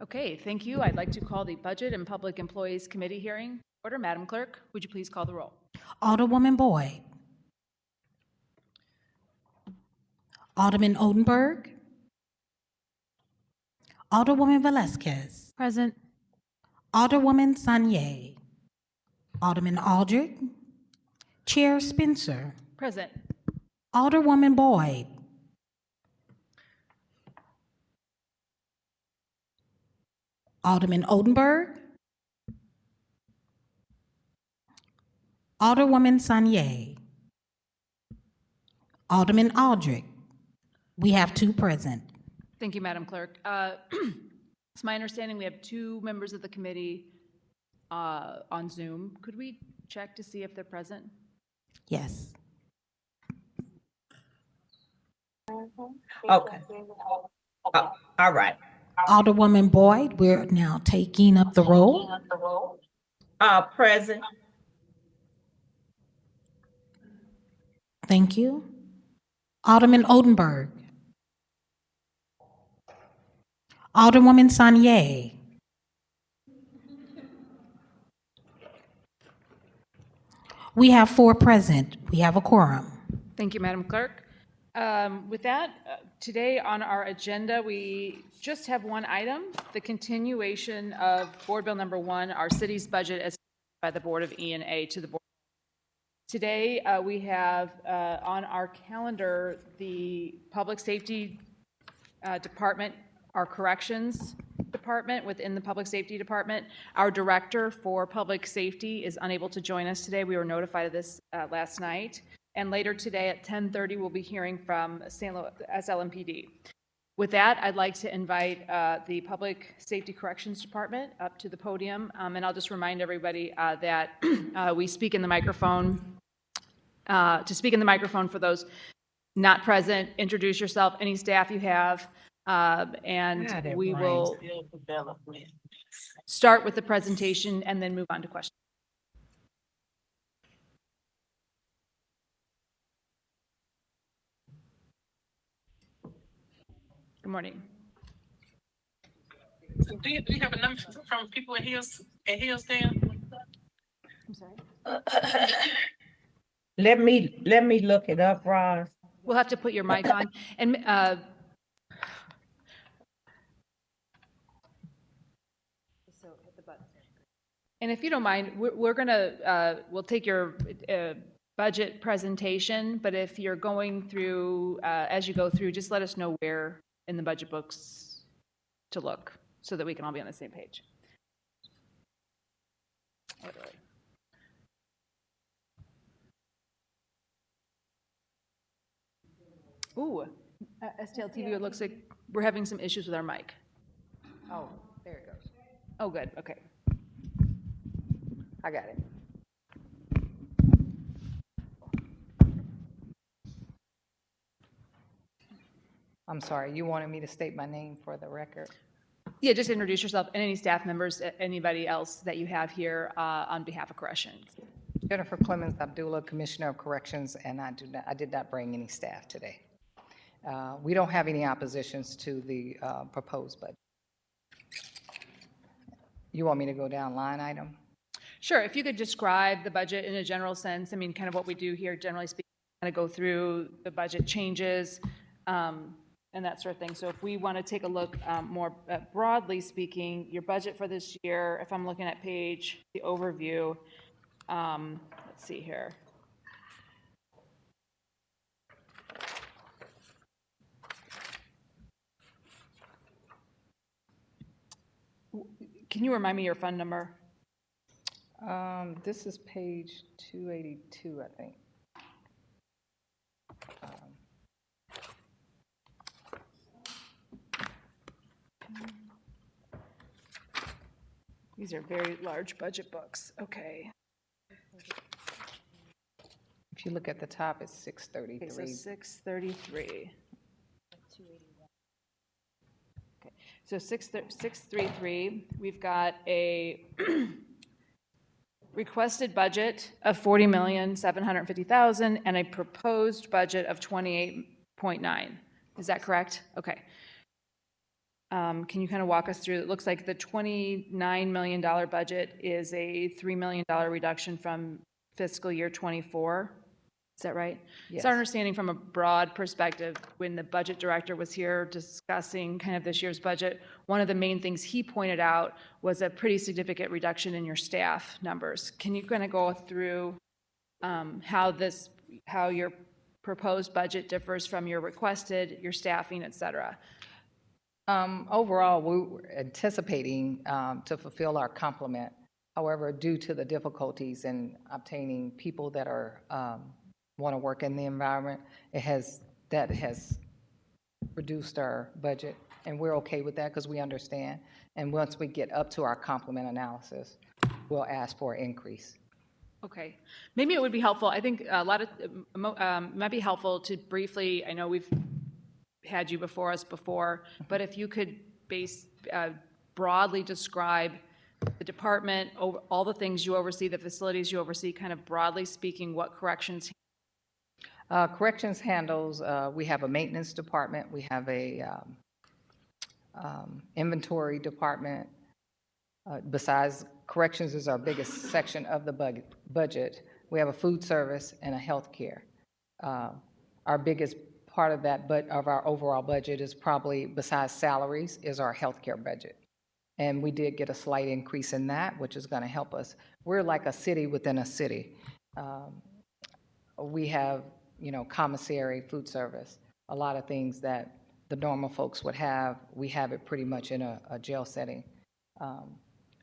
Okay, thank you. I'd like to call the Budget and Public Employees Committee hearing order. Madam Clerk, would you please call the roll? Alderwoman Boyd. Alderman Odenberg. Alderwoman Velazquez. Present. Alderwoman Sanye. Alderman Aldrich. Chair Spencer. Present. Alderwoman Boyd. Alderman Odenberg. Alderwoman Sanye. Alderman Aldrich. We have two present. Thank you, Madam Clerk. It's my understanding we have two members of the committee on Zoom. Could we check to see if they're present? Yes. Okay. All right. Alderwoman Boyd, we're now taking up the roll. Present. Thank you. Alderman Odenberg. Alderwoman Sanye. We have four present. We have a quorum. Thank you, Madam Clerk. With that, today on our agenda, we just have one item, the continuation of Board Bill Number 1, our city's budget as by the Board of E&A to the Board. Today, we have on our calendar the Public Safety Department, our Corrections Department within the Public Safety Department. Our Director for Public Safety is unable to join us today. We were notified of this last night. And later today at 10:30, we'll be hearing from St. Louis SLMPD. With that, I'd like to invite the Public Safety Corrections Department up to the podium. And I'll just remind everybody that we speak in the microphone. To speak in the microphone for those not present, introduce yourself, any staff you have, and we will start with the presentation and then move on to questions. Good morning. So do you have a number from people in Hillsdale? I'm sorry. Let me look it up, Roz. We'll have to put your mic on. And so hit the button. And if you don't mind, we're gonna we'll take your budget presentation, but if you're going through as you go through, just let us know where in the budget books to look so that we can all be on the same page. Literally. Ooh, STL TV, it looks like we're having some issues with our mic. Oh, there it goes. Oh, good, okay. I got it. I'm sorry, you wanted me to state my name for the record? Yeah, just introduce yourself and any staff members, anybody else that you have here on behalf of Corrections. Jennifer Clemens Abdullah, Commissioner of Corrections, and I did not bring any staff today. We don't have any oppositions to the proposed budget. You want me to go down line item? Sure, if you could describe the budget in a general sense, I mean, kind of what we do here, generally speaking, kind of go through the budget changes and that sort of thing. So if we want to take a look more broadly speaking, your budget for this year, if I'm looking at page, the overview, let's see here. Can you remind me your fund number? This is page 282, I think. These are very large budget books. Okay. If you look at the top, it's 633. Okay, so 633. Okay, so 633, we've got a requested budget of $40,750,000 and a proposed budget of 28.9. Is that correct? Okay. Can you kind of walk us through, it looks like the $29 million budget is a $3 million reduction from fiscal year '24. Is that right? It's Yes. our understanding from a broad perspective, when the budget director was here discussing kind of this year's budget, one of the main things he pointed out was a pretty significant reduction in your staff numbers. Can you kind of go through how your proposed budget differs from your requested, your staffing, et cetera? Overall, we were anticipating to fulfill our complement. However, due to the difficulties in obtaining people that are want to work in the environment, that has reduced our budget, and we're okay with that because we understand. And once we get up to our complement analysis, we'll ask for an increase. Okay. Maybe it would be helpful, I think a lot of, might be helpful to briefly, I know we've had you before us before, but if you could broadly describe the department, all the things you oversee, the facilities you oversee, kind of broadly speaking, what corrections? Corrections handles, we have a maintenance department, we have a inventory department. Besides, corrections is our biggest section of the budget. We have a food service and a healthcare. Our biggest part of that, but of our overall budget is probably, besides salaries, is our healthcare budget. And we did get a slight increase in that, which is going to help us. We're like a city within a city. We have, commissary, food service, a lot of things that the normal folks would have. We have it pretty much in a jail setting.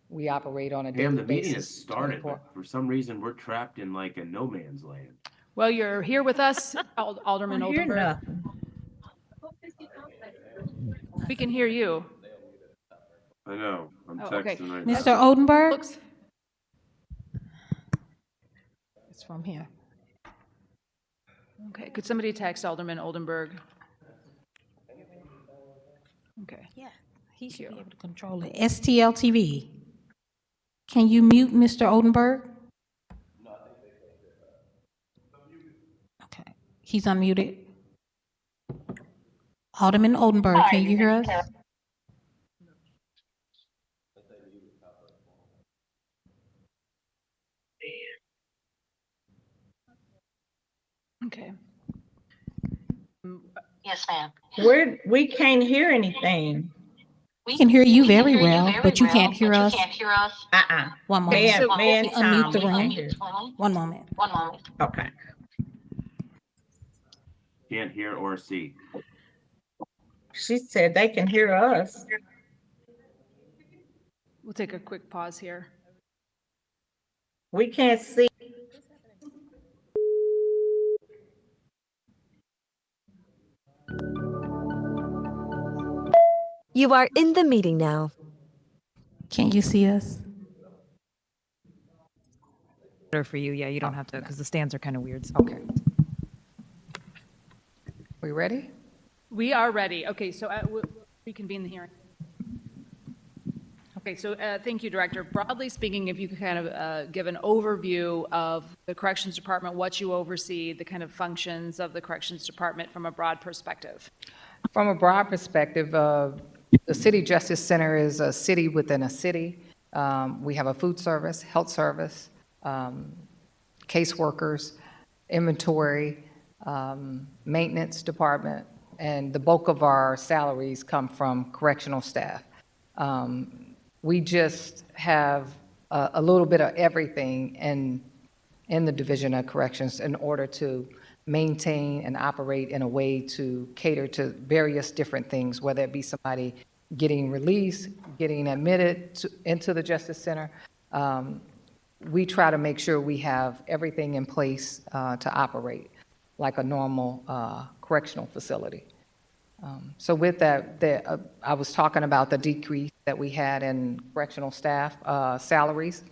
We operate on a daily Damn, basis. the meeting has started, 24 but for some reason, we're trapped in like a no man's land. Well, you're here with us, Alderman Don't hear Oldenburg. nothing. We can hear you. I know, I'm Oh, okay. texting. Mr. Oldenburg? Looks, It's from here. okay, could somebody text Alderman Oldenburg? Okay. Yeah, he should be able to control it. STL TV. Can you mute Mr. Oldenburg? Okay, he's unmuted. Alderman Oldenburg, can you hear us? Okay. Yes, ma'am. We can't hear anything. We can hear you We can very hear well, but you well, can't hear but you us. can't hear us. One Me moment. and, me and Unmute Tom, the we can room. hear. One moment. One moment. Okay. Can't hear or see. She said they can hear us. We'll take a quick pause here. We can't see. You are in the meeting now. Can you see us? Better for you. Yeah, you don't have to, because the stands are kind of weird. Okay. We ready? We are ready. Okay, so we'll reconvene the hearing. Okay, so thank you, Director. Broadly speaking, if you could kind of give an overview of the Corrections Department, what you oversee, the kind of functions of the Corrections Department from a broad perspective. From a broad perspective, the City Justice Center is a city within a city. We have a food service, health service, caseworkers, inventory, maintenance department, and the bulk of our salaries come from correctional staff. We just have a little bit of everything in the Division of Corrections in order to maintain and operate in a way to cater to various different things, whether it be somebody getting released, getting admitted into the Justice Center. We try to make sure we have everything in place to operate like a normal correctional facility. So with that, I was talking about the decrease that we had in correctional staff salaries.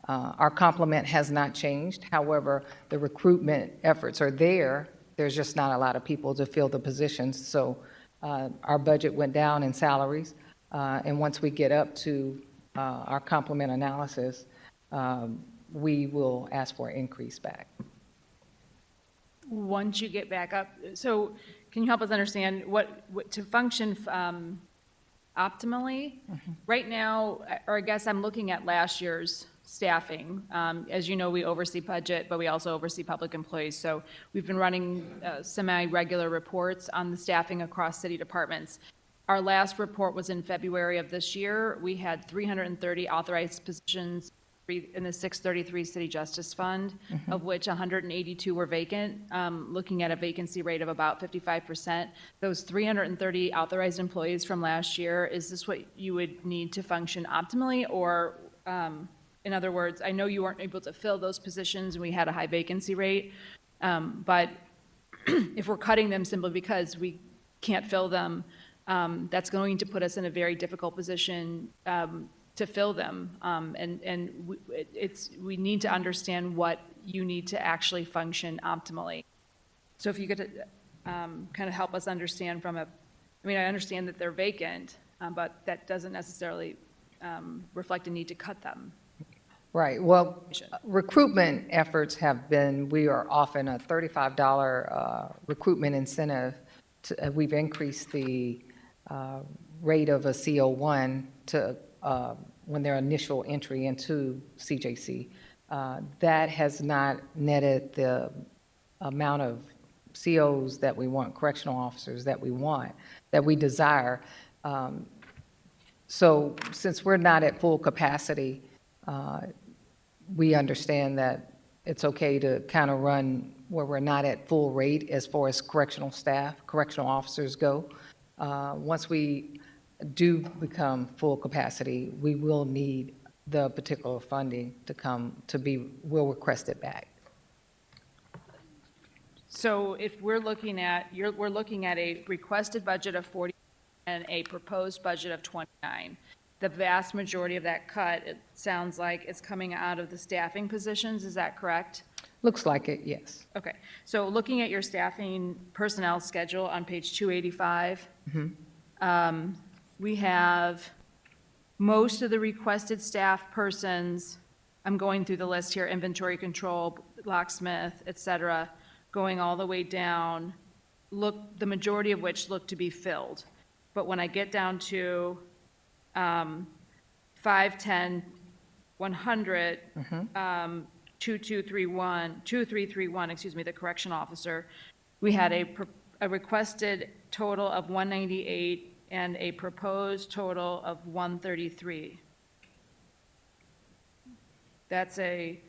Our complement has not changed. However, the recruitment efforts are there. There's just not a lot of people to fill the positions. So our budget went down in salaries. And once we get up to our complement analysis, we will ask for an increase back. Once you get back up, so can you help us understand what to function optimally. Right now, or I guess I'm looking at last year's staffing. As you know, we oversee budget, but we also oversee public employees. So we've been running semi-regular reports on the staffing across city departments. Our last report was in February of this year. We had 330 authorized positions in the 633 City Justice Fund, of which 182 were vacant, looking at a vacancy rate of about 55%. Those 330 authorized employees from last year, is this what you would need to function optimally? Or, in other words, I know you weren't able to fill those positions and we had a high vacancy rate, but if we're cutting them simply because we can't fill them, that's going to put us in a very difficult position to fill them. We need to understand what you need to actually function optimally. So if you could kind of help us understand I understand that they're vacant, but that doesn't necessarily reflect a need to cut them. Right. Well, recruitment efforts have been, we are offering a $35 recruitment incentive. We've increased the rate of a CO1 to when their initial entry into CJC. That has not netted the amount of COs that we want, correctional officers that we want, that we desire. So since we're not at full capacity, we understand that it's okay to kind of run where we're not at full rate as far as correctional staff, correctional officers go. Once we do become full capacity, we will need the particular funding we'll request it back. So if we're looking at a requested budget of 40 and a proposed budget of 29. The vast majority of that cut, it sounds like, is coming out of the staffing positions. Is that correct? Looks like it, yes. Okay. So looking at your staffing personnel schedule on page 285, we have most of the requested staff persons, I'm going through the list here, inventory control, locksmith, et cetera, going all the way down, the majority of which look to be filled. But when I get down to 510, 100, 2331, excuse me, the correction officer, we had a requested total of 198 and a proposed total of 133. That's a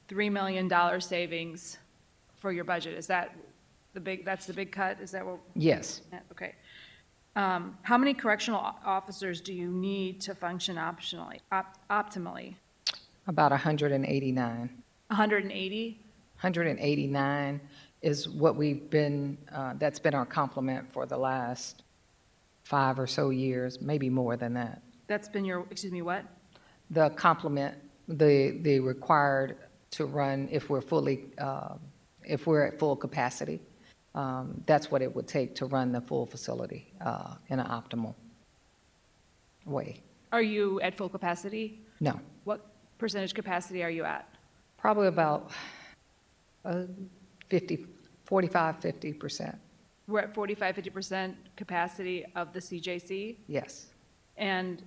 $3 million savings for your budget. Is that that's the big cut? Is that what? Yes. Okay. How many correctional officers do you need to function optimally? About 189. 180? 189 is what we've been, that's been our complement for the last 5 or so years, maybe more than that. That's been your, excuse me, what? The complement, the required to run if we're fully, if we're at full capacity. That's what it would take to run the full facility in an optimal way. Are you at full capacity? No, What percentage capacity are you at? probably about 50, 45, 50%. We're at 45, 50% capacity of the CJC? Yes. And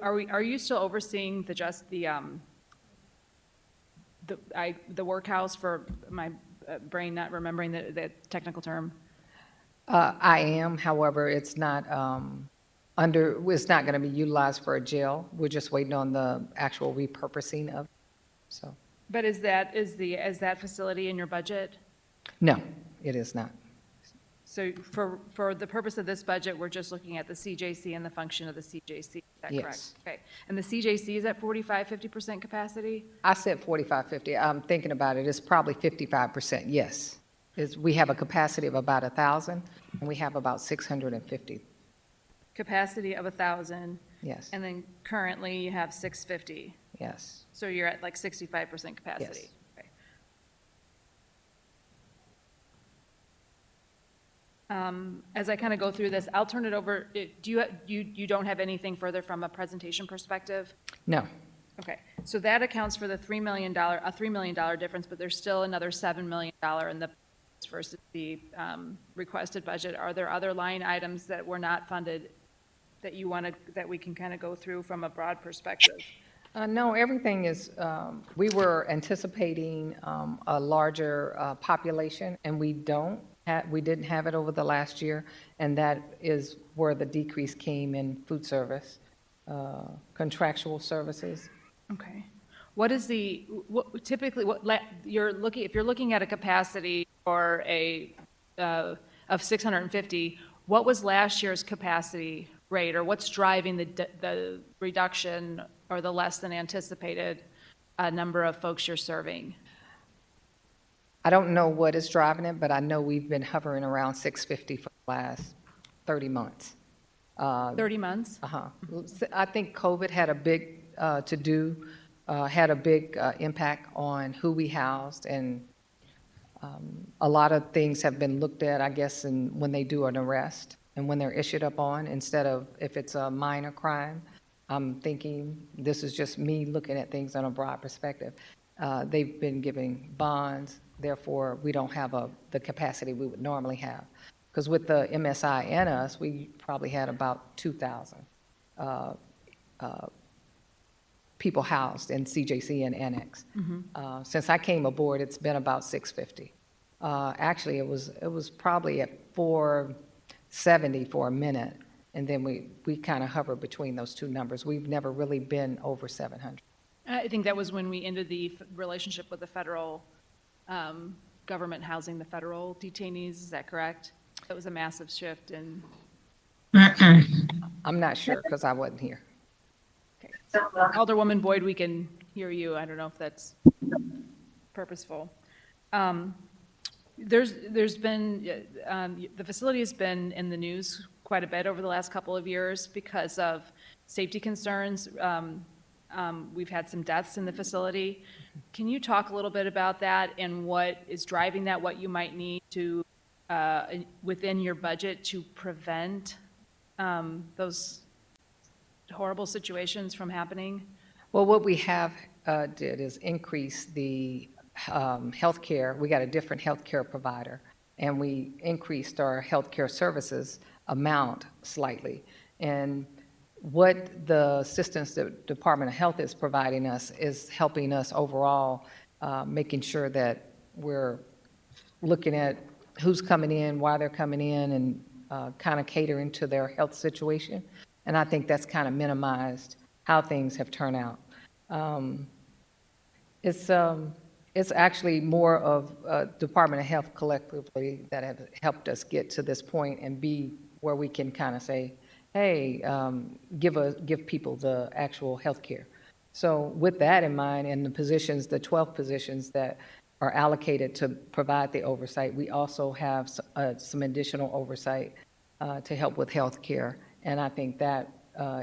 are you still overseeing the workhouse, for my brain not remembering the technical term? I am, however, it's not it's not going to be utilized for a jail. We're just waiting on the actual repurposing of it, so. But is that facility in your budget? No, it is not. So for the purpose of this budget, we're just looking at the CJC and the function of the CJC, is that correct? Yes. Okay. And the CJC is at 45, 50% capacity? I said 45, 50. I'm thinking about it. It's probably 55%, yes. We have a capacity of about 1,000, and we have about 650. Capacity of 1,000, Yes, and then currently you have 650. yes. So you're at like 65% capacity? Yes. Okay. As I kind of go through this, I'll turn it over. You don't have anything further from a presentation perspective? No, Okay, so that accounts for the $3 million difference, but there's still another $7 million in the versus the requested budget. Are there other line items that were not funded that you want to, that we can kind of go through from a broad perspective? No, everything is, we were anticipating a larger population, and we didn't have it over the last year, and that is where the decrease came in food service, contractual services. Okay. What is what typically, if you're looking at a capacity or of 650, what was last year's capacity rate, or what's driving the reduction or the less than anticipated number of folks you're serving? I don't know what is driving it, but I know we've been hovering around 650 for the last 30 months. 30 months? I think COVID had a big impact on who we housed, and a lot of things have been looked at, I guess, when they do an arrest and when they're issued up on, instead of if it's a minor crime. I'm thinking, this is just me looking at things on a broad perspective. They've been giving bonds, therefore we don't have the capacity we would normally have. Because with the MSI and us, we probably had about 2,000 people housed in CJC and Annex. Since I came aboard, it's been about 650. Actually, it was probably at 470 for a minute, and then we kind of hover between those two numbers. We've never really been over 700. I think that was when we ended the relationship with the federal government housing the federal detainees. Is that correct? That was a massive shift in. I'm not sure because I wasn't here. Okay. Alderwoman Boyd, we can hear you. I don't know if that's purposeful. There's been, the facility has been in the news quite a bit over the last couple of years because of safety concerns. We've had some deaths in the facility. Can you talk a little bit about that and what is driving that, what you might need to, within your budget to prevent those horrible situations from happening? Well, what we have did is increase the healthcare. We got a different healthcare provider, and we increased our healthcare services amount slightly. And what the assistance the Department of Health is providing us is helping us overall, making sure that we're looking at who's coming in, why they're coming in, and kind of catering to their health situation. And I think that's kind of minimized how things have turned out. It's actually more of Department of Health collectively that have helped us get to this point and be where we can kind of say, hey, give people the actual health care. So with that in mind, and the positions, the 12 positions that are allocated to provide the oversight, we also have some additional oversight to help with health care. And I think that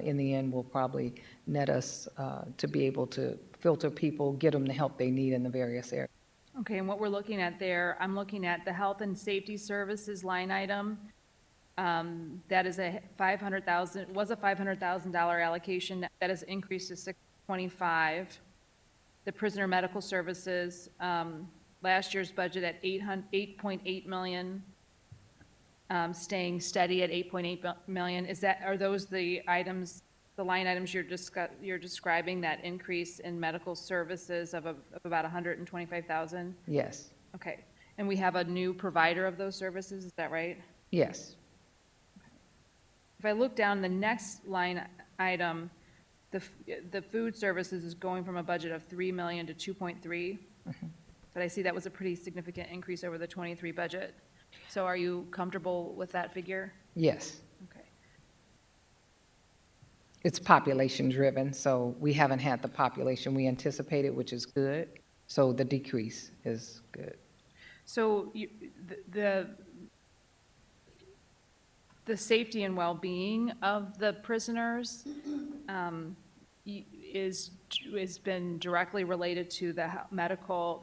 in the end will probably net us to be able to filter people, get them the help they need in the various areas. Okay, and what we're looking at there, I'm looking at the health and safety services line item. That is a $500,000 allocation that has increased to $625. The prisoner medical services, last year's budget at $8.8 million, staying steady at $8.8 million. Are those the items, the line items you're describing, that increase in medical services of about $125,000? Yes. Okay, and we have a new provider of those services, is that right? Yes. If I look down the next line item, the food services is going from a budget of $3 million to 2.3. But I see that was a pretty significant increase over the 23 budget. So are you comfortable with that figure? Yes. Okay. It's population driven, so we haven't had the population we anticipated, which is good. So the decrease is good. So the safety and well-being of the prisoners has been directly related to the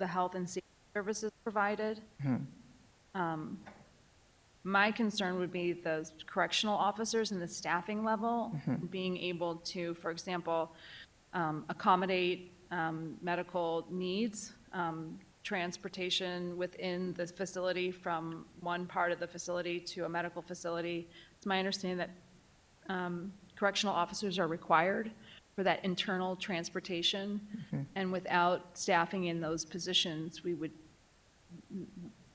health and safety services provided. My concern would be the correctional officers and the staffing level, being able to, for example, accommodate medical needs, transportation within the facility from one part of the facility to a medical facility. It's my understanding that correctional officers are required for that internal transportation. And without staffing in those positions,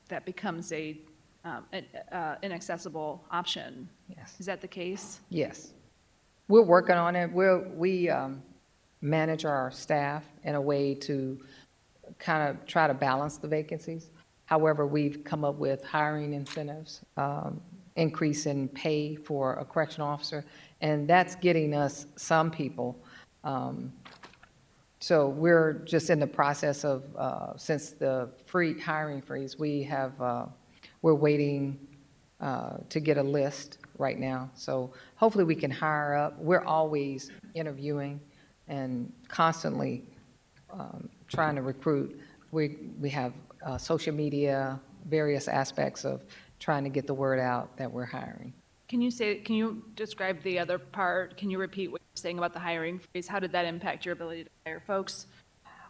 that becomes an inaccessible option. Yes. Is that the case? Yes. We're working on it. We manage our staff in a way to kind of try to balance the vacancies. However, we've come up with hiring incentives, increase in pay for a correctional officer, and that's getting us some people. So we're just in the process of, since the hiring freeze, we're waiting to get a list right now. So hopefully we can hire up. We're always interviewing and constantly trying to recruit. We have social media, various aspects of trying to get the word out that we're hiring. Can you describe the other part? Can you repeat what you're saying about the hiring freeze? How did that impact your ability to hire folks?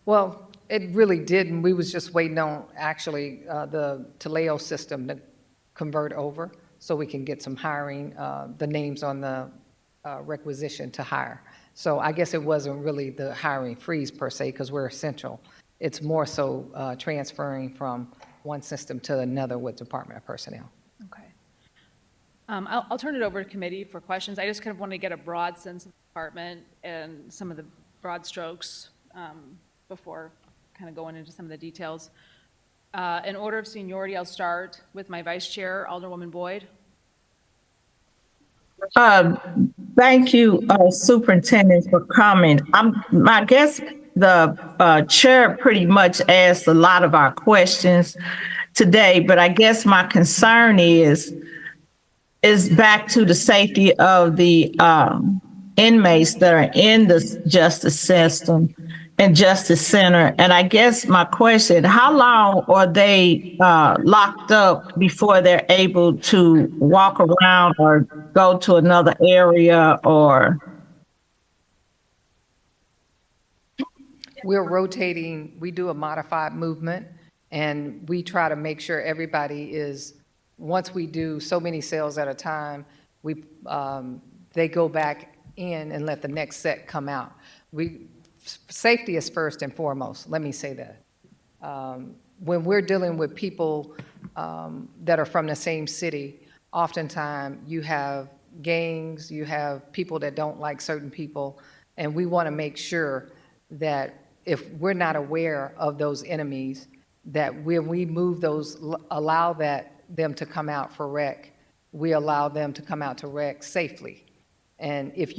Well, it really didn't. We was just waiting on actually the Taleo system to convert over so we can get some hiring, the names on the requisition to hire. So I guess it wasn't really the hiring freeze per se because we're essential. It's more so transferring from one system to another with Department of Personnel. Okay. I'll turn it over to committee for questions. I just kind of want to get a broad sense of the department and some of the broad strokes before kind of going into some of the details. In order of seniority, I'll start with my vice chair, Alderwoman Boyd. Thank you, Superintendent, for coming. I guess the chair pretty much asked a lot of our questions today, but I guess my concern is back to the safety of the inmates that are in the justice system and justice center. And I guess my question, how long are they locked up before they're able to walk around or go to another area or? We're rotating, we do a modified movement, and we try to make sure everybody is, once we do so many cells at a time, they go back in and let the next set come out. Safety is first and foremost, let me say that. When we're dealing with people that are from the same city, oftentimes you have gangs, you have people that don't like certain people, and we want to make sure that if we're not aware of those enemies, that when we move those, allow them to come out for rec, we allow them to come out to rec safely. And if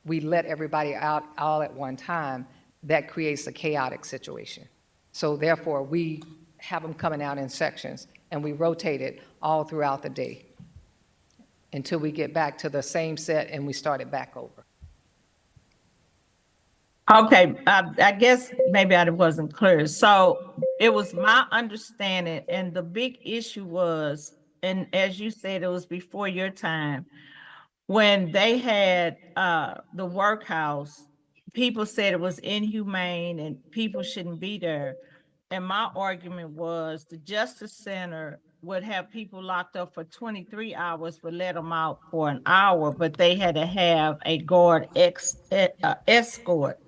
we let everybody out all at one time, that creates a chaotic situation. So therefore, we have them coming out in sections, and we rotate it all throughout the day until we get back to the same set and we start it back over. Okay, I guess maybe I wasn't clear. So it was my understanding, and the big issue was, and as you said, it was before your time, when they had the workhouse, people said it was inhumane and people shouldn't be there. And my argument was the Justice Center would have people locked up for 23 hours, but let them out for an hour, but they had to have a guard escort.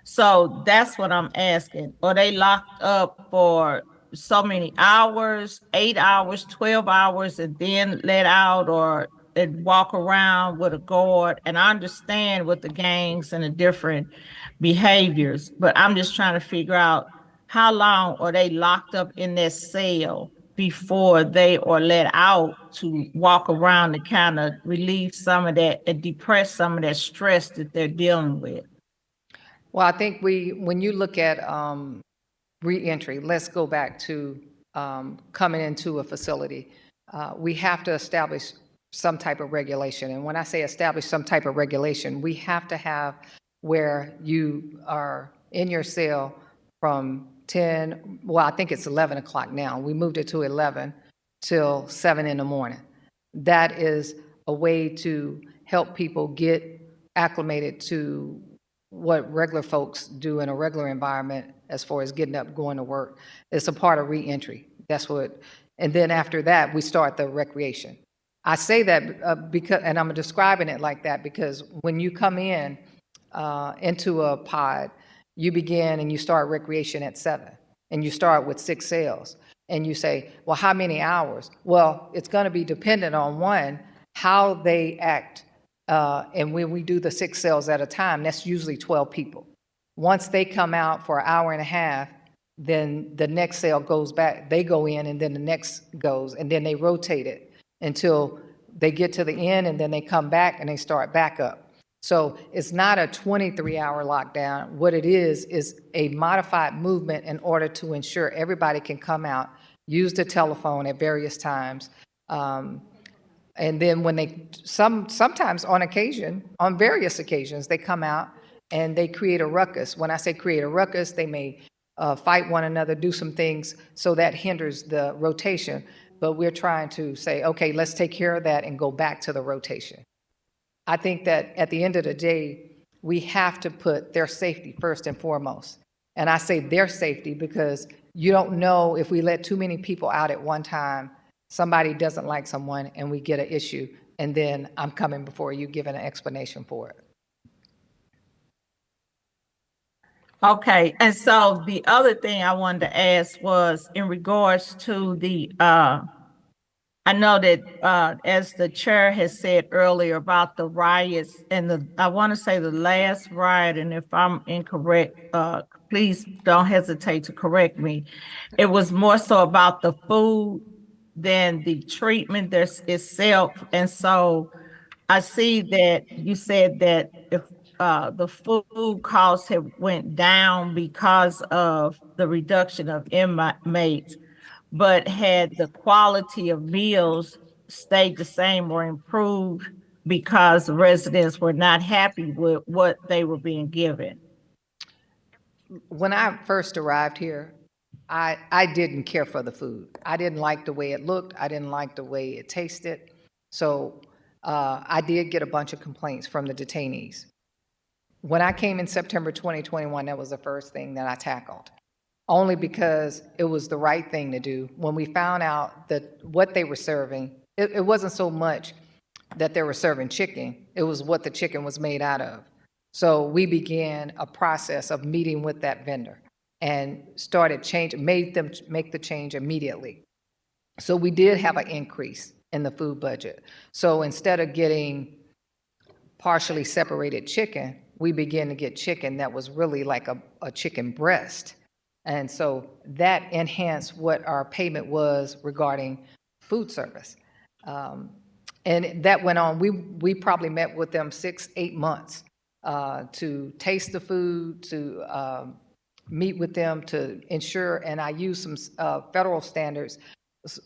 So that's what I'm asking. Are they locked up for so many hours, 8 hours, 12 hours, and then let out, or and walk around with a guard? And I understand with the gangs and the different behaviors, but I'm just trying to figure out how long are they locked up in their cell before they are let out to walk around to kind of relieve some of that and depress some of that stress that they're dealing with. Well, I think when you look at reentry, let's go back to coming into a facility. We have to establish some type of regulation. And when I say establish some type of regulation, we have to have where you are in your cell from 10, well, I think it's 11 o'clock now. We moved it to 11 till 7 in the morning. That is a way to help people get acclimated to what regular folks do in a regular environment as far as getting up, going to work. It's a part of reentry. That's what, and then after that, we start the recreation. I say that because, and I'm describing it like that because when you come in into a pod, you begin and you start recreation at 7, and you start with 6 sales, and you say, well, how many hours? Well, it's going to be dependent on one, how they act, and when we do the 6 sales at a time, that's usually 12 people. Once they come out for an hour and a half, then the next sale goes back, they go in, and then the next goes, and then they rotate it until they get to the end, and then they come back and they start back up. So it's not a 23-hour lockdown. What it is a modified movement in order to ensure everybody can come out, use the telephone at various times. And then when they, sometimes on occasion, on various occasions, they come out and they create a ruckus. When I say create a ruckus, they may fight one another, do some things, so that hinders the rotation. But we're trying to say, okay, let's take care of that and go back to the rotation. I think that at the end of the day, we have to put their safety first and foremost. And I say their safety because you don't know, if we let too many people out at one time, somebody doesn't like someone and we get an issue, and then I'm coming before you giving an explanation for it. Okay, and so the other thing I wanted to ask was in regards to the, I know that as the chair has said earlier about the riots and I want to say the last riot, and if I'm incorrect, please don't hesitate to correct me. It was more so about the food than the treatment itself. And so I see that you said that if the food costs have went down because of the reduction of inmates, but had the quality of meals stayed the same or improved because the residents were not happy with what they were being given? When I first arrived here, I didn't care for the food. I didn't like the way it looked. I didn't like the way it tasted. So I did get a bunch of complaints from the detainees. When I came in September 2021, that was the first thing that I tackled, only because it was the right thing to do. When we found out that what they were serving, it wasn't so much that they were serving chicken, it was what the chicken was made out of. So we began a process of meeting with that vendor and started made them make the change immediately. So we did have an increase in the food budget. So instead of getting partially separated chicken, we began to get chicken that was really like a chicken breast. And so that enhanced what our payment was regarding food service. And that went on, we probably met with them 6-8 months to taste the food, to meet with them to ensure, and I used some federal standards,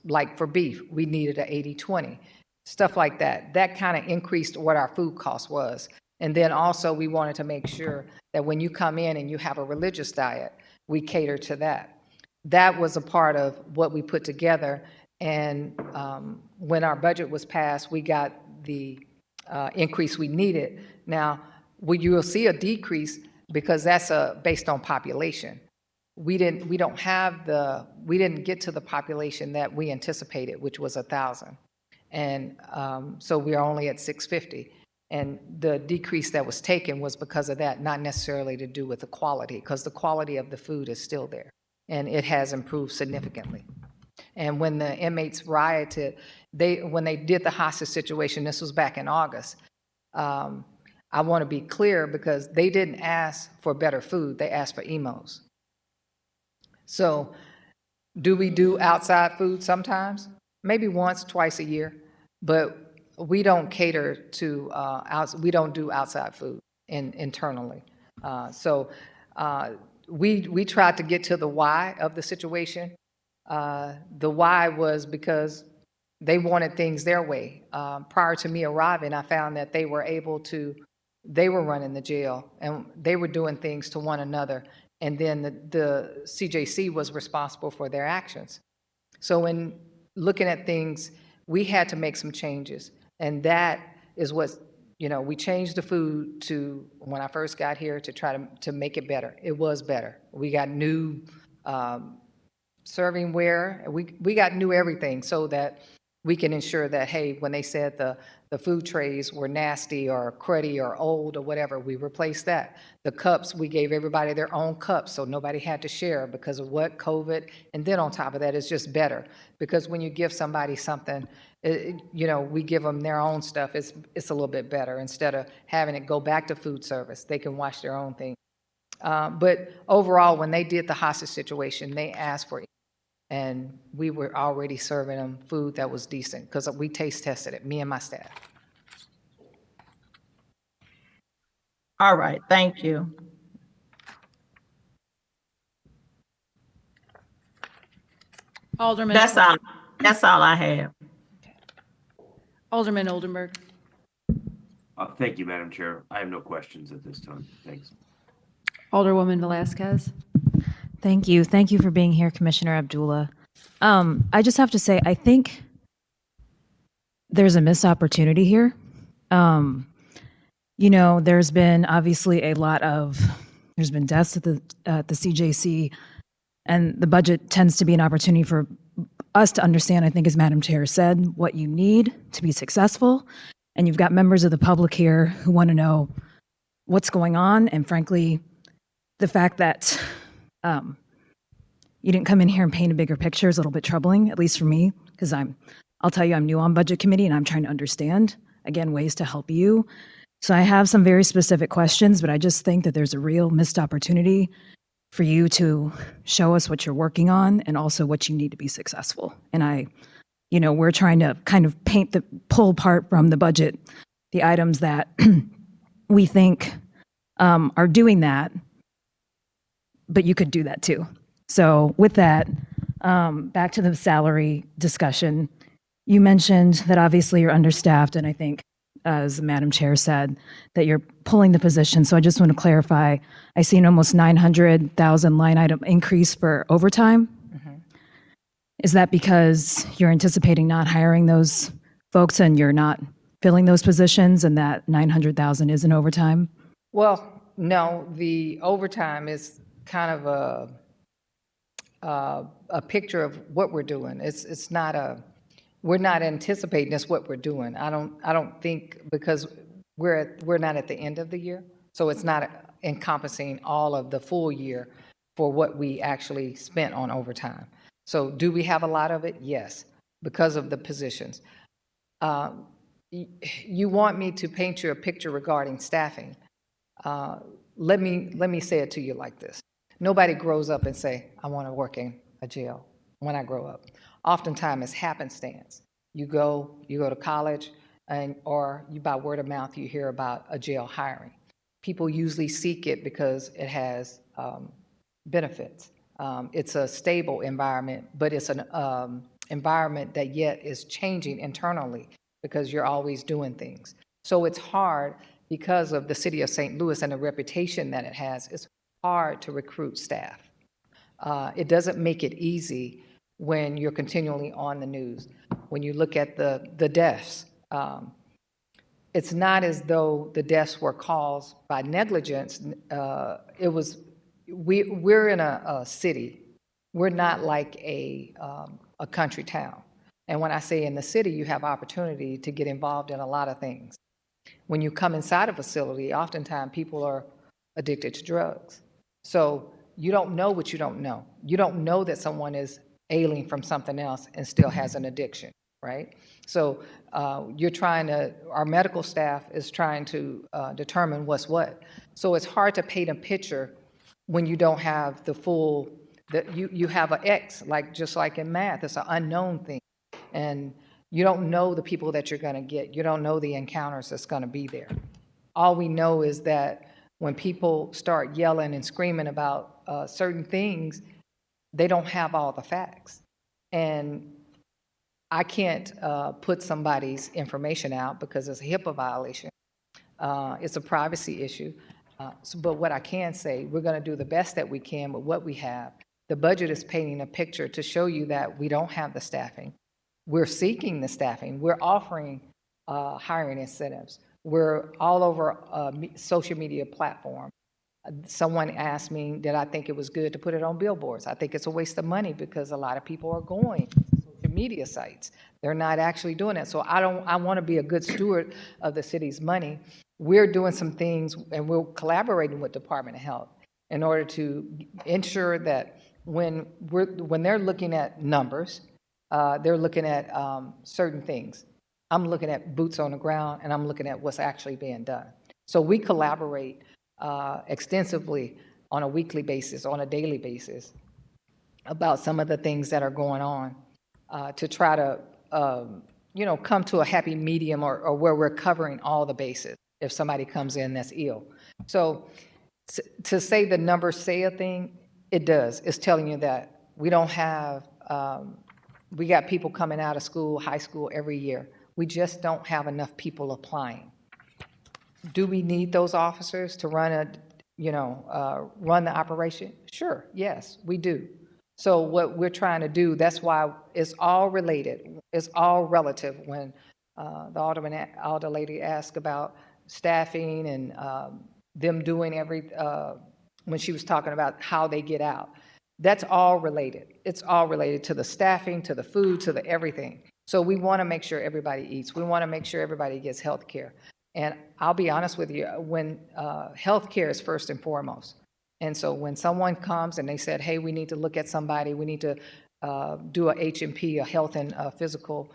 like for beef, we needed an 80-20, stuff like that. That kind of increased what our food cost was. And then also we wanted to make sure that when you come in and you have a religious diet, we cater to that. That was a part of what we put together. And when our budget was passed, we got the increase we needed. Now, you will see a decrease because that's based on population. We didn't get to the population that we anticipated, which was 1,000. And so we are only at 650. And the decrease that was taken was because of that, not necessarily to do with the quality, because the quality of the food is still there, and it has improved significantly. And when the inmates rioted, when they did the hostage situation, this was back in August, I want to be clear because they didn't ask for better food, they asked for emos. So do we do outside food sometimes? Maybe once, twice a year, but we don't cater to, we don't do outside food internally. So we tried to get to the why of the situation. The why was because they wanted things their way. Prior to me arriving, I found that they were running the jail and they were doing things to one another. And then the CJC was responsible for their actions. So when looking at things, we had to make some changes. And that is what, we changed the food to, when I first got here, to try to make it better. It was better. We got new servingware. We got new everything so that we can ensure that, hey, when they said the food trays were nasty or cruddy or old or whatever, we replaced that. The cups, we gave everybody their own cups, so nobody had to share because of what, COVID. And then on top of that, it's just better, because when you give somebody something, we give them their own stuff, it's a little bit better. Instead of having it go back to food service, they can wash their own thing. But overall, when they did the hostage situation, they asked for it. And we were already serving them food that was decent, because we taste tested it, me and my staff. All right, thank you. Alderman. That's all I have. Alderman Oldenburg. Thank you, Madam Chair. I have no questions at this time. Thanks. Alderwoman Velasquez. Thank you. Thank you for being here, Commissioner Abdullah. I just have to say, I think there's a missed opportunity here. There's been obviously there's been deaths at the CJC, and the budget tends to be an opportunity for us to understand, I think, as Madam Chair said, what you need to be successful. And you've got members of the public here who want to know what's going on. And frankly, the fact that you didn't come in here and paint a bigger picture is a little bit troubling, at least for me, because I'll tell you, I'm new on budget committee and I'm trying to understand, again, ways to help you. So I have some very specific questions, but I just think that there's a real missed opportunity for you to show us what you're working on and also what you need to be successful. And we're trying to kind of pull apart from the budget the items that we think are doing that, but you could do that too. So with that, back to the salary discussion, you mentioned that obviously you're understaffed, and I think, as Madam Chair said, that you're pulling the position. So I just want to clarify, I see an almost 900,000 line item increase for overtime. Is that because you're anticipating not hiring those folks and you're not filling those positions, and that 900,000 is in overtime? Well, no, the overtime is kind of a picture of what we're doing. It's not we're not anticipating that's what we're doing. I don't think, because we're not at the end of the year, so it's not encompassing all of the full year for what we actually spent on overtime. So do we have a lot of it? Yes, because of the positions. You want me to paint you a picture regarding staffing. Let me say it to you like this. Nobody grows up and say, I want to work in a jail when I grow up. Oftentimes it's happenstance. You go to college, or you, by word of mouth, you hear about a jail hiring. People usually seek it because it has benefits. It's a stable environment, but it's an environment that yet is changing internally because you're always doing things. So it's hard, because of the city of St. Louis and the reputation that it has, it's hard to recruit staff. It doesn't make it easy when you're continually on the news. When you look at the deaths, it's not as though the deaths were caused by negligence. We're in a city. We're not like a country town. And when I say in the city, you have opportunity to get involved in a lot of things. When you come inside a facility, oftentimes people are addicted to drugs. So you don't know what you don't know. You don't know that someone is ailing from something else and still has an addiction, right? So our medical staff is trying to determine what's what. So it's hard to paint a picture when you don't have the full, you have an X, just like in math, it's an unknown thing. And you don't know the people that you're gonna get. You don't know the encounters that's gonna be there. All we know is that when people start yelling and screaming about certain things, they don't have all the facts. And I can't put somebody's information out because it's a HIPAA violation. It's a privacy issue. But what I can say, we're going to do the best that we can with what we have. The budget is painting a picture to show you that we don't have the staffing. We're seeking the staffing. We're offering hiring incentives. We're all over social media platform. Someone asked me, did I think it was good to put it on billboards? I think it's a waste of money because a lot of people are going to social media sites. They're not actually doing that. So I want to be a good steward of the city's money. We're doing some things, and we're collaborating with Department of Health in order to ensure that when they're looking at numbers, they're looking at certain things. I'm looking at boots on the ground, and I'm looking at what's actually being done. So we collaborate extensively on a weekly basis, on a daily basis, about some of the things that are going on to try to, come to a happy medium or where we're covering all the bases if somebody comes in that's ill. So to say the numbers say a thing, it does. It's telling you that we don't have, we got people coming out of school, high school every year. We just don't have enough people applying. Do we need those officers to run run the operation? Sure, yes, we do. So what we're trying to do, that's why it's all related. It's all relative. When the alder lady asked about staffing and them doing when she was talking about how they get out, that's all related. It's all related to the staffing, to the food, to the everything. So we want to make sure everybody eats. We want to make sure everybody gets health care. And I'll be honest with you, when health care is first and foremost. And so when someone comes and they said, hey, we need to look at somebody, we need to do a H&P, a health and physical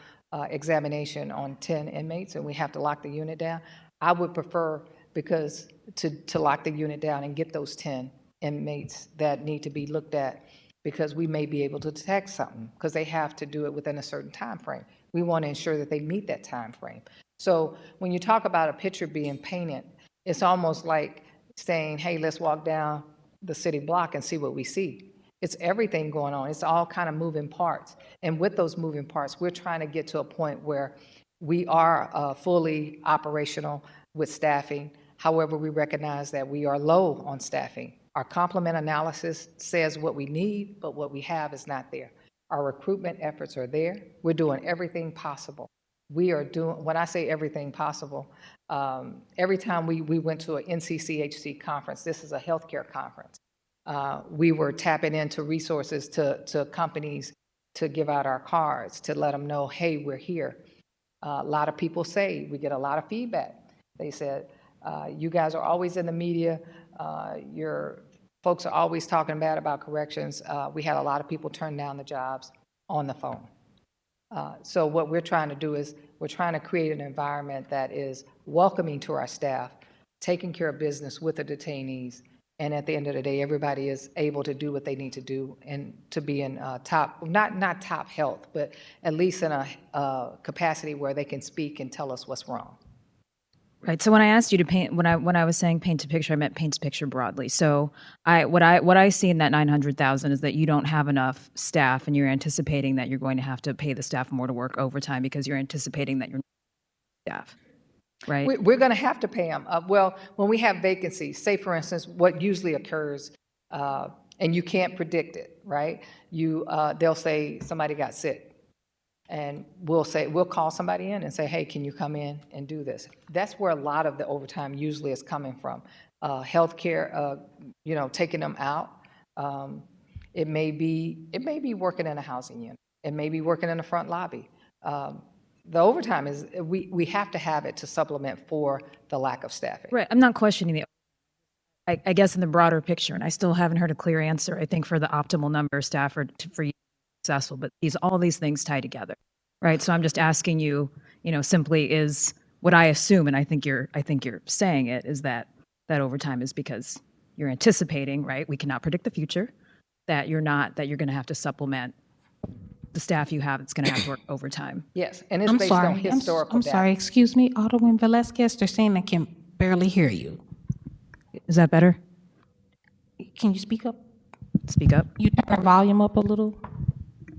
examination on 10 inmates, and we have to lock the unit down, I would prefer to lock the unit down and get those 10 inmates that need to be looked at, because we may be able to detect something, because they have to do it within a certain time frame. We want to ensure that they meet that time frame. So when you talk about a picture being painted, it's almost like saying, hey, let's walk down the city block and see what we see. It's everything going on. It's all kind of moving parts. And with those moving parts, we're trying to get to a point where we are fully operational with staffing. However, we recognize that we are low on staffing. Our complement analysis says what we need, but what we have is not there. Our recruitment efforts are there. We're doing everything possible. We are doing, when I say everything possible, every time we went to an NCCHC conference, this is a healthcare conference, we were tapping into resources to companies to give out our cards, to let them know, hey, we're here. A lot of people say, we get a lot of feedback. They said, you guys are always in the media. Your folks are always talking bad about corrections. We had a lot of people turn down the jobs on the phone. So what we're trying to do is we're trying to create an environment that is welcoming to our staff, taking care of business with the detainees, and at the end of the day, everybody is able to do what they need to do and to be in top, not top health, but at least in a capacity where they can speak and tell us what's wrong. Right. So when I asked you to paint, when I was saying paint a picture, I meant paint a picture broadly. So what I see in that 900,000 is that you don't have enough staff, and you're anticipating that you're going to have to pay the staff more to work overtime because you're anticipating that you're staff. Right. We're going to have to pay them. Well, when we have vacancies, say for instance, what usually occurs, and you can't predict it, right? They'll say somebody got sick. And we'll call somebody in and say, hey, can you come in and do this? That's where a lot of the overtime usually is coming from. Healthcare, taking them out. It may be working in a housing unit. It may be working in the front lobby. The overtime is, we have to have it to supplement for the lack of staffing. Right. I'm not questioning the, I guess in the broader picture, and I still haven't heard a clear answer, I think, for the optimal number of staff for you successful, but all these things tie together, right? So I'm just asking you, simply is what I assume, and I think you're saying it, is that overtime is because you're anticipating, right? We cannot predict the future, that you're going to have to supplement the staff you have. It's going to have to work overtime. Yes, and it's based on historical I'm data. sorry, excuse me, Alderman Velazquez, they're saying they can barely hear you. Is that better? Can you speak up? Speak up. You turn your volume up a little?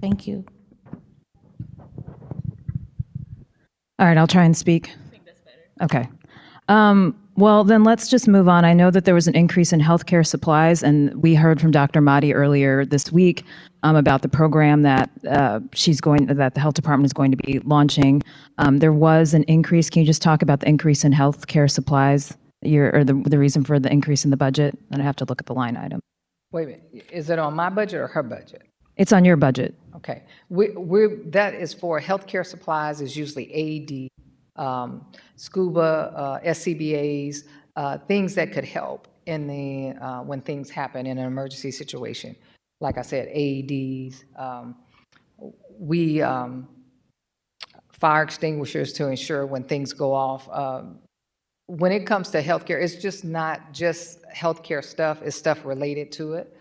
Thank you. All right, I'll try and speak. I think that's better. Okay. Well, then let's just move on. I know that there was an increase in healthcare supplies, and we heard from Dr. Mahdi earlier this week about the program that that the health department is going to be launching. There was an increase. Can you just talk about the increase in healthcare supplies, or the reason for the increase in the budget? And I have to look at the line item. Wait a minute, is it on my budget or her budget? It's on your budget. Okay. That is for healthcare supplies, is usually AED, scuba, SCBAs, things that could help in when things happen in an emergency situation. Like I said, AEDs, fire extinguishers to ensure when things go off. When it comes to healthcare, it's just not just healthcare stuff, it's stuff related to it.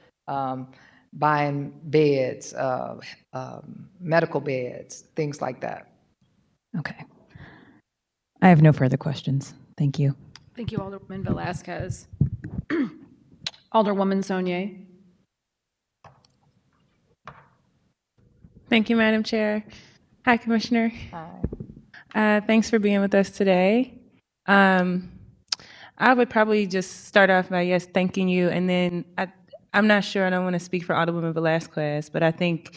Buying beds, medical beds, things like that. Okay. I have no further questions. Thank you. Thank you, Alderwoman Velazquez. Alderwoman Saunier. Thank you, Madam Chair. Hi, Commissioner. Hi. Thanks for being with us today. I would probably just start off by, yes, thanking you. And then I'm not sure, I don't want to speak for Alderwoman Velazquez, but I think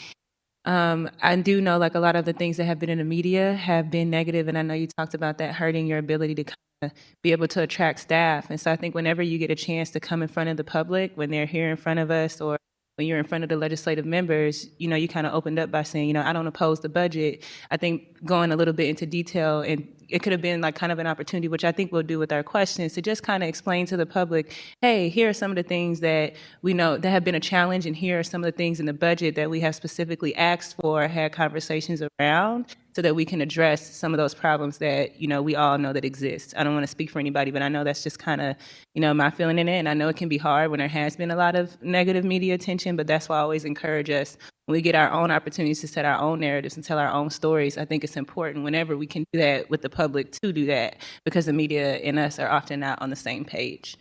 I do know like a lot of the things that have been in the media have been negative, and I know you talked about that hurting your ability to kind of be able to attract staff. And so I think whenever you get a chance to come in front of the public, when they're here in front of us, or when you're in front of the legislative members, you kind of opened up by saying, I don't oppose the budget. I think going a little bit into detail, and it could have been like kind of an opportunity, which I think we'll do with our questions, to just kind of explain to the public, hey, here are some of the things that we know that have been a challenge, and here are some of the things in the budget that we have specifically asked for, had conversations around, so that we can address some of those problems that, we all know that exist. I don't want to speak for anybody, but I know that's just kind of, my feeling in it. And I know it can be hard when there has been a lot of negative media attention, but that's why I always encourage us, when we get our own opportunities to set our own narratives and tell our own stories, I think it's important whenever we can do that with the public to do that, because the media and us are often not on the same page.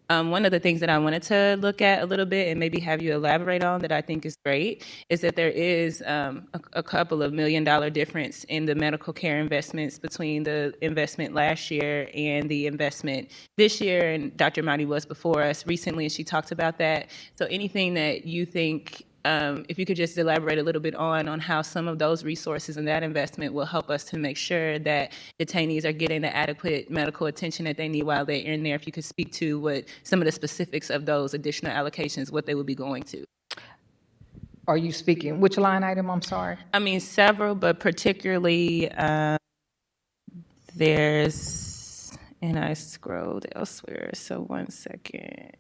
One of the things that I wanted to look at a little bit and maybe have you elaborate on that I think is great is that there is a couple of $1 million difference in the medical care investments between the investment last year and the investment this year. And Dr. Mahdi was before us recently, and she talked about that. So anything that you think, if you could just elaborate a little bit on how some of those resources and that investment will help us to make sure that detainees are getting the adequate medical attention that they need while they're in there. If you could speak to what some of the specifics of those additional allocations, what they would be going to. Are you speaking, which line item, I'm sorry? I mean, several, but particularly there's, and I scrolled elsewhere, so 1 second.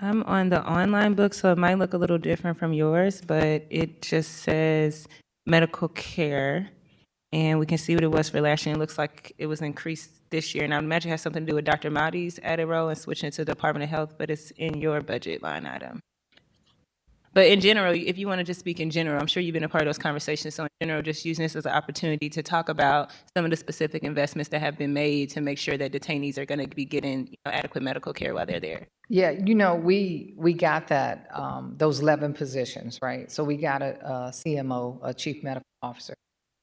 I'm on the online book, so it might look a little different from yours, but it just says medical care, and we can see what it was for last year. It looks like it was increased this year, and I imagine it has something to do with Dr. Mahdi's added role and switching to the Department of Health, but it's in your budget line item. But in general, if you want to just speak in general, I'm sure you've been a part of those conversations. So in general, just using this as an opportunity to talk about some of the specific investments that have been made to make sure that detainees are going to be getting adequate medical care while they're there. Yeah, we got that, those 11 positions, right? So we got a CMO, a chief medical officer.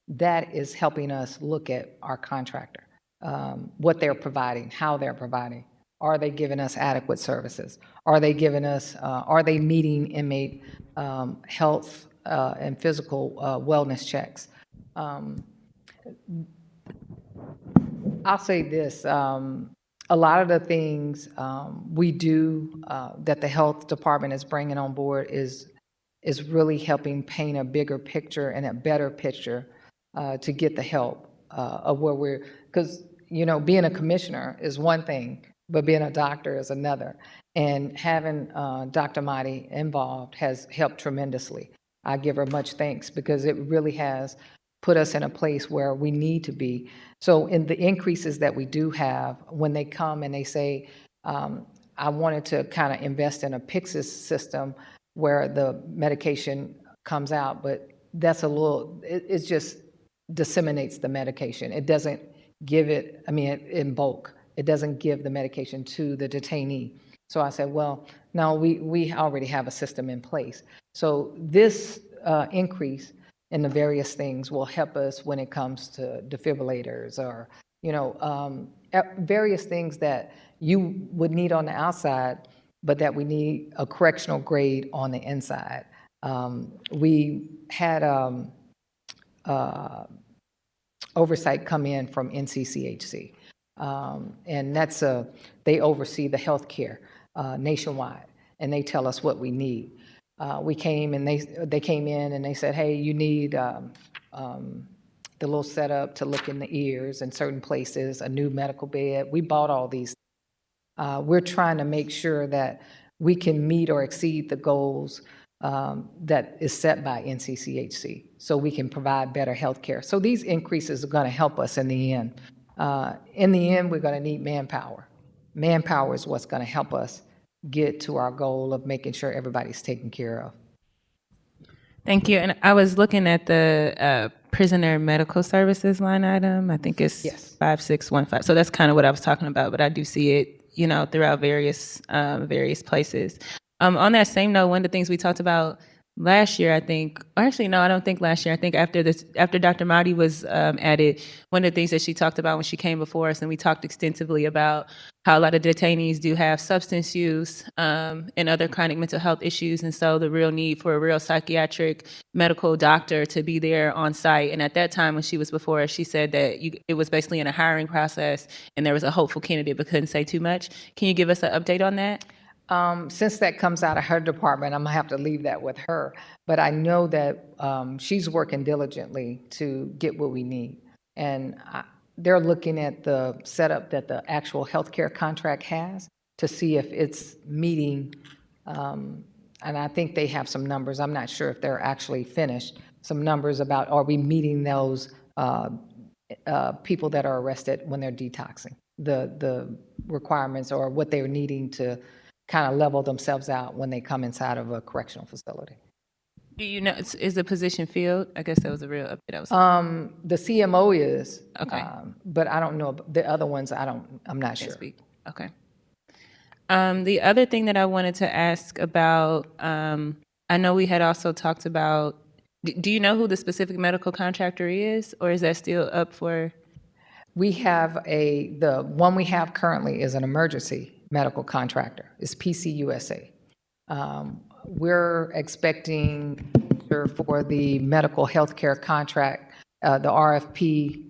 That is helping us look at our contractor, what they're providing, how they're providing. Are they giving us adequate services? Are they giving us, are they meeting inmate health and physical wellness checks? I'll say this, a lot of the things we do that the health department is bringing on board is really helping paint a bigger picture and a better picture to get the help of where we're, because, being a commissioner is one thing, but being a doctor is another. And having Dr. Mahdi involved has helped tremendously. I give her much thanks because it really has put us in a place where we need to be. So in the increases that we do have, when they come and they say, I wanted to kind of invest in a Pyxis system where the medication comes out, but that's a little, it just disseminates the medication. It doesn't give it, in bulk. It doesn't give the medication to the detainee. So I said, well, no, we already have a system in place. So this increase in the various things will help us when it comes to defibrillators or, various things that you would need on the outside, but that we need a correctional grade on the inside. We had oversight come in from NCCHC. And they oversee the healthcare nationwide, and they tell us what we need. We came and they came in and they said, hey, you need the little setup to look in the ears in certain places, a new medical bed. We bought all these. We're trying to make sure that we can meet or exceed the goals that is set by NCCHC, so we can provide better health care. So these increases are going to help us in the end. In the end, we're going to need manpower. Manpower is what's going to help us get to our goal of making sure everybody's taken care of. Thank you. And I was looking at the prisoner medical services line item. I think it's 5615. So that's kind of what I was talking about, but I do see it, throughout various places. On that same note, one of the things we talked about last year, I think, or actually, no, I don't think last year. I think after Dr. Mahdi was added, one of the things that she talked about when she came before us, and we talked extensively about how a lot of detainees do have substance use and other chronic mental health issues, and so the real need for a real psychiatric medical doctor to be there on site. And at that time, when she was before us, she said that it was basically in a hiring process, and there was a hopeful candidate, but couldn't say too much. Can you give us an update on that? Since that comes out of her department, I'm gonna have to leave that with her. But I know that she's working diligently to get what we need. And they're looking at the setup that the actual healthcare contract has to see if it's meeting, and I think they have some numbers. I'm not sure if they're actually finished. Some numbers about, are we meeting those people that are arrested when they're detoxing? The requirements or what they're needing to kind of level themselves out when they come inside of a correctional facility. Do you know, is the position filled? I guess that was a real update. The CMO is, okay, but I don't know the other ones. I'm not sure. Okay. The other thing that I wanted to ask about, I know we had also talked about. Do you know who the specific medical contractor is, or is that still up for? We have the one we have currently is an emergency medical contractor. It's PCUSA. We're expecting for the medical healthcare contract, the RFP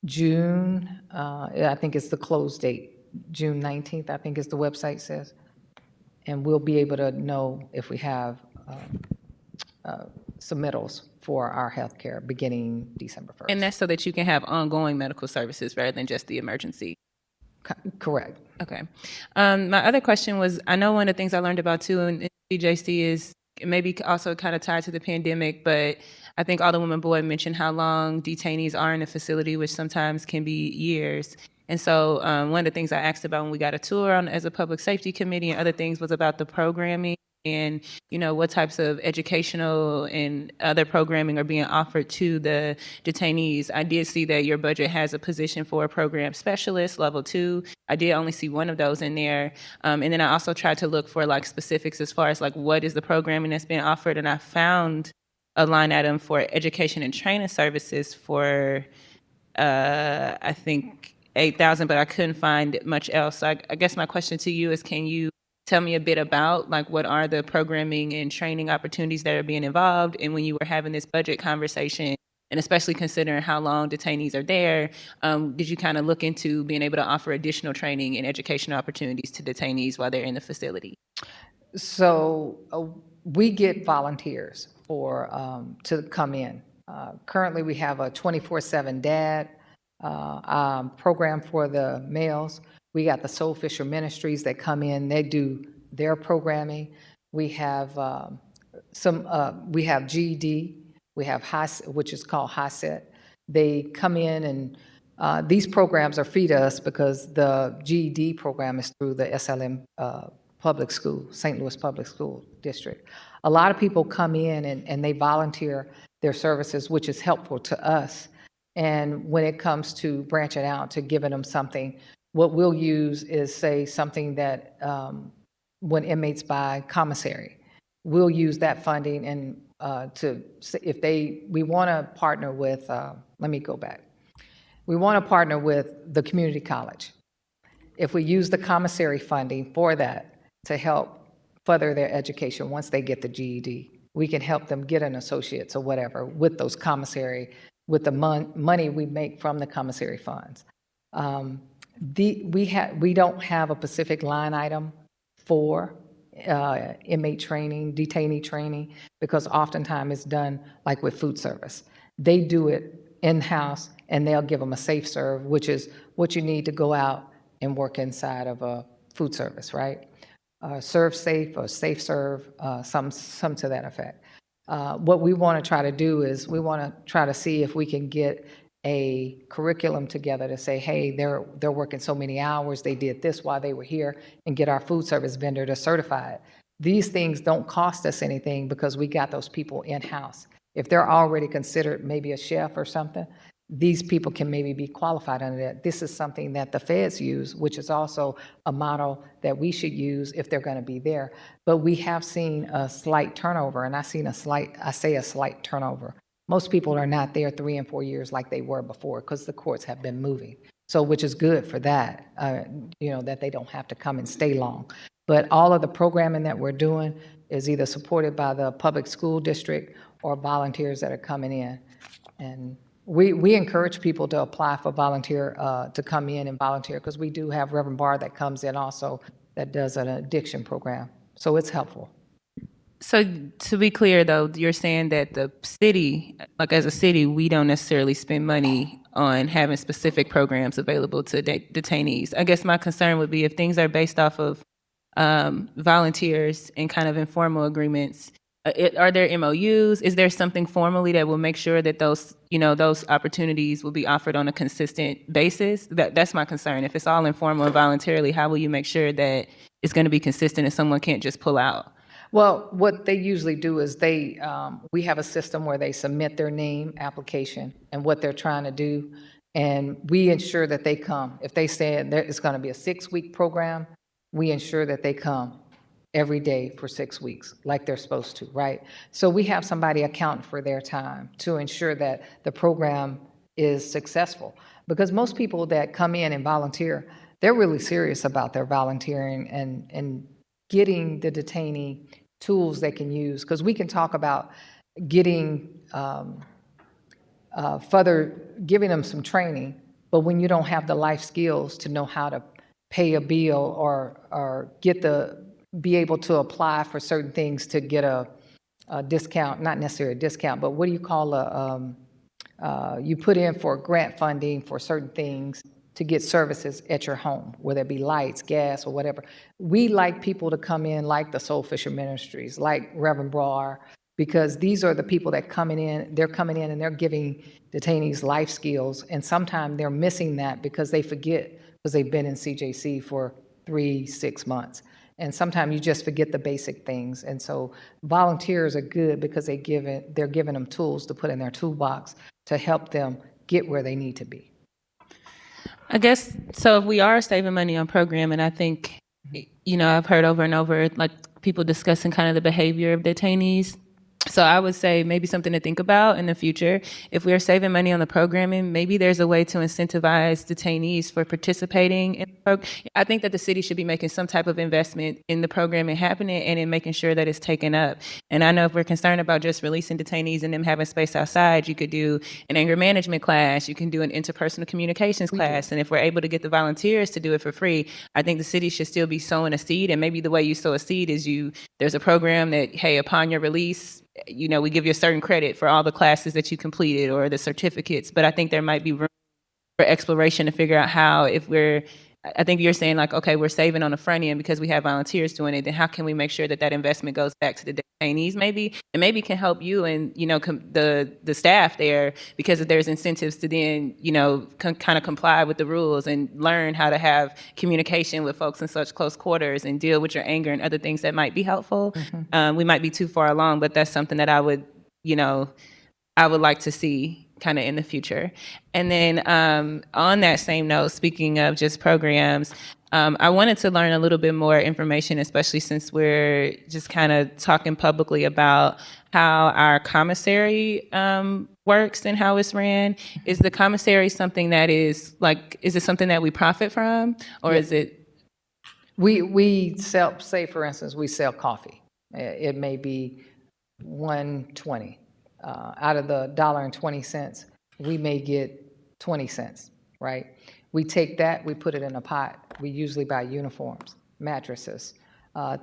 June, I think it's the close date, June 19th, I think is the website says. And we'll be able to know if we have submittals for our healthcare beginning December 1st. And that's so that you can have ongoing medical services rather than just the emergency. Correct. Okay. My other question was, I know one of the things I learned about too in CJC is maybe also kind of tied to the pandemic, but I think Alderwoman Boyd mentioned how long detainees are in a facility, which sometimes can be years. And so one of the things I asked about when we got a tour as a public safety committee and other things was about the programming and, what types of educational and other programming are being offered to the detainees. I did see that your budget has a position for a program specialist, level 2. I did only see one of those in there. And then I also tried to look for specifics as far as what is the programming that's being offered. And I found a line item for education and training services for, I think, $8,000, but I couldn't find much else. So I guess my question to you is, can you tell me a bit about what are the programming and training opportunities that are being involved? And when you were having this budget conversation, and especially considering how long detainees are there, did you kind of look into being able to offer additional training and educational opportunities to detainees while they're in the facility? So we get volunteers to come in. Currently, we have a 24/7 DAD program for the males. We got the Soul Fisher Ministries that come in. They do their programming. We have we have GED. We have which is called HISET. They come in and these programs are free to us because the GED program is through the SLM Public School, St. Louis Public School District. A lot of people come in and they volunteer their services, which is helpful to us. And when it comes to branching out, to giving them something, what we'll use is, say, something that when inmates buy commissary, we'll use that funding and we want to partner with, let me go back. We want to partner with the community college. If we use the commissary funding for that to help further their education once they get the GED, we can help them get an associate's or whatever with those commissary with the money we make from the commissary funds. We don't have a specific line item for inmate training, detainee training, because oftentimes it's done like with food service. They do it in-house, and they'll give them a safe serve, which is what you need to go out and work inside of a food service, right? Serve safe or safe serve, some to that effect. What we want to try to do is we want to try to see if we can get a curriculum together to say, hey, they're working so many hours, they did this while they were here, and get our food service vendor to certify it. These things don't cost us anything because we got those people in-house. If they're already considered maybe a chef or something, these people can maybe be qualified under that. This is something that the feds use, which is also a model that we should use if they're going to be there. But we have seen a slight turnover, and I say a slight turnover. Most people are not there 3 and 4 years like they were before because the courts have been moving. So, which is good for that, that they don't have to come and stay long. But all of the programming that we're doing is either supported by the public school district or volunteers that are coming in. And we encourage people to apply for volunteer, to come in and volunteer, because we do have Reverend Barr that comes in also that does an addiction program. So it's helpful. So to be clear, though, you're saying that the city, like as a city, we don't necessarily spend money on having specific programs available to detainees. I guess my concern would be if things are based off of volunteers and kind of informal agreements. Are there MOUs? Is there something formally that will make sure that those opportunities will be offered on a consistent basis? That's my concern. If it's all informal and voluntarily, how will you make sure that it's going to be consistent and someone can't just pull out? Well, what they usually do is we have a system where they submit their name, application, and what they're trying to do, and we ensure that they come. If they say it's going to be a 6-week program, we ensure that they come every day for 6 weeks, like they're supposed to, right? So we have somebody account for their time to ensure that the program is successful. Because most people that come in and volunteer, they're really serious about their volunteering and getting the detainee tools they can use. Because we can talk about getting giving them some training, but when you don't have the life skills to know how to pay a bill or be able to apply for certain things to get a discount, not necessarily a discount, but what do you call you put in for grant funding for certain things to get services at your home, whether it be lights, gas, or whatever. We like people to come in like the Soul Fisher Ministries, like Reverend Barr, because these are the people that they're coming in and they're giving detainees life skills, and sometimes they're missing that because they forget because they've been in CJC for 3-6 months. And sometimes you just forget the basic things. And so volunteers are good because they're giving them tools to put in their toolbox to help them get where they need to be. I guess, so if we are saving money on programming, I think, I've heard over and over, like people discussing kind of the behavior of detainees. So I would say maybe something to think about in the future. If we are saving money on the programming, maybe there's a way to incentivize detainees for participating in the program. I think that the city should be making some type of investment in the programming happening and in making sure that it's taken up. And I know if we're concerned about just releasing detainees and them having space outside, you could do an anger management class, you can do an interpersonal communications class. And if we're able to get the volunteers to do it for free, I think the city should still be sowing a seed. And maybe the way you sow a seed is there's a program that, hey, upon your release, we give you a certain credit for all the classes that you completed or the certificates, but I think there might be room for exploration to figure out how, I think you're saying like, okay, we're saving on the front end because we have volunteers doing it, then how can we make sure that investment goes back to the detainees maybe, and maybe can help you and, the staff there, because if there's incentives to then, kind of comply with the rules and learn how to have communication with folks in such close quarters and deal with your anger and other things that might be helpful. Mm-hmm. We might be too far along, but that's something that I would like to see kind of in the future. And then on that same note, speaking of just programs, I wanted to learn a little bit more information, especially since we're just kind of talking publicly about how our commissary works and how it's ran. Is the commissary something that is it something that we profit from, or is it? We sell, say for instance, we sell coffee. It may be $1.20. Out of the $1.20, we may get 20 cents, right? We take that, we put it in a pot. We usually buy uniforms, mattresses,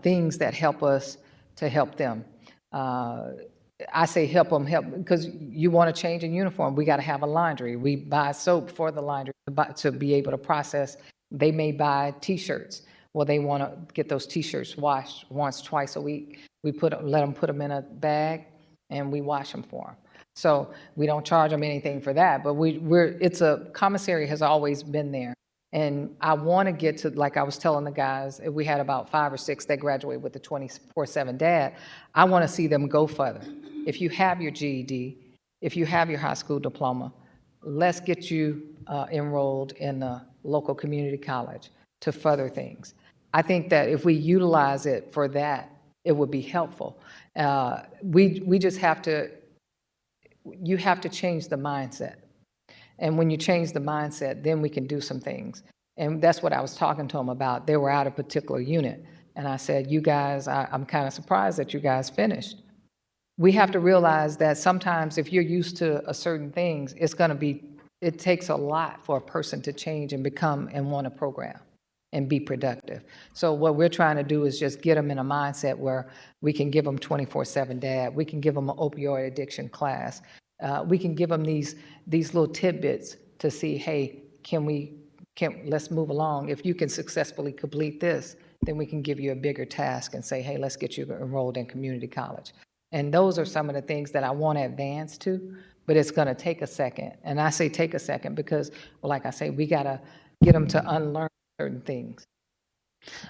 things that help us to help them. I say help them, because you want to change in uniform, we got to have a laundry. We buy soap for the laundry to be able to process. They may buy T-shirts. Well, they want to get those T-shirts washed once, twice a week. We let them put them in a bag, and we wash them for them. So we don't charge them anything for that, but commissary has always been there. And I want to get to, like I was telling the guys, we had about 5 or 6 that graduated with the 24/7 dad. I want to see them go further. If you have your GED, if you have your high school diploma, let's get you enrolled in a local community college to further things. I think that if we utilize it for that, it would be helpful. We just have to, you have to change the mindset. And when you change the mindset, then we can do some things. And that's what I was talking to them about. They were out of a particular unit. And I said, you guys, I'm kind of surprised that you guys finished. We have to realize that sometimes if you're used to a certain things, it takes a lot for a person to change and become and want a program and be productive. So what we're trying to do is just get them in a mindset where we can give them 24/7 dad, we can give them an opioid addiction class, we can give them these little tidbits to see, hey, let's move along. If you can successfully complete this, then we can give you a bigger task and say, hey, let's get you enrolled in community college. And those are some of the things that I want to advance to, but it's going to take a second. And I say take a second because, well, like I say, we got to get them to unlearn certain things.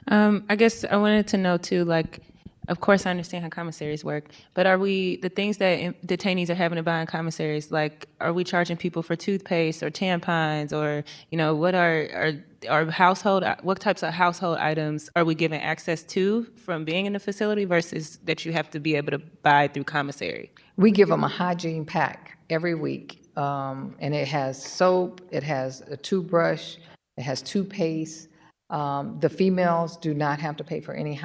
I guess I wanted to know too, like, of course I understand how commissaries work, but the things that detainees are having to buy in commissaries, like, are we charging people for toothpaste or tampons, or, what what types of household items are we giving access to from being in the facility versus that you have to be able to buy through commissary? We give them a hygiene pack every week, and it has soap, it has a toothbrush, it has toothpaste. The females do not have to pay for any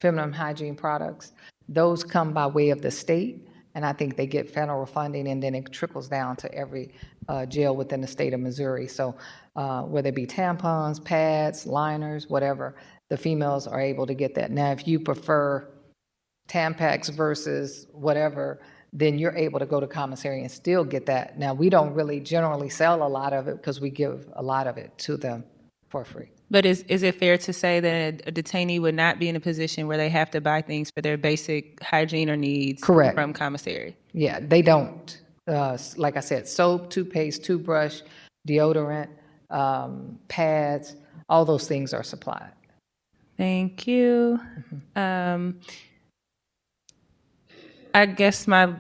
feminine hygiene products. Those come by way of the state, and I think they get federal funding, and then it trickles down to every jail within the state of Missouri. So whether it be tampons, pads, liners, whatever, the females are able to get that. Now, if you prefer Tampax versus whatever, then you're able to go to commissary and still get that. Now, we don't really generally sell a lot of it because we give a lot of it to them for free. But is it fair to say that a detainee would not be in a position where they have to buy things for their basic hygiene or needs Correct. from commissary? Yeah, they don't. Like I said, soap, toothpaste, toothbrush, deodorant, pads, all those things are supplied. Thank you. I guess my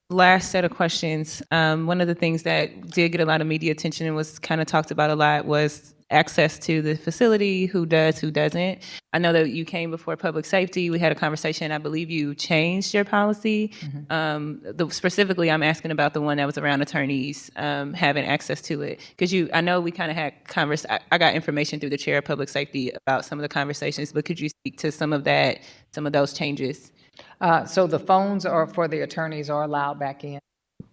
last set of questions, one of the things that did get a lot of media attention and was kind of talked about a lot was access to the facility, who does, who doesn't. I know that you came before public safety. We had a conversation. I believe you changed your policy. Specifically, I'm asking about the one that was around attorneys having access to it. Because I know we kind of had I got information through the chair of public safety about some of the conversations, but could you speak to some of those changes? So the phones for the attorneys are allowed back in,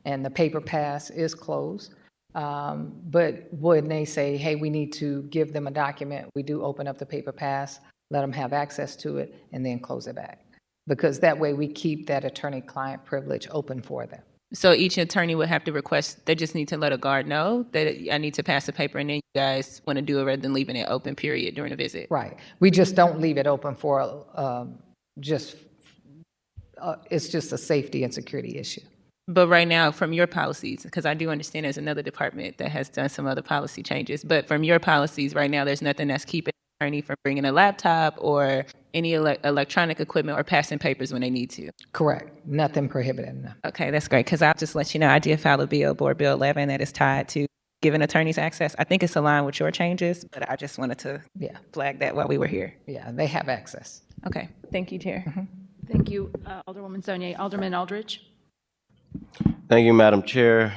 and the paper pass is closed. But when they say, hey, we need to give them a document, we do open up the paper pass, let them have access to it, and then close it back. Because that way we keep that attorney-client privilege open for them. So each attorney would have to request, they just need to let a guard know that I need to pass the paper, and then you guys want to do it rather than leaving it open, period, during a visit. Right. We just don't leave it open for it's just a safety and security issue. But right now, from your policies, because I do understand there's another department that has done some other policy changes, but from your policies right now, there's nothing that's keeping an attorney from bringing a laptop or any electronic equipment or passing papers when they need to. Correct. Nothing prohibiting them. Okay, that's great, because I'll just let you know, I did file a bill, Board Bill 11, that is tied to giving attorneys access. I think it's aligned with your changes, but I just wanted to flag that while we were here. Yeah, they have access. Okay, thank you, Chair. Thank you, Alderwoman Sonier. Alderman Aldridge. Thank you, Madam Chair,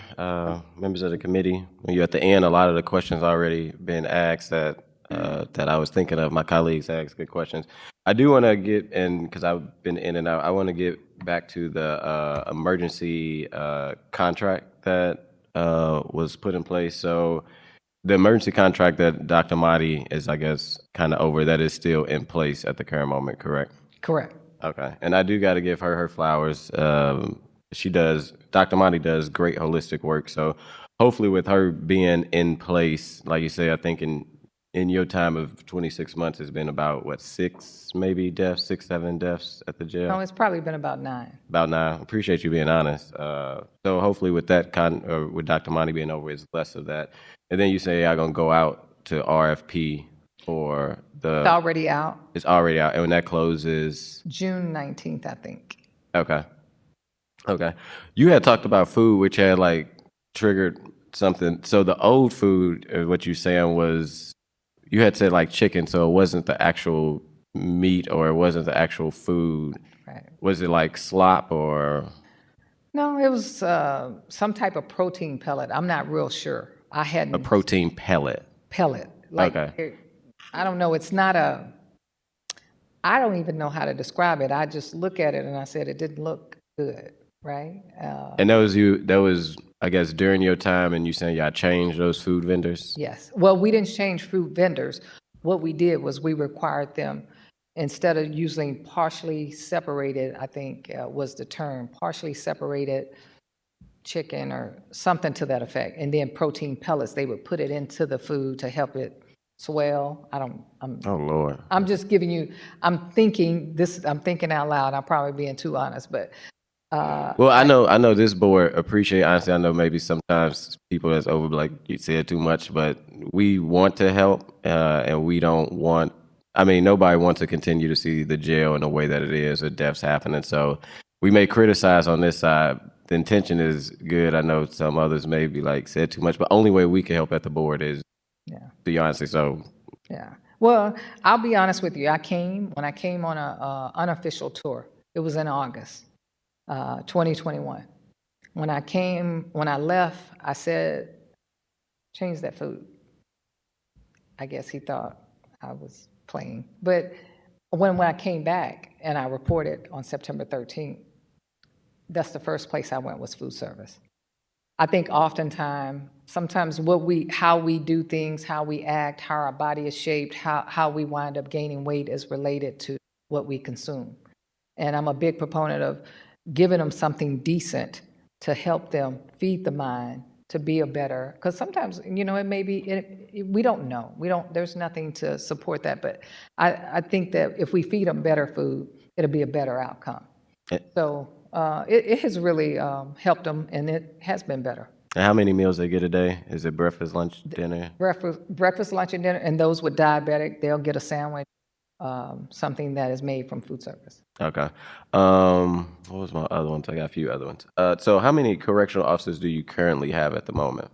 members of the committee. When you're at the end, a lot of the questions already been asked that I was thinking of. My colleagues asked good questions. I do want to get, and because I've been in and out, I want to get back to the emergency contract that was put in place. So the emergency contract that Dr. Mahdi is, I guess, kind of over, that is still in place at the current moment, correct? Correct. Okay. And I do got to give her flowers. Dr. Mahdi does great holistic work. So hopefully with her being in place, like you say, I think in your time of 26 months, it's been about, what, 6, 7 deaths at the jail? No, it's probably been about 9. About 9. Appreciate you being honest. So hopefully with that with Dr. Mahdi being over, it's less of that. And then you say y'all gonna go out to RFP for the. It's already out, It's already out, and when that closes. June 19th, I think. Okay. Okay. You had talked about food, which had like triggered something. So the old food, what you saying was, you had said like chicken, so it wasn't the actual meat or it wasn't the actual food. Right. Was it like slop or? No, it was some type of protein pellet. I'm not real sure. I hadn't. A protein pellet. Pellet. Like, Okay. I don't know. It's not I don't even know how to describe it. I just look at it and I said it didn't look good, right? And that was, I guess, during your time, and you saying y'all changed those food vendors? Yes. Well, we didn't change food vendors. What we did was we required them, instead of using partially separated, I think was the term, partially separated chicken or something to that effect, and then protein pellets, they would put it into the food to help it swell. Oh, Lord. I'm just giving you, I'm thinking out loud. I'm probably being too honest, but Well, I know this board appreciate, honestly, I know maybe sometimes people that's over, like you said too much, but we want to help, and we don't want, nobody wants to continue to see the jail in the way that it is, or deaths happening. So we may criticize on this side. The intention is good. I know some others may be like said too much, but only way we can help at the board is, be honestly, so. Yeah. Well, I'll be honest with you. When I came on a unofficial tour, it was in August, 2021. When I left, I said, change that food. I guess he thought I was playing. But when I came back and I reported on September 13th, that's the first place I went was food service. I think sometimes how we do things, how we act, how our body is shaped, how we wind up gaining weight is related to what we consume. And I'm a big proponent of giving them something decent to help them feed the mind to be better, because sometimes, it may be, we don't know. There's nothing to support that, but I think that if we feed them better food, it'll be a better outcome. So it has really helped them, and it has been better. And how many meals they get a day? Is it breakfast, lunch, dinner? Breakfast, lunch, and dinner, and those with diabetic, they'll get a sandwich, something that is made from food service. Okay. What was my other ones? I got a few other ones. So how many correctional officers do you currently have at the moment?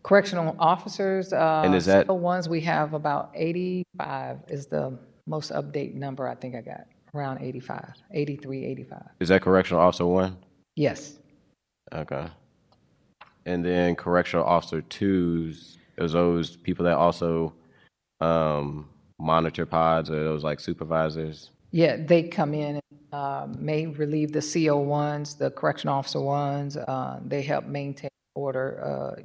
Correctional officers, and is that ones we have about 85 is the most update number I think I got. Around 85, 83, 85. Is that correctional officer 1? Yes. Okay. And then correctional officer 2s, is those people that also monitor pods, or those like supervisors? Yeah, they come in and may relieve the CO ones, the correctional officer ones. They help maintain order,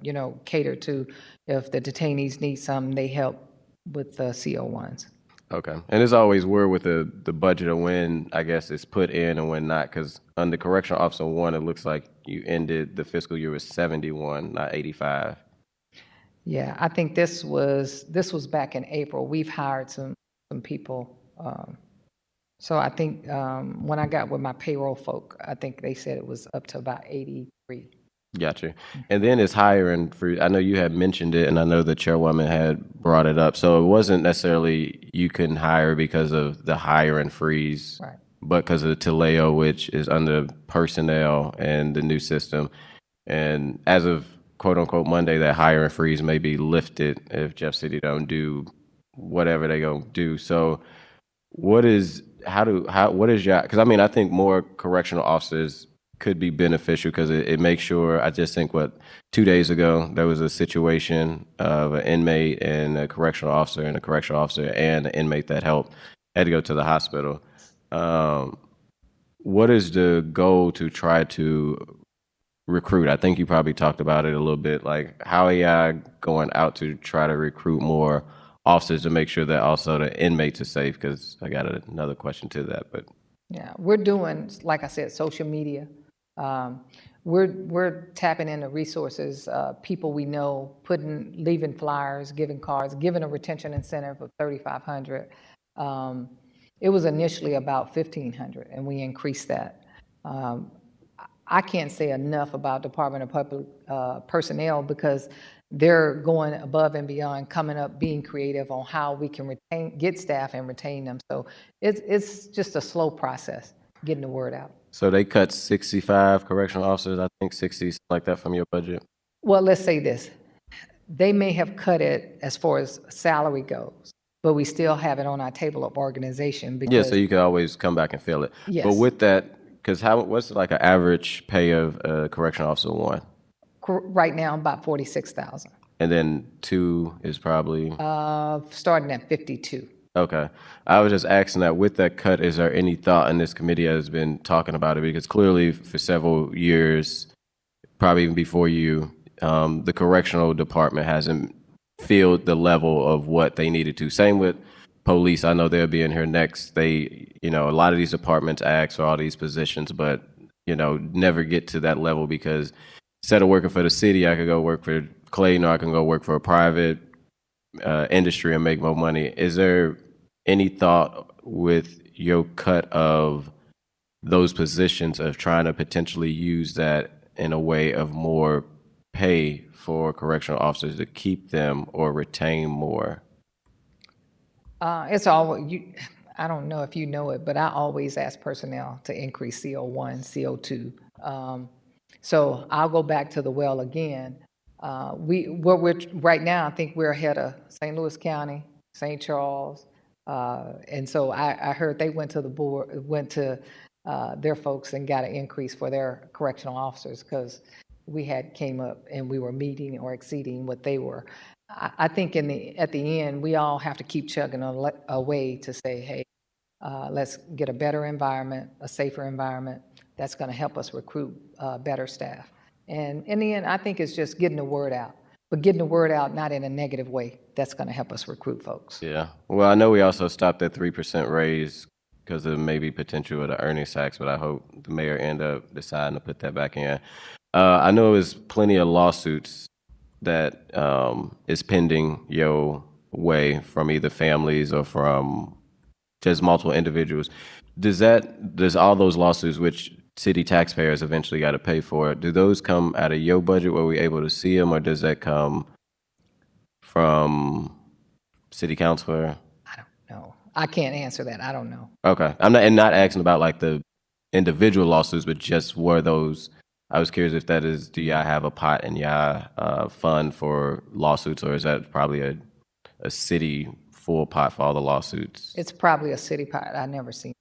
cater to if the detainees need something, they help with the CO ones. Okay. And there's always word with the budget of when, I guess, it's put in and when not, because under correctional officer 1, it looks like you ended the fiscal year with 71, not 85. Yeah, I think this was back in April. We've hired some people. So I think when I got with my payroll folk, I think they said it was up to about 83. Gotcha. And then it's hiring for, I know you had mentioned it, and I know the chairwoman had brought it up. So it wasn't necessarily you couldn't hire because of the hiring freeze, right, but because of the Taleo, which is under personnel and the new system. And as of quote unquote Monday, that hiring freeze may be lifted if Jeff City don't do whatever they gonna do. So what is your, because I think more correctional officers could be beneficial, because it makes sure, I just think 2 days ago, there was a situation of an inmate and a correctional officer, and an inmate that had to go to the hospital. What is the goal to try to recruit? I think you probably talked about it a little bit. Like, how are y'all going out to try to recruit more officers to make sure that also the inmates are safe? Because I got another question to that, but. Yeah, we're doing, like I said, social media. We're tapping into resources, people we know, leaving flyers, giving cards, giving a retention incentive of $3,500. It was initially about $1,500, and we increased that. I can't say enough about Department of Public Personnel because they're going above and beyond, coming up, being creative on how we can get staff and retain them. So it's just a slow process getting the word out. So they cut 65 correctional officers, I think 60, something like that, from your budget? Well, let's say this. They may have cut it as far as salary goes, but we still have it on our table of organization because. Yeah, so you could always come back and fill it. Yes. But with that, because what's like an average pay of a correctional officer one? Right now, about $46,000. And then two is probably? Starting at 52. Okay. I was just asking that with that cut, is there any thought, and this committee has been talking about it, because clearly for several years, probably even before you, the correctional department hasn't filled the level of what they needed to. Same with police. I know they'll be in here next. They, a lot of these departments ask for all these positions, but, never get to that level because instead of working for the city, I could go work for Clayton, or I can go work for a private industry and make more money. Is there any thought with your cut of those positions of trying to potentially use that in a way of more pay for correctional officers to keep them or retain more? It's always, I don't know if you know it, but I always ask personnel to increase CO1, CO2. So I'll go back to the well again. Right now, I think we're ahead of St. Louis County, St. Charles. And so I heard they went to the board, their folks and got an increase for their correctional officers because we came up and we were meeting or exceeding what they were. I think at the end, we all have to keep chugging away to say, hey, let's get a better environment, a safer environment that's going to help us recruit better staff. And in the end, I think it's just getting the word out, but getting the word out not in a negative way. That's going to help us recruit folks. Yeah. Well, I know we also stopped at 3% raise because of maybe potential of the earnings tax, but I hope the mayor end up deciding to put that back in. I know there's plenty of lawsuits that is pending your way from either families or from just multiple individuals. Does all those lawsuits, which city taxpayers eventually got to pay for it, do those come out of your budget where we're able to see them, or does that come from city council? I don't know. I can't answer that. I don't know. Okay. I'm not asking about like the individual lawsuits, but just were those. I was curious if that is, do y'all have a pot in y'all fund for lawsuits, or is that probably a city full pot for all the lawsuits? It's probably a city pot. I've never seen.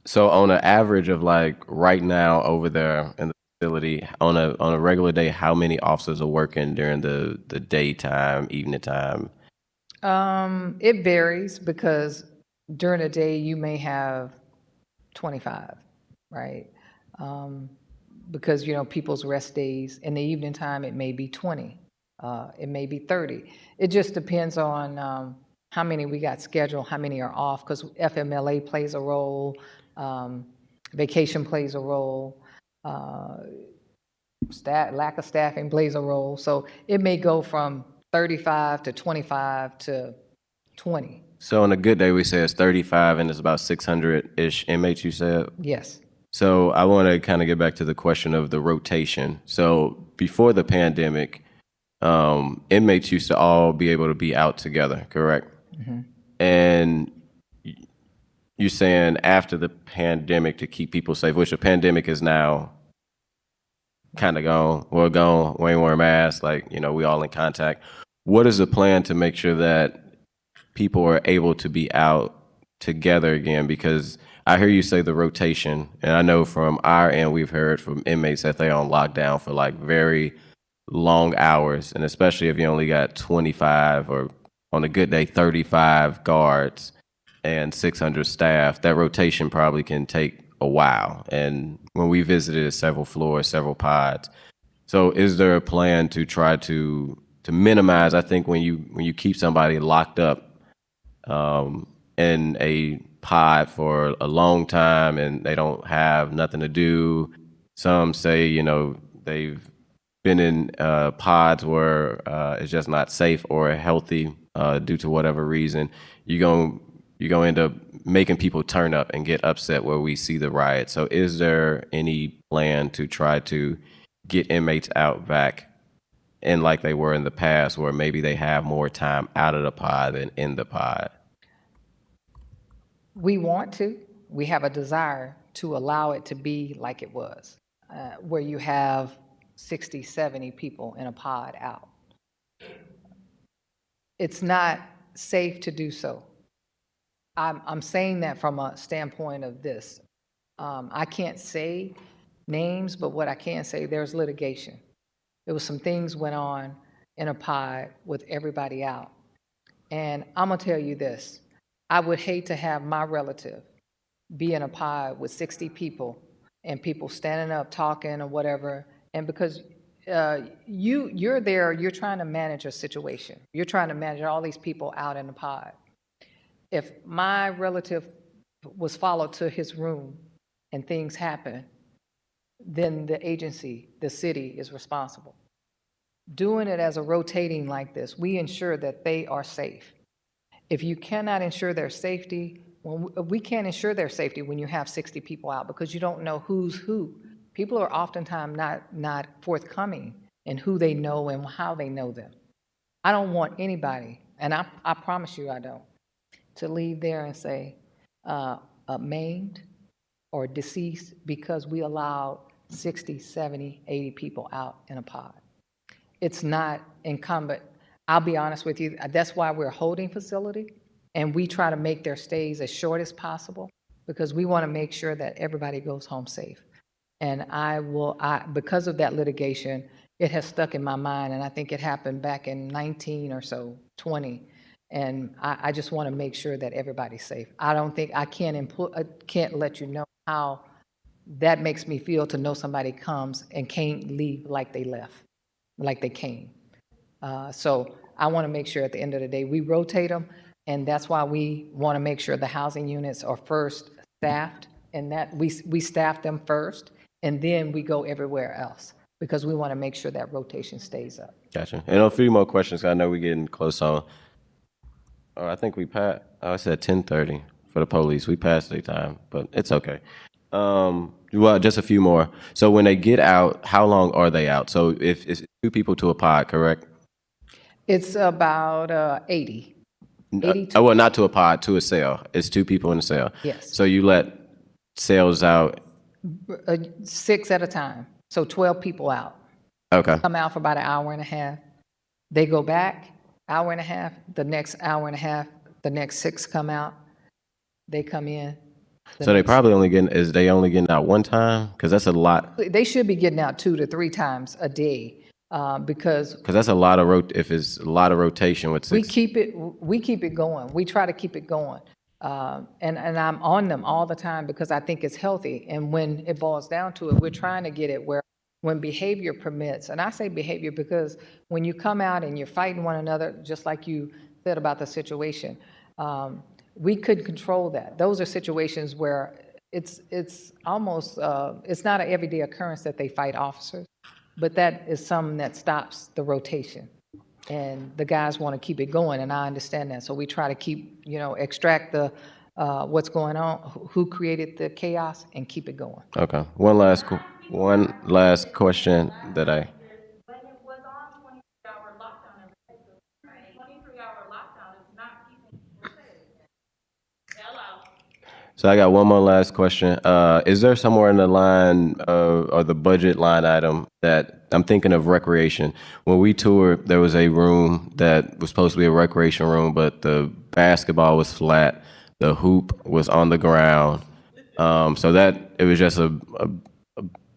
So on an average of like right now over there in the facility, on a regular day, how many officers are working during the daytime, evening time? It varies because during the day you may have 25, right? Because, people's rest days. In the evening time, it may be 20. It may be 30. It just depends on how many we got scheduled, how many are off, because FMLA plays a role, vacation plays a role, lack of staffing plays a role. So it may go from 35 to 25 to 20. So on a good day, we say it's 35 and it's about 600-ish inmates, you said? Yes. So I want to kind of get back to the question of the rotation. So before the pandemic, inmates used to all be able to be out together, correct? Mm-hmm. And you're saying after the pandemic to keep people safe, which the pandemic is now kind of gone. We're gone. We ain't wearing masks. Like, we all in contact. What is the plan to make sure that people are able to be out together again? Because I hear you say the rotation, and I know from our end, we've heard from inmates that they're on lockdown for like very long hours, and especially if you only got 25 or on a good day, 35 guards and 600 staff, that rotation probably can take a while. And when we visited several floors, several pods. So is there a plan to try to minimize, I think when you keep somebody locked up in a pod for a long time and they don't have nothing to do, some say, they've been in pods where it's just not safe or healthy due to whatever reason, you're going to end up making people turn up and get upset where we see the riot. So is there any plan to try to get inmates out back in like they were in the past, where maybe they have more time out of the pod than in the pod? We want to. We have a desire to allow it to be like it was, where you have 60, 70 people in a pod out. It's not safe to do so. I'm saying that from a standpoint of this. I can't say names, but what I can say, there's litigation. There was some things went on in a pod with everybody out. And I'm gonna tell you this, I would hate to have my relative be in a pod with 60 people and people standing up talking or whatever, and because you're there, you're trying to manage a situation. You're trying to manage all these people out in the pod. If my relative was followed to his room and things happen, then the agency, the city, is responsible. Doing it as a rotating like this, we ensure that they are safe. If you cannot ensure their safety, we can't ensure their safety when you have 60 people out, because you don't know who's who. People are oftentimes not forthcoming in who they know and how they know them. I don't want anybody, and I promise you I don't, to leave there and say maimed or deceased because we allowed 60, 70, 80 people out in a pod. It's not incumbent. I'll be honest with you, that's why we're a holding facility, and we try to make their stays as short as possible, because we want to make sure that everybody goes home safe. And because of that litigation, it has stuck in my mind, and I think it happened back in 19 or so, 20. And I just want to make sure that everybody's safe. I don't think, I can't let you know how that makes me feel to know somebody comes and can't leave like they left, like they came. So I want to make sure at the end of the day, we rotate them, and that's why we want to make sure the housing units are first staffed, and that we staff them first, and then we go everywhere else, because we want to make sure that rotation stays up. Gotcha. And a few more questions, 'cause I know we're getting close on. Oh, I think we passed. I said 10:30 for the police. We passed their time, but it's okay. Well, just a few more. So when they get out, how long are they out? So if it's 2 people to a pod, correct? It's about 80. 82. Well, not to a pod, to a cell. It's 2 people in a cell. Yes. So you let cells out. 6 at a time, so 12 people out. Okay. Come out for about an hour and a half. They go back, hour and a half, the next hour and a half, the next 6 come out. They come in. So they probably only getting out one time? Because that's a lot. They should be getting out 2 to 3 times a day, because that's a lot of if it's a lot of rotation with 6. we keep it going. We try to keep it going. And I'm on them all the time because I think it's healthy. And when it boils down to it, we're trying to get it where when behavior permits, and I say behavior because when you come out and you're fighting one another, just like you said about the situation, we could control that. Those are situations where it's almost, it's not an everyday occurrence that they fight officers, but that is something that stops the rotation. And the guys want to keep it going, and I understand that. So we try to keep, extract the what's going on, who created the chaos, and keep it going. Okay. One last question that I. When it was on 23-hour lockdown, 23-hour lockdown is not keeping people safe. Hello. So I got one more last question. Is there somewhere in the line or the budget line item that I'm thinking of recreation? When we toured, there was a room that was supposed to be a recreation room, but the basketball was flat, the hoop was on the ground. So that it was just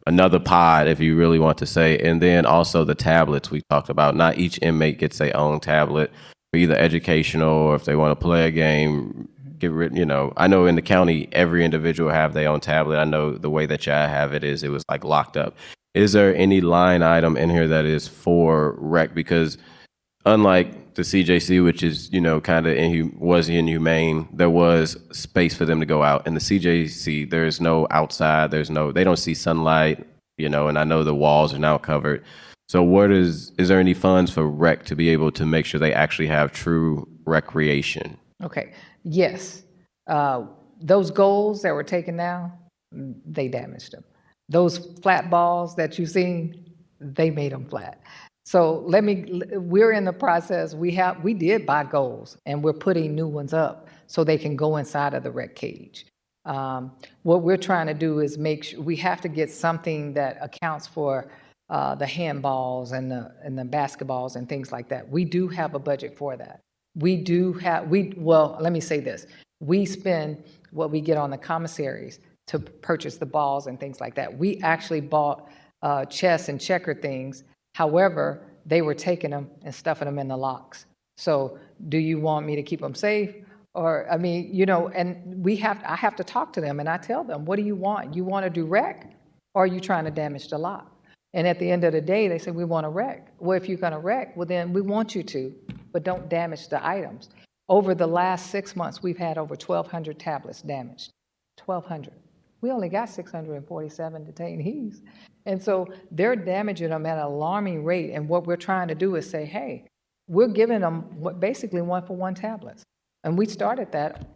another pod, if you really want to say. And then also the tablets we talked about. Not each inmate gets their own tablet for either educational or if they want to play a game, get rid, I know in the county, every individual have their own tablet. I know the way that y'all have it is, it was like locked up. Is there any line item in here that is for rec? Because unlike the CJC, which is, kind of was inhumane, there was space for them to go out. In the CJC, there's no outside, they don't see sunlight, and I know the walls are now covered. So is there any funds for rec to be able to make sure they actually have true recreation? Okay, yes. Those goals that were taken down, they damaged them. Those flat balls that you've seen, they made them flat. So we're in the process, we did buy goals, and we're putting new ones up so they can go inside of the rec cage. What we're trying to do is make sure, we have to get something that accounts for the handballs and the basketballs and things like that. We do have a budget for that. Well, let me say this. We spend what we get on the commissaries to purchase the balls and things like that. We actually bought chess and checker things. However, they were taking them and stuffing them in the locks. So do you want me to keep them safe? Or, and I have to talk to them, and I tell them, what do you want? You want to do rec, or are you trying to damage the lock? And at the end of the day, they say, we want to rec. Well, if you're going to rec, well, then we want you to, but don't damage the items. Over the last 6 months, we've had over 1,200 tablets damaged. 1,200. We only got 647 detainees. And so they're damaging them at an alarming rate. And what we're trying to do is say, hey, we're giving them basically 1-for-1 tablets. And we started that.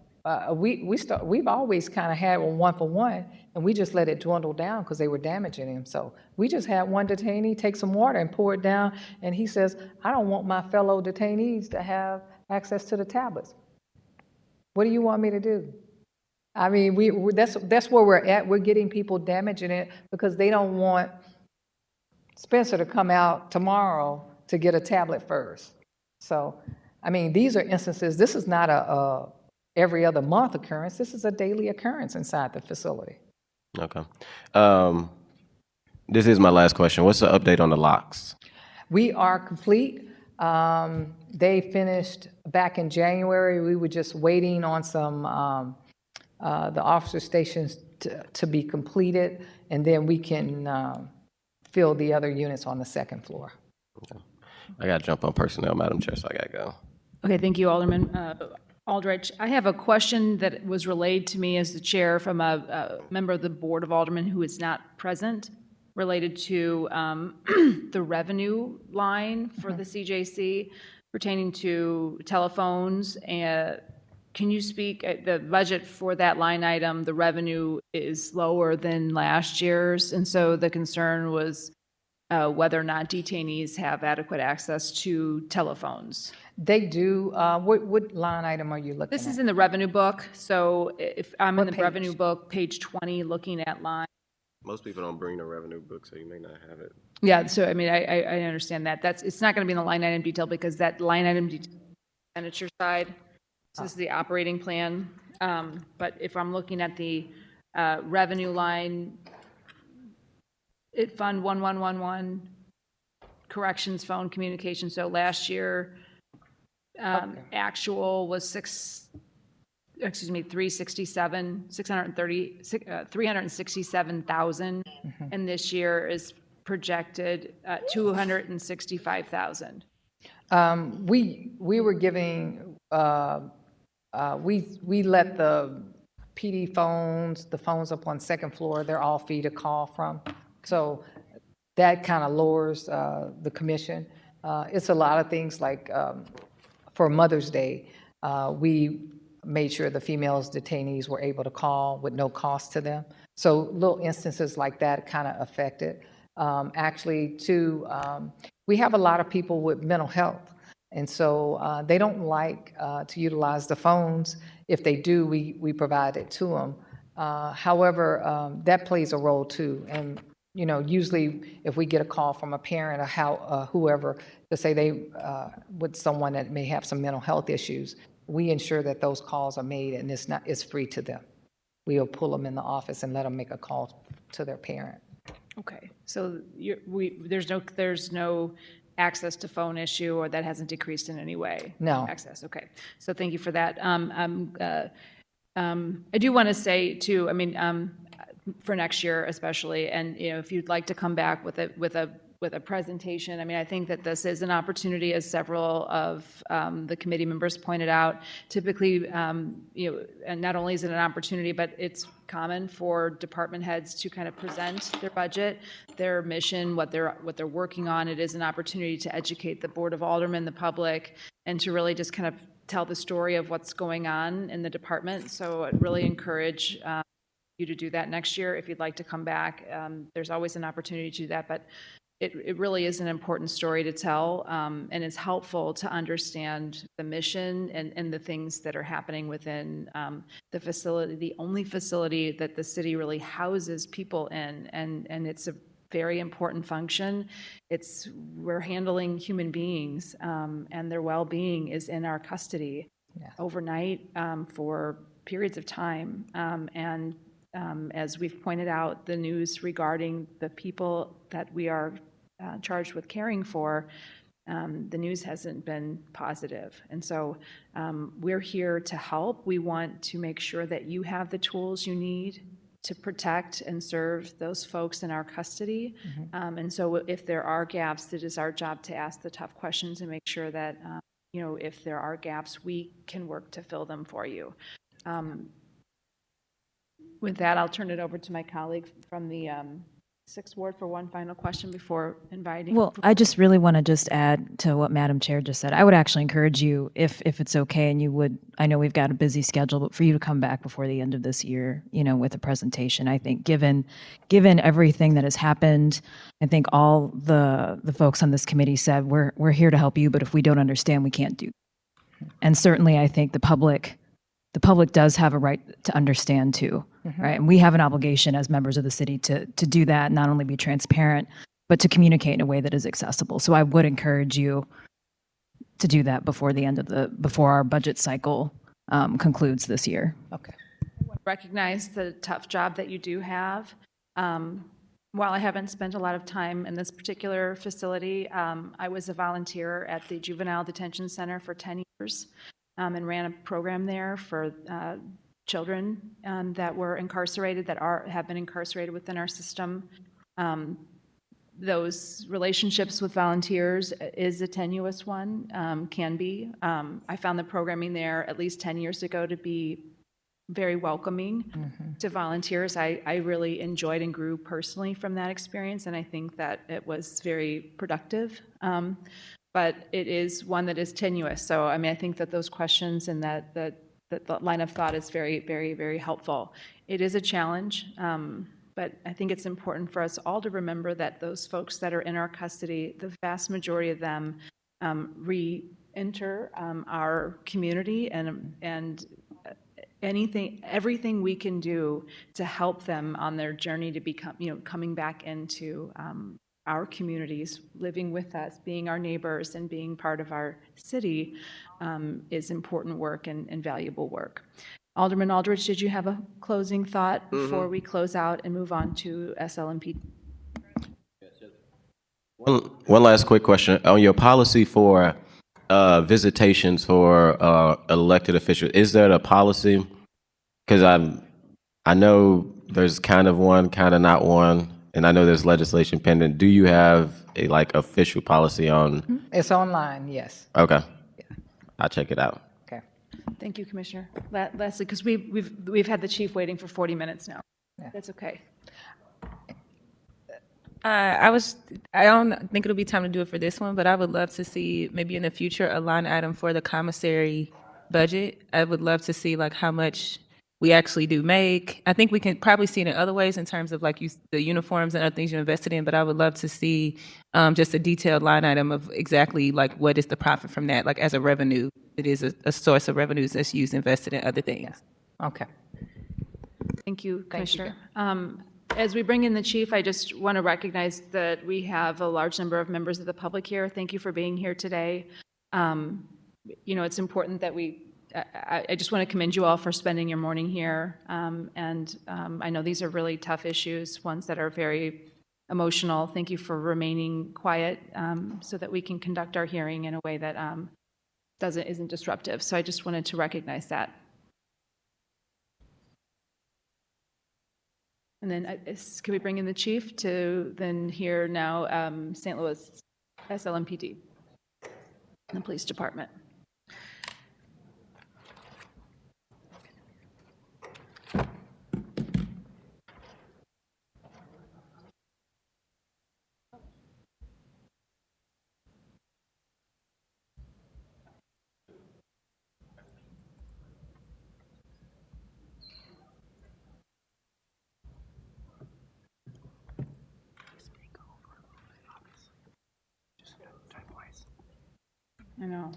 We've always kind of had 1-for-1, and we just let it dwindle down because they were damaging him. So we just had one detainee take some water and pour it down, and he says, I don't want my fellow detainees to have access to the tablets. What do you want me to do? I mean, that's where we're at. We're getting people damaging it because they don't want Spencer to come out tomorrow to get a tablet first. So, I mean, these are instances. This is not a every other month occurrence. This is a daily occurrence inside the facility. Okay. This is my last question. What's the update on the locks? We are complete. They finished back in January. We were just waiting on some the officer stations to be completed, and then we can fill the other units on the second floor. Okay. I got to jump on personnel, Madam Chair, so I got to go. Okay, thank you, Alderman Aldrich. I have a question that was relayed to me as the chair from a member of the Board of Aldermen who is not present, related to the revenue line for the CJC pertaining to telephones. And can you speak, the budget for that line item, the revenue is lower than last year's, and so the concern was whether or not detainees have adequate access to telephones. They do. What line item are you looking at? This is in the revenue book. So if I'm in the page? revenue book, page 20, looking at line. Most people don't bring the revenue book, so you may not have it. Yeah, so I mean, I understand that. It's not going to be in the line item detail because that line item expenditure side, so this is the operating plan. But if I'm looking at the revenue line, Fund 1111, corrections, phone communication. So last year, actual was 367,000, and this year is projected 265,000. We were giving, we let the PD phones, the phones up on second floor, they're all free to call from. So that kind of lowers the commission. It's a lot of things like for Mother's Day, we made sure the females detainees were able to call with no cost to them. So little instances like that kind of affect it. Actually, too, we have a lot of people with mental health, and so they don't like to utilize the phones. If they do, we provide it to them. However, that plays a role too. And usually if we get a call from a parent or whoever to say they with someone that may have some mental health issues, we ensure that those calls are made and it's free to them. We'll pull them in the office and let them make a call to their parent. Okay, so there's no access to phone issue, or that hasn't decreased in any way? No. Access, okay. So thank you for that. I do want to say too, I mean, for next year especially, and if you'd like to come back with a presentation, I mean, I think that this is an opportunity, as several of the committee members pointed out. Typically, and not only is it an opportunity, but it's common for department heads to kind of present their budget, their mission, what they're working on. It is an opportunity to educate the Board of Aldermen, the public, and to really just kind of tell the story of what's going on in the department. So I'd really encourage you to do that next year. If you'd like to come back, there's always an opportunity to do that, but it really is an important story to tell, and it's helpful to understand the mission and the things that are happening within the facility, the only facility that the city really houses people in, and it's a very important function. We're handling human beings, and their well-being is in our custody overnight for periods of time. And as we've pointed out, the news regarding the people that we are charged with caring for, the news hasn't been positive. And so we're here to help. We want to make sure that you have the tools you need to protect and serve those folks in our custody. And so if there are gaps, it is our job to ask the tough questions and make sure that, if there are gaps, we can work to fill them for you. With that, I'll turn it over to my colleague from the 6th Ward for one final question before inviting. Well, I just really want to just add to what Madam Chair just said. I would actually encourage you, if it's okay, and you would, I know we've got a busy schedule, but for you to come back before the end of this year, with a presentation. I think given everything that has happened, I think all the folks on this committee said, we're here to help you, but if we don't understand, we can't do. And certainly I think the public does have a right to understand too, right? And we have an obligation as members of the city to do that, not only be transparent, but to communicate in a way that is accessible. So I would encourage you to do that before our budget cycle concludes this year. Okay. Recognize the tough job that you do have. While I haven't spent a lot of time in this particular facility, I was a volunteer at the Juvenile Detention Center for 10 years. And ran a program there for children that were incarcerated, have been incarcerated within our system. Those relationships with volunteers is a tenuous one, can be. I found the programming there at least 10 years ago to be very welcoming to volunteers. I really enjoyed and grew personally from that experience, and I think that it was very productive. But it is one that is tenuous. So, I mean, I think that those questions and that the line of thought is very, very, very helpful. It is a challenge, but I think it's important for us all to remember that those folks that are in our custody, the vast majority of them re-enter our community, and everything we can do to help them on their journey to become, coming back into our communities, living with us, being our neighbors, and being part of our city is important work and valuable work. Alderman Aldridge, did you have a closing thought before we close out and move on to SLMP? One last quick question. On your policy for visitations for elected officials, is there a policy? Because I know there's kind of one, kind of not one. And I know there's legislation pending. Do you have a official policy on? It's online, yes. Okay. Yeah. I'll check it out. Okay. Thank you, Commissioner. Leslie, because we've had the chief waiting for 40 minutes now. Yeah. That's okay. I don't think it'll be time to do it for this one, but I would love to see maybe in the future a line item for the commissary budget. I would love to see how much we actually do make. I think we can probably see it in other ways in terms of the uniforms and other things you invested in, but I would love to see just a detailed line item of exactly what is the profit from that, as a revenue. It is a source of revenues that's used, invested in other things. Okay. Thank you, Commissioner. As we bring in the chief, I just want to recognize that we have a large number of members of the public here. Thank you for being here today. It's important that I just want to commend you all for spending your morning here. I know these are really tough issues, ones that are very emotional. Thank you for remaining quiet so that we can conduct our hearing in a way that isn't disruptive. So I just wanted to recognize that. And then can we bring in the chief to then hear now St. Louis SLMPD and the police department. I know.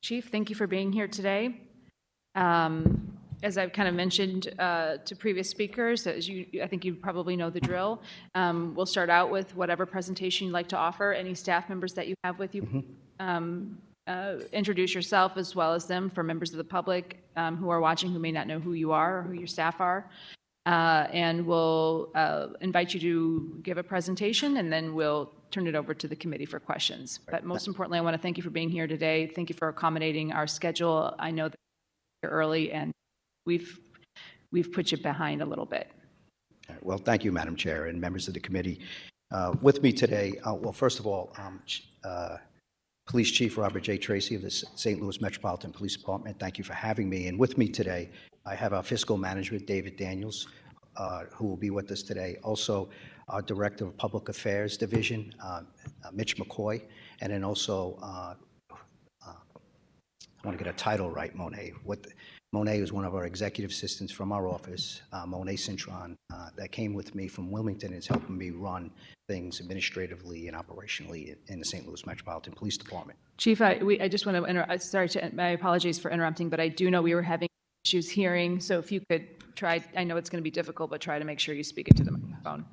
Chief, thank you for being here today. As I've kind of mentioned to previous speakers, I think you probably know the drill. We'll start out with whatever presentation you'd like to offer. Any staff members that you have with you, introduce yourself as well as them for members of the public who are watching who may not know who you are or who your staff are. And we'll invite you to give a presentation, and then we'll turn it over to the committee for questions. But most importantly, I want to thank you for being here today. Thank you for accommodating our schedule. I know that you're early, and we've put you behind a little bit. Well, thank you, Madam Chair and members of the committee. With me today, well, first of all, Police Chief Robert J. Tracy of the St. Louis Metropolitan Police Department, thank you for having me. And with me today, I have our Fiscal Management, David Daniels, who will be with us today. Also, our Director of Public Affairs Division, Mitch McCoy, and then also, I want to get a title right, Monet. Monet is one of our executive assistants from our office, Monet Cintron, that came with me from Wilmington and is helping me run things administratively and operationally in the St. Louis Metropolitan Police Department. Chief, I just want to, my apologies for interrupting, but I do know we were having issues hearing, so if you could try, I know it's going to be difficult, but try to make sure you speak into the microphone.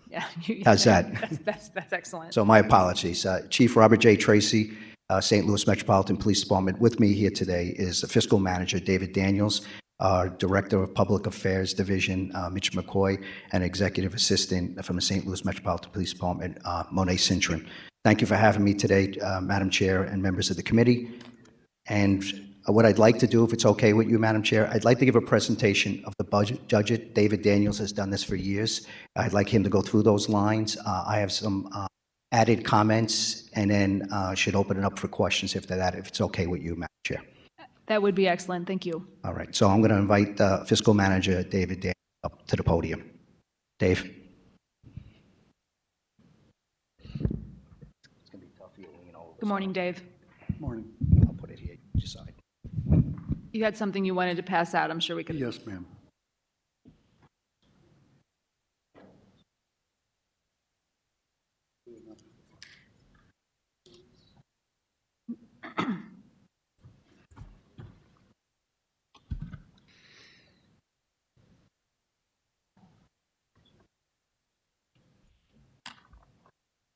Yeah. How's that? That's excellent. So my apologies. Chief Robert J. Tracy, St. Louis Metropolitan Police Department. With me here today is the Fiscal Manager, David Daniels, our Director of Public Affairs Division, Mitch McCoy, and Executive Assistant from the St. Louis Metropolitan Police Department, Monet Cintron. Thank you for having me today, Madam Chair and members of the committee. And what I'd like to do, if it's okay with you, Madam Chair, I'd like to give a presentation of the budget. David Daniels has done this for years. I'd like him to go through those lines. I have some added comments, and then should open it up for questions if it's okay with you, Madam Chair. That would be excellent. Thank you. All right. So I'm going to invite Fiscal Manager David Daniels up to the podium. Dave. It's going to be tough for you, Good morning, Dave. Good morning. I'll put it here. Decide. You had something you wanted to pass out. I'm sure we could. Yes, ma'am.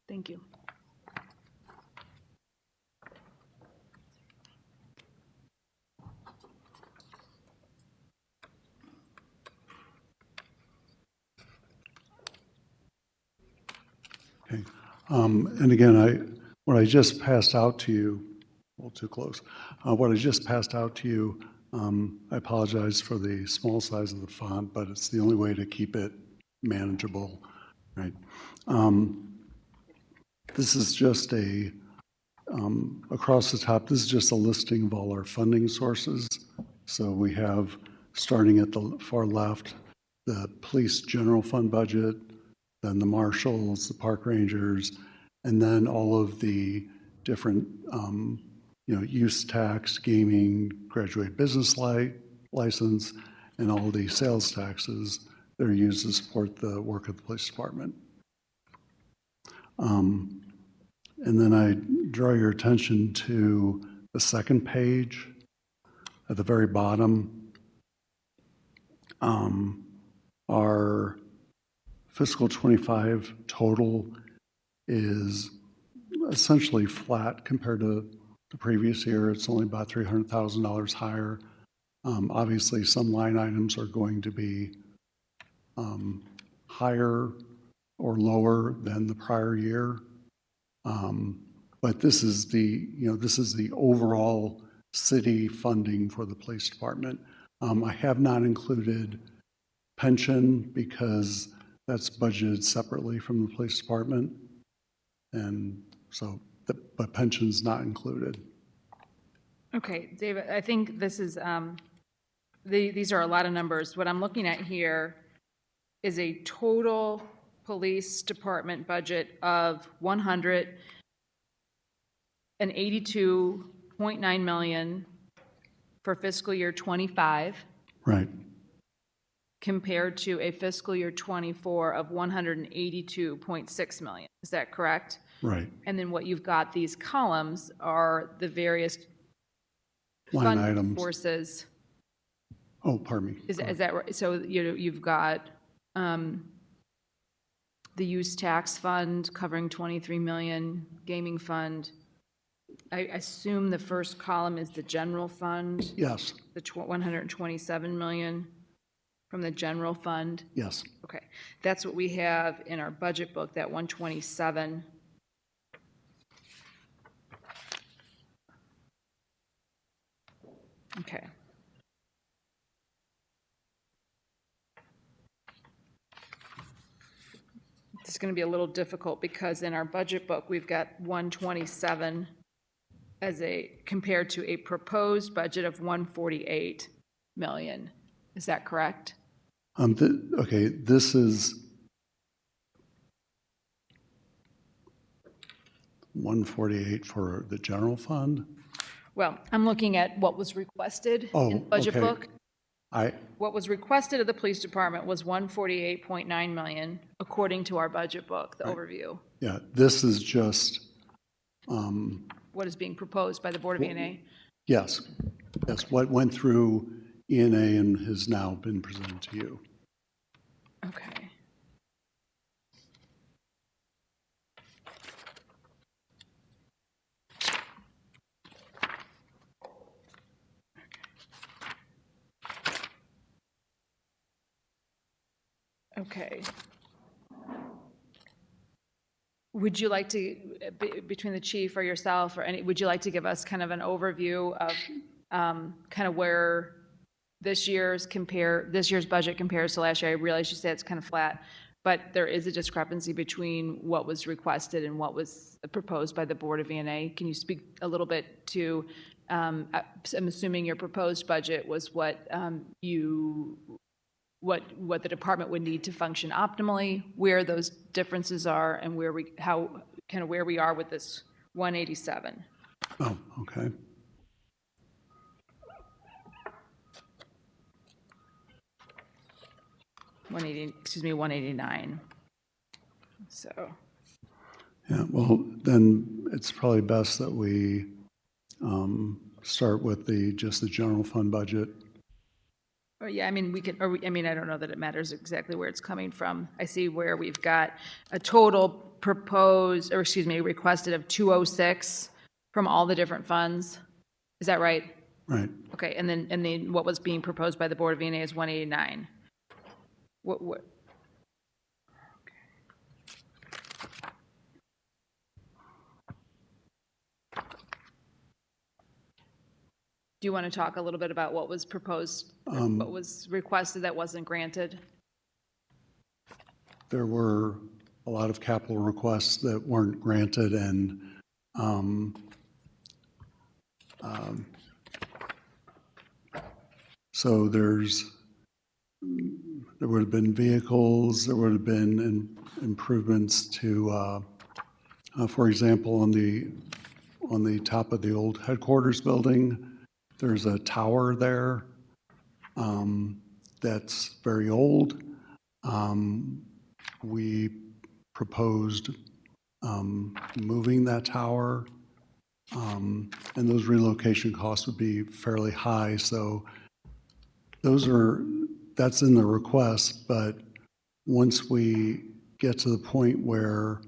Thank you. Okay. And again, what I just passed out to you, a little too close. What I just passed out to you, I apologize for the small size of the font, but it's the only way to keep it manageable, right? This is just across the top, this is just a listing of all our funding sources. So we have, starting at the far left, the police general fund budget, then the marshals, the park rangers, and then all of the different, use tax, gaming, graduate business license, and all the sales taxes that are used to support the work of the police department. And then I draw your attention to the second page at the very bottom. Our fiscal 25 total is essentially flat compared to the previous year. It's only about $300,000 higher. Obviously, some line items are going to be higher or lower than the prior year. But this is the overall city funding for the police department. I have not included pension because that's budgeted separately from the police department. And so, but pension's not included. Okay, David, I think this is, these are a lot of numbers. What I'm looking at here is a total police department budget of $182.9 million for fiscal year '25. Right. Compared to a fiscal year '24 of $182.6 million. Is that correct? Right. And then what you've got, these columns are the various Line fund items. sources. Oh, pardon me. Is that right? So you've got the use tax fund covering 23 million, gaming fund. I assume the first column is the general fund. Yes. The 127 million from the general fund. Yes. Okay, that's what we have in our budget book, that 127. Okay. It's going to be a little difficult because in our budget book, we've got 127 as compared to a proposed budget of 148 million. Is that correct? Okay, this is 148 for the general fund. Well, I'm looking at what was requested in the budget okay. book. What was requested of the police department was 148.9 million, according to our budget book, the overview. Yeah, this is just. What is being proposed by the Board of E&A? Yes, what went through E&A and has now been presented to you. Okay. Okay. Would you like to, between the chief or yourself or would you like to give us kind of an overview of kind of where this year's budget compares to last year? I realize you said it's kind of flat, but there is a discrepancy between what was requested and what was proposed by the Board of E&A. Can you speak a little bit to, I'm assuming your proposed budget was what what the department would need to function optimally, where those differences are, and where we are with this 187. Oh, okay. Excuse me, 189. So. Yeah, well, then it's probably best that we start with just the general fund budget. Yeah, I mean, I don't know that it matters exactly where it's coming from. I see where we've got a total requested of 206 from all the different funds. Is that right? Right. Okay, and then what was being proposed by the Board of E&A is 189. What? Okay. Do you want to talk a little bit about what was proposed, what was requested that wasn't granted? There were a lot of capital requests that weren't granted, and so there would have been vehicles, there would have been improvements to, for example, on the top of the old headquarters building, there's a tower there that's very old. We proposed moving that tower, and those relocation costs would be fairly high. So that's in the request, but once we get to the point where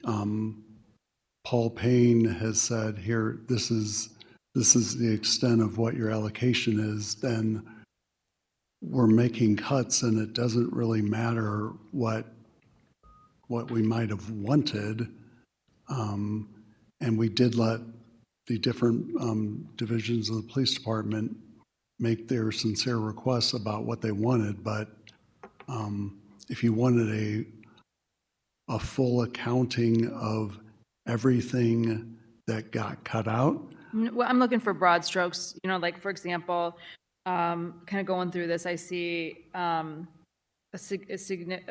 Paul Payne has said, here, this is this is the extent of what your allocation is, then we're making cuts and it doesn't really matter what we might have wanted. And we did let the different divisions of the police department make their sincere requests about what they wanted. But if you wanted a full accounting of everything that got cut out, Well, I'm looking for broad strokes, you know, like, for example, kind of going through this, I see significant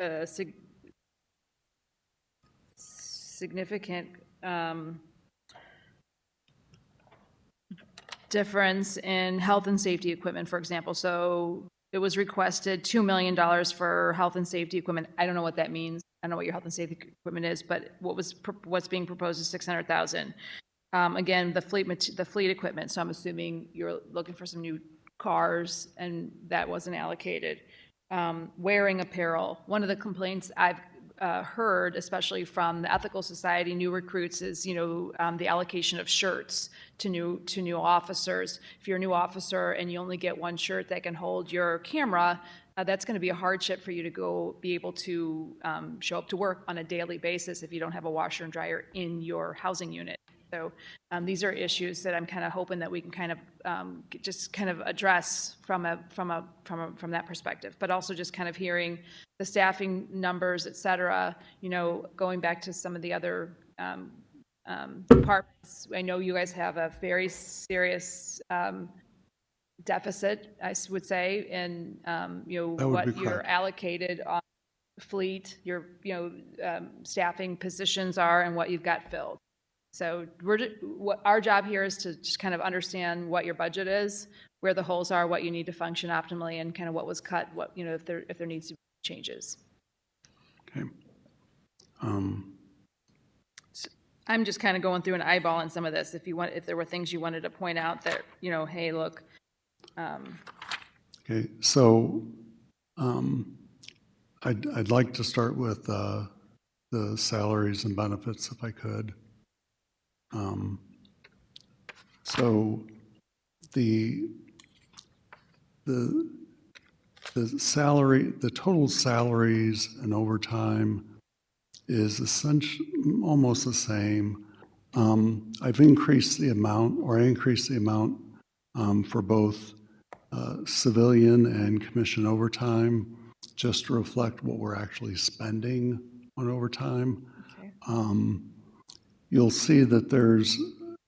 difference in health and safety equipment, for example. So it was requested $2 million for health and safety equipment. I don't know what that means. I don't know what your health and safety equipment is, but what's being proposed is 600,000. Again, the fleet equipment. So I'm assuming you're looking for some new cars, and that wasn't allocated. Wearing apparel. One of the complaints I've heard, especially from the Ethical Society, new recruits, is the allocation of shirts to new officers. If you're a new officer and you only get one shirt that can hold your camera, that's going to be a hardship for you to be able to show up to work on a daily basis if you don't have a washer and dryer in your housing unit. So these are issues that I'm kind of hoping that we can kind of just kind of address from that perspective, but also just kind of hearing the staffing numbers, et cetera, going back to some of the other departments. I know you guys have a very serious deficit, I would say, in what you're allocated on fleet, your staffing positions are, and what you've got filled. So our job here is to just kind of understand what your budget is, where the holes are, what you need to function optimally, and kind of what was cut, what if there needs to be changes. Okay. I'm just kind of going through and eyeballing some of this. If there were things you wanted to point out that hey, look. Okay, so I'd like to start with the salaries and benefits, if I could. So the total salaries and overtime is essentially almost the same. I've increased the amount, for both civilian and commission overtime, just to reflect what we're actually spending on overtime. Okay. You'll see that there's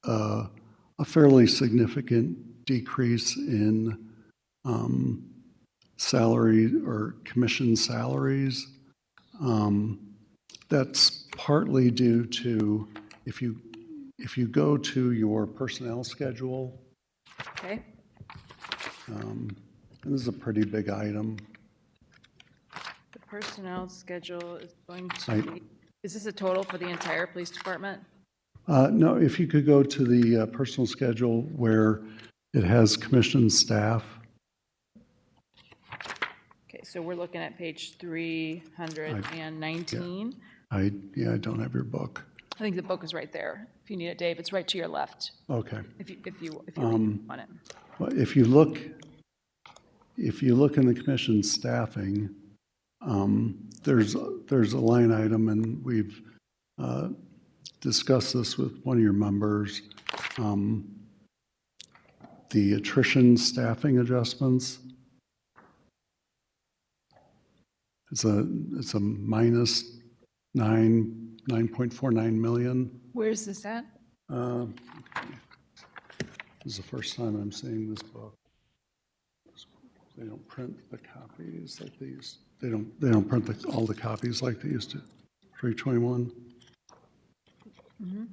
a fairly significant decrease in salary or commission salaries. That's partly due to if you go to your personnel schedule. Okay. And this is a pretty big item. The personnel schedule is going to be. Is this a total for the entire police department? No, if you could go to the personal schedule where it has commissioned staff. Okay, so we're looking at page 319. I don't have your book. I think the book is right there. If you need it, Dave, it's right to your left. Okay. If you want it. Well, if you look in the commission staffing, there's a line item, and we've discussed this with one of your members. The attrition staffing adjustments. It's a minus 9.49 million. Where's this at? This is the first time I'm seeing this book. They don't print the copies like they used. They don't print all the copies like they used to. 321. Mm-hmm.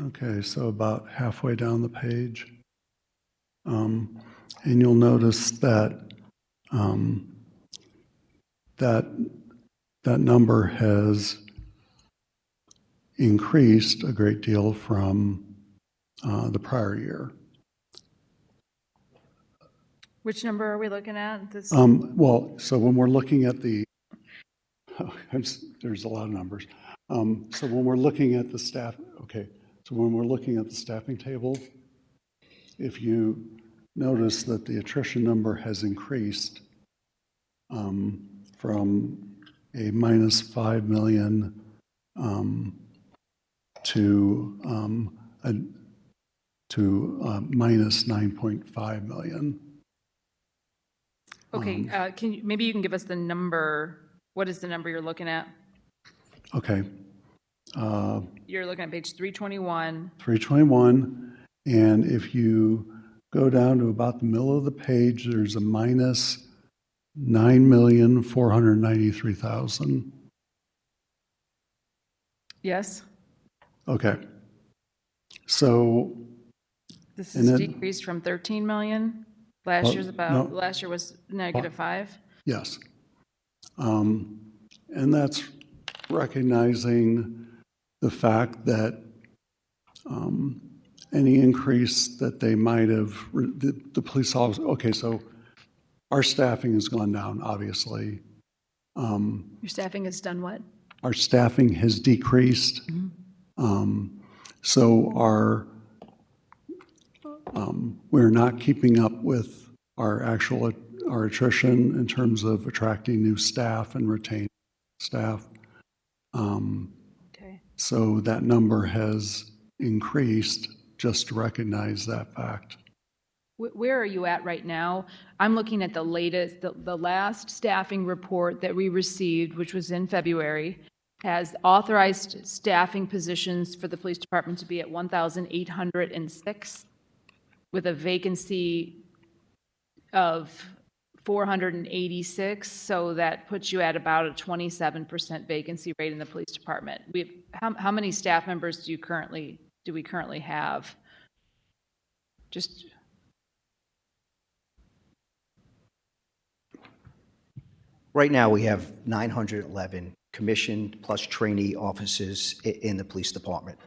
Okay, so about halfway down the page. And you'll notice that that number has increased a great deal from the prior year. Which number are we looking at? This, Well, so when we're looking at the, there's a lot of numbers. So when we're looking at the staff, okay, so when we're looking at the staffing table, if you notice that the attrition number has increased from a minus 5 million to minus 9.5 million. okay, maybe you can give us the number. What is the number you're looking at? Okay. You're looking at page 321. 321, and if you go down to about the middle of the page, there's a minus 9,493,000. Yes? Okay. So. This and is then- decreased from 13 million. Last Well, year's about, no. last year was -5. Yes. And that's recognizing the fact that any increase that they might have, the police officers, okay, so our staffing has gone down, obviously. Your staffing has done what? Our staffing has decreased. So we're not keeping up with our attrition in terms of attracting new staff and retaining staff. Okay. So that number has increased, just to recognize that fact. Where are you at right now? I'm looking at the latest, the last staffing report that we received, which was in February, has authorized staffing positions for the police department to be at 1,806, with a vacancy of 486. So that puts you at about a 27% vacancy rate in the police department. How many staff members do we currently have? Just. Right now, we have 911 commissioned plus trainee officers in the police department.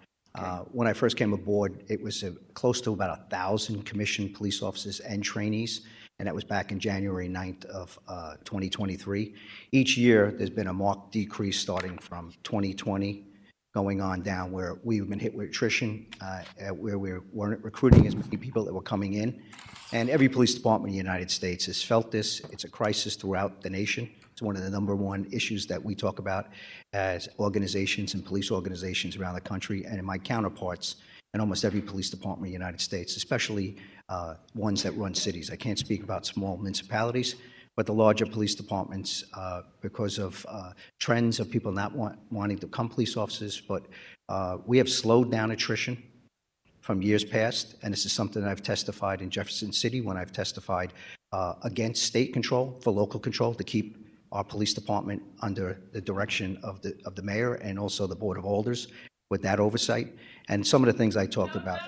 When I first came aboard, it was close to about 1,000 commissioned police officers and trainees, and that was back in January 9th of 2023. Each year, there's been a marked decrease starting from 2020 going on down, where we've been hit with attrition, where we weren't recruiting as many people that were coming in. And every police department in the United States has felt this. It's a crisis throughout the nation. It's one of the #1 issues that we talk about as organizations and police organizations around the country, and in my counterparts in almost every police department in the United States, especially ones that run cities. I can't speak about small municipalities, but the larger police departments, because of trends of people not wanting to become police officers, but we have slowed down attrition from years past, and this is something that I've testified in Jefferson City when I've testified against state control for local control to keep our police department under the direction of the mayor and also the Board of Alders with that oversight. And some of the things I talked about.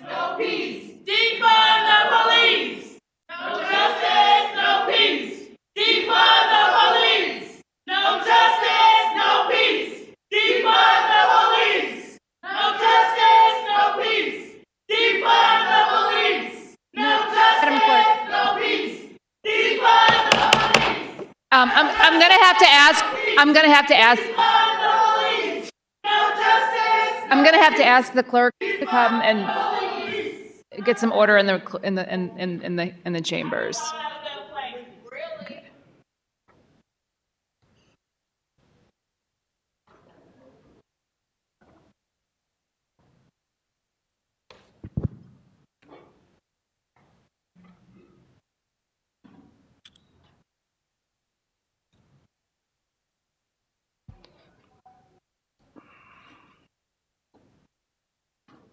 No peace. Defund the police. No justice, no peace. Defund the police. No justice, no peace. Defund the police. No justice, no peace. Defund the police. No justice, no peace. Defund the police. I'm gonna have to ask. I'm gonna have to ask. Defund the police. No justice. I'm gonna have to ask the clerk to come and get some order in the chambers. Okay.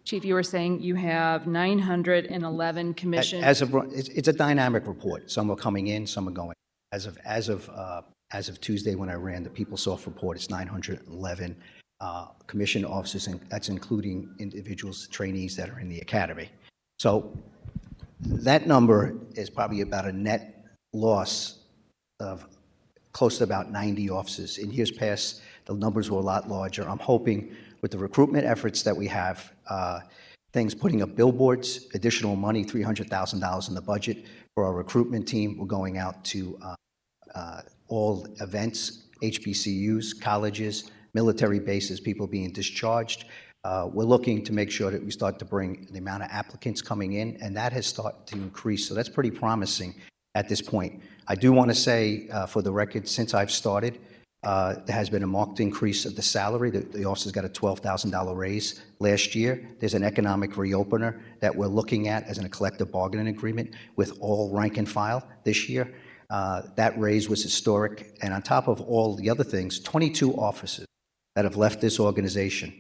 Chief, you were saying you have 911 commissioned. It's a dynamic report. Some are coming in, some are going. As of Tuesday, when I ran the PeopleSoft report, it's 911 commissioned officers, and that's including individuals, trainees that are in the academy. So that number is probably about a net loss of close to about 90 officers. In years past, the numbers were a lot larger. I'm hoping with the recruitment efforts that we have, things putting up billboards, additional money, $300,000 in the budget for our recruitment team. We're going out to all events, HBCUs, colleges, military bases, people being discharged. We're looking to make sure that we start to bring the amount of applicants coming in, and that has started to increase. So that's pretty promising at this point. I do want to say, for the record, since I've started, there has been a marked increase of the salary. The officers got a $12,000 raise last year. There's an economic reopener that we're looking at as in a collective bargaining agreement with all rank and file this year. That raise was historic. And on top of all the other things, 22 officers that have left this organization,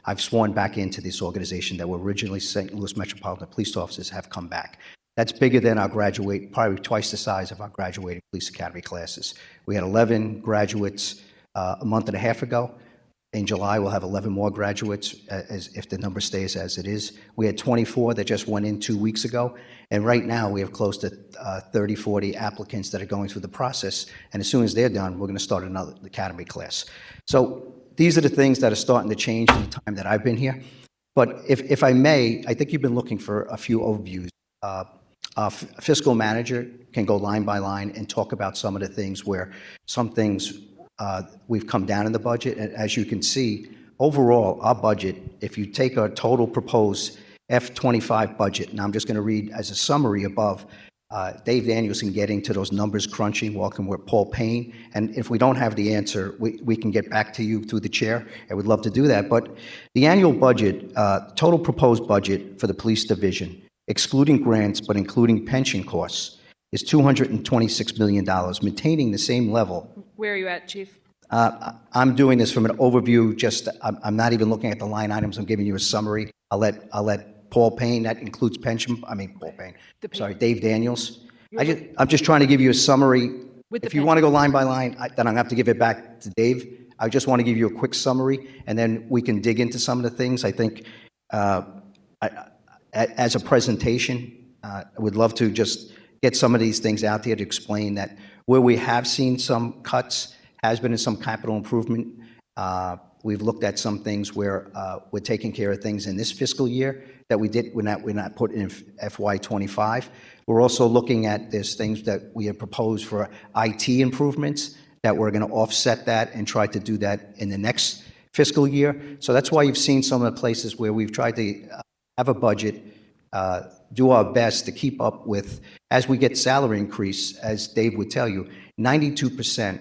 I've sworn back into this organization that were originally St. Louis Metropolitan Police officers, have come back. That's bigger than our probably twice the size of our graduating police academy classes. We had 11 graduates a month and a half ago. In July, we'll have 11 more graduates if the number stays as it is. We had 24 that just went in 2 weeks ago. And right now, we have close to 30, 40 applicants that are going through the process. And as soon as they're done, we're going to start another academy class. So these are the things that are starting to change in the time that I've been here. But if I may, I think you've been looking for a few overviews. Our fiscal manager can go line by line and talk about some of the things where some things we've come down in the budget. And as you can see, overall, our budget, if you take our total proposed F25 budget, and I'm just going to read as a summary above, Dave Danielson getting to those numbers crunching, walking with Paul Payne. And if we don't have the answer, we can get back to you through the chair. I would love to do that. But the annual budget, total proposed budget for the police division, excluding grants but including pension costs, is $226 million, maintaining the same level. Where are you at, Chief? I'm doing this from an overview. I'm not even looking at the line items. I'm giving you a summary. I'll let Paul Payne, that includes pension. Paul Payne. Dave Daniels. I'm just trying to give you a summary. If you want to go line by line, then I'm going to have to give it back to Dave. I just want to give you a quick summary, and then we can dig into some of the things. I think as a presentation, I would love to just get some of these things out there to explain that where we have seen some cuts has been in some capital improvement. We've looked at some things where we're taking care of things in this fiscal year that we're not put in FY25. We're also looking at there's things that we have proposed for IT improvements that we're going to offset that and try to do that in the next fiscal year. So that's why you've seen some of the places where we've tried to have a budget, do our best to keep up with, as we get salary increase, as Dave would tell you, 92%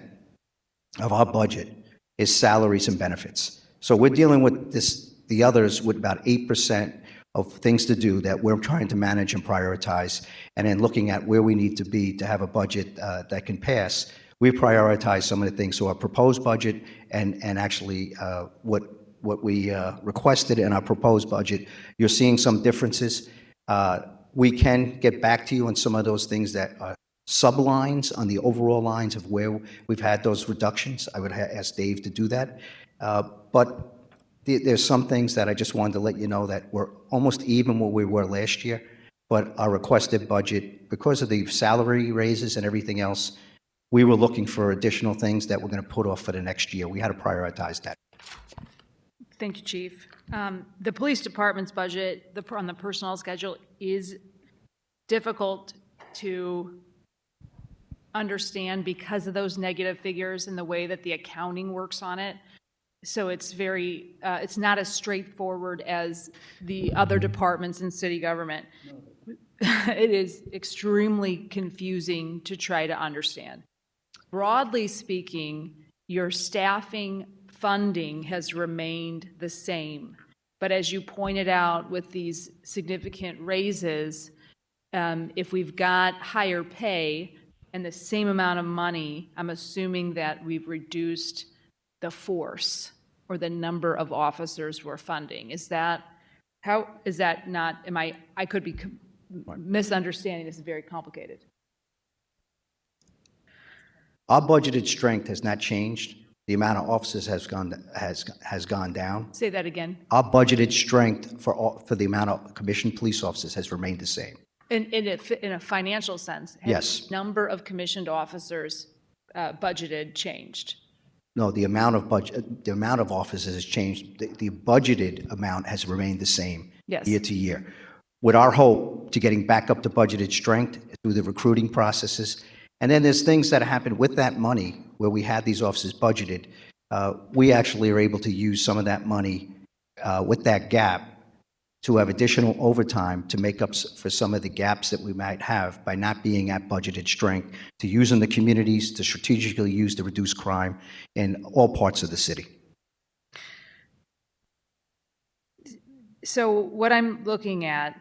of our budget is salaries and benefits. So we're dealing with the others with about 8% of things to do that we're trying to manage and prioritize, and then looking at where we need to be to have a budget that can pass. We prioritize some of the things. So our proposed budget and actually what we requested in our proposed budget, you're seeing some differences. We can get back to you on some of those things that are sublines on the overall lines of where we've had those reductions. I would ask Dave to do that. But there's some things that I just wanted to let you know that we're almost even where we were last year, but our requested budget, because of the salary raises and everything else, we were looking for additional things that we're going to put off for the next year. We had to prioritize that. Thank you, Chief. The police department's budget on the personnel schedule is difficult to understand because of those negative figures and the way that the accounting works on it. So it's it's not as straightforward as the other departments in city government. It is extremely confusing to try to understand. Broadly speaking, your staffing funding has remained the same. But as you pointed out with these significant raises, if we've got higher pay and the same amount of money, I'm assuming that we've reduced the force or the number of officers we're funding. How is that not, I could be misunderstanding, this is very complicated. Our budgeted strength has not changed. the amount of officers has gone down. Say that again. Our budgeted strength for the amount of commissioned police officers has remained the same. In a financial sense? Has Yes. the number of commissioned officers budgeted changed? No, the amount of officers has changed. The budgeted amount has remained the same Yes. year to year. With our hope to getting back up to budgeted strength through the recruiting processes. And then there's things that happen with that money where we had these officers budgeted. We actually are able to use some of that money with that gap to have additional overtime to make up for some of the gaps that we might have by not being at budgeted strength, to use in the communities, to strategically use to reduce crime in all parts of the city. So what I'm looking at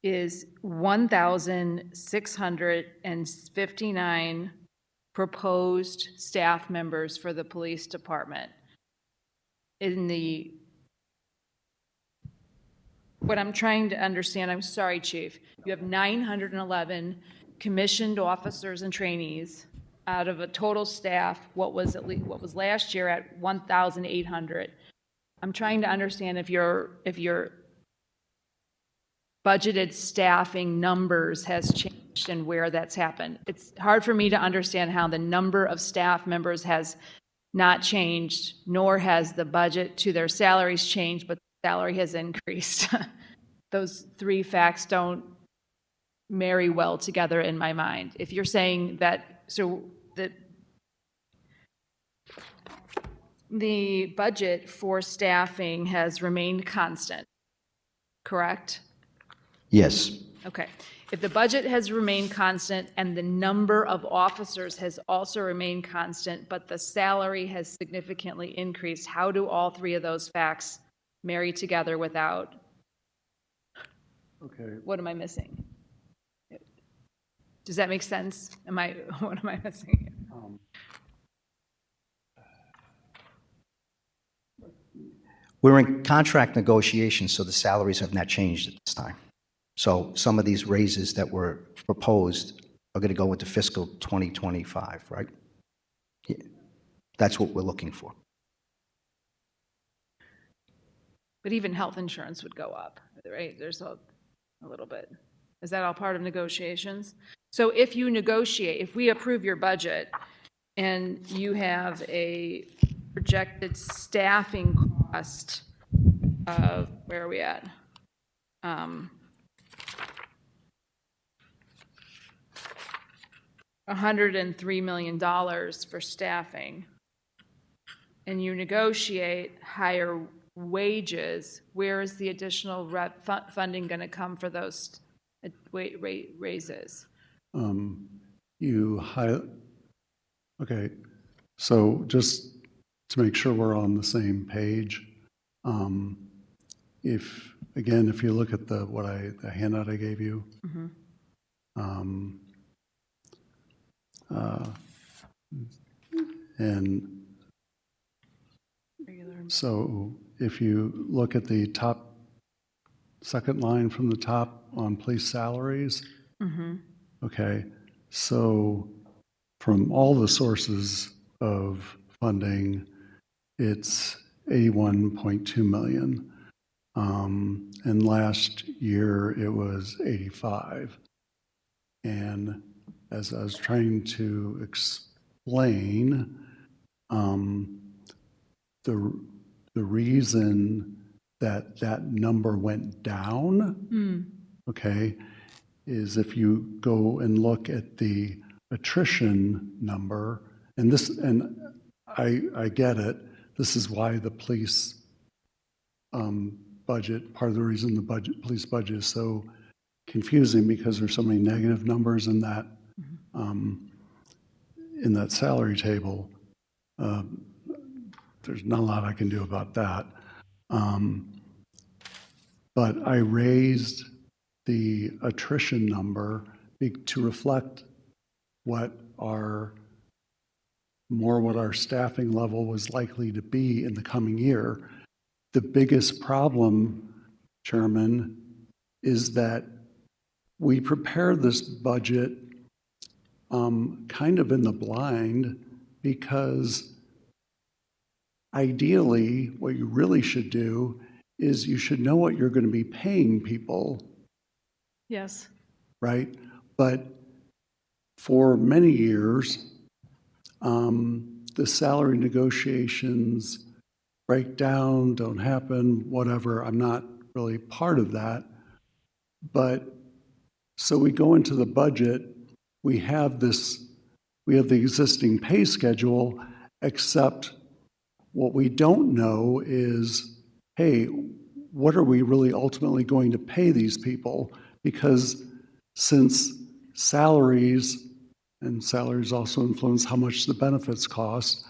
is 1,659 proposed staff members for the police department. What I'm trying to understand, I'm sorry, Chief, you have 911 commissioned officers and trainees out of a total staff, what was last year at 1,800. I'm trying to understand if your budgeted staffing numbers has changed and where that's happened. It's hard for me to understand how the number of staff members has not changed, nor has the budget to their salaries changed, but the salary has increased. Those three facts don't marry well together in my mind. If you're saying that, so that the budget for staffing has remained constant, correct? Yes. Okay. If the budget has remained constant and the number of officers has also remained constant, but the salary has significantly increased, how do all three of those facts marry together without? Okay. What am I missing? Does that make sense? What am I missing? We're in contract negotiations, so the salaries have not changed at this time. So some of these raises that were proposed are going to go into fiscal 2025, right? Yeah. That's what we're looking for. But even health insurance would go up, right? There's a little bit. Is that all part of negotiations? So if you negotiate, if we approve your budget and you have a projected staffing cost of, where are we at? $103 million for staffing, and you negotiate higher wages, where is the additional funding going to come for those raises? Okay, so just to make sure we're on the same page, if you look at the handout I gave you, and so if you look at the second line from the top on police salaries, okay, so from all the sources of funding, it's 81.2 million. And last year it was 85. And as I was trying to explain, the reason that number went down, okay, is if you go and look at the attrition number, and I get it, this is why the police budget, part of the reason the police budget is so confusing, because there's so many negative numbers in that salary table. There's not a lot I can do about that. But I raised the attrition number to reflect what our staffing level was likely to be in the coming year. The biggest problem, Chairman, is that we prepared this budget kind of in the blind, because ideally, what you really should do is you should know what you're going to be paying people, Yes. right? But for many years, the salary negotiations break down, don't happen, whatever. I'm not really part of that. But so we go into the budget, we have the existing pay schedule, except what we don't know is, hey, what are we really ultimately going to pay these people? Because since salaries, and salaries also influence how much the benefits cost,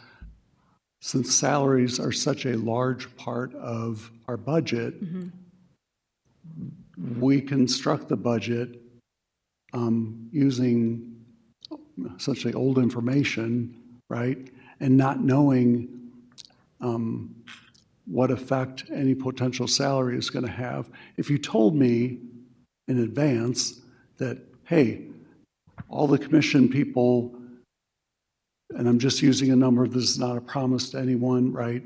since salaries are such a large part of our budget, we construct the budget using essentially old information, right? And not knowing what effect any potential salary is going to have. If you told me in advance that, hey, all the commission people, and I'm just using a number, this is not a promise to anyone, right?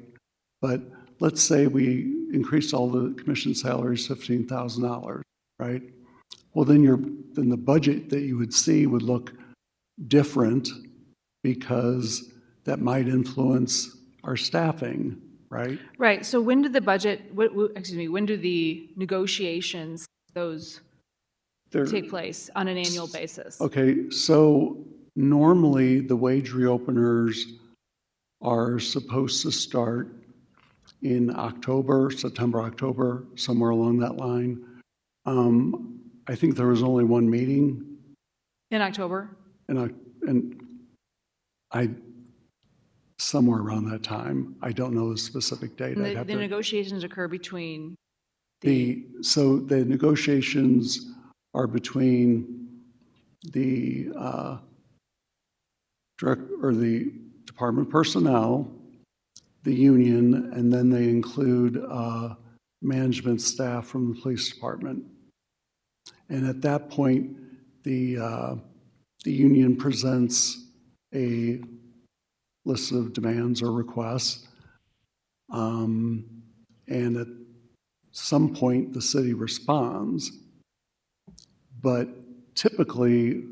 But let's say we increase all the commission salaries $15,000, right? Well, then the budget that you would see would look different because that might influence our staffing, right? Right. So when do the when do the negotiations, those take place on an annual basis? Okay, so normally the wage reopeners are supposed to start in October, September, October, somewhere along that line. I think there was only one meeting. In October? And I somewhere around that time. I don't know the specific date. And the negotiations occur between so the negotiations are between the the department personnel, the union, and then they include management staff from the police department. And at that point, the union presents a list of demands or requests, and at some point the city responds. But typically,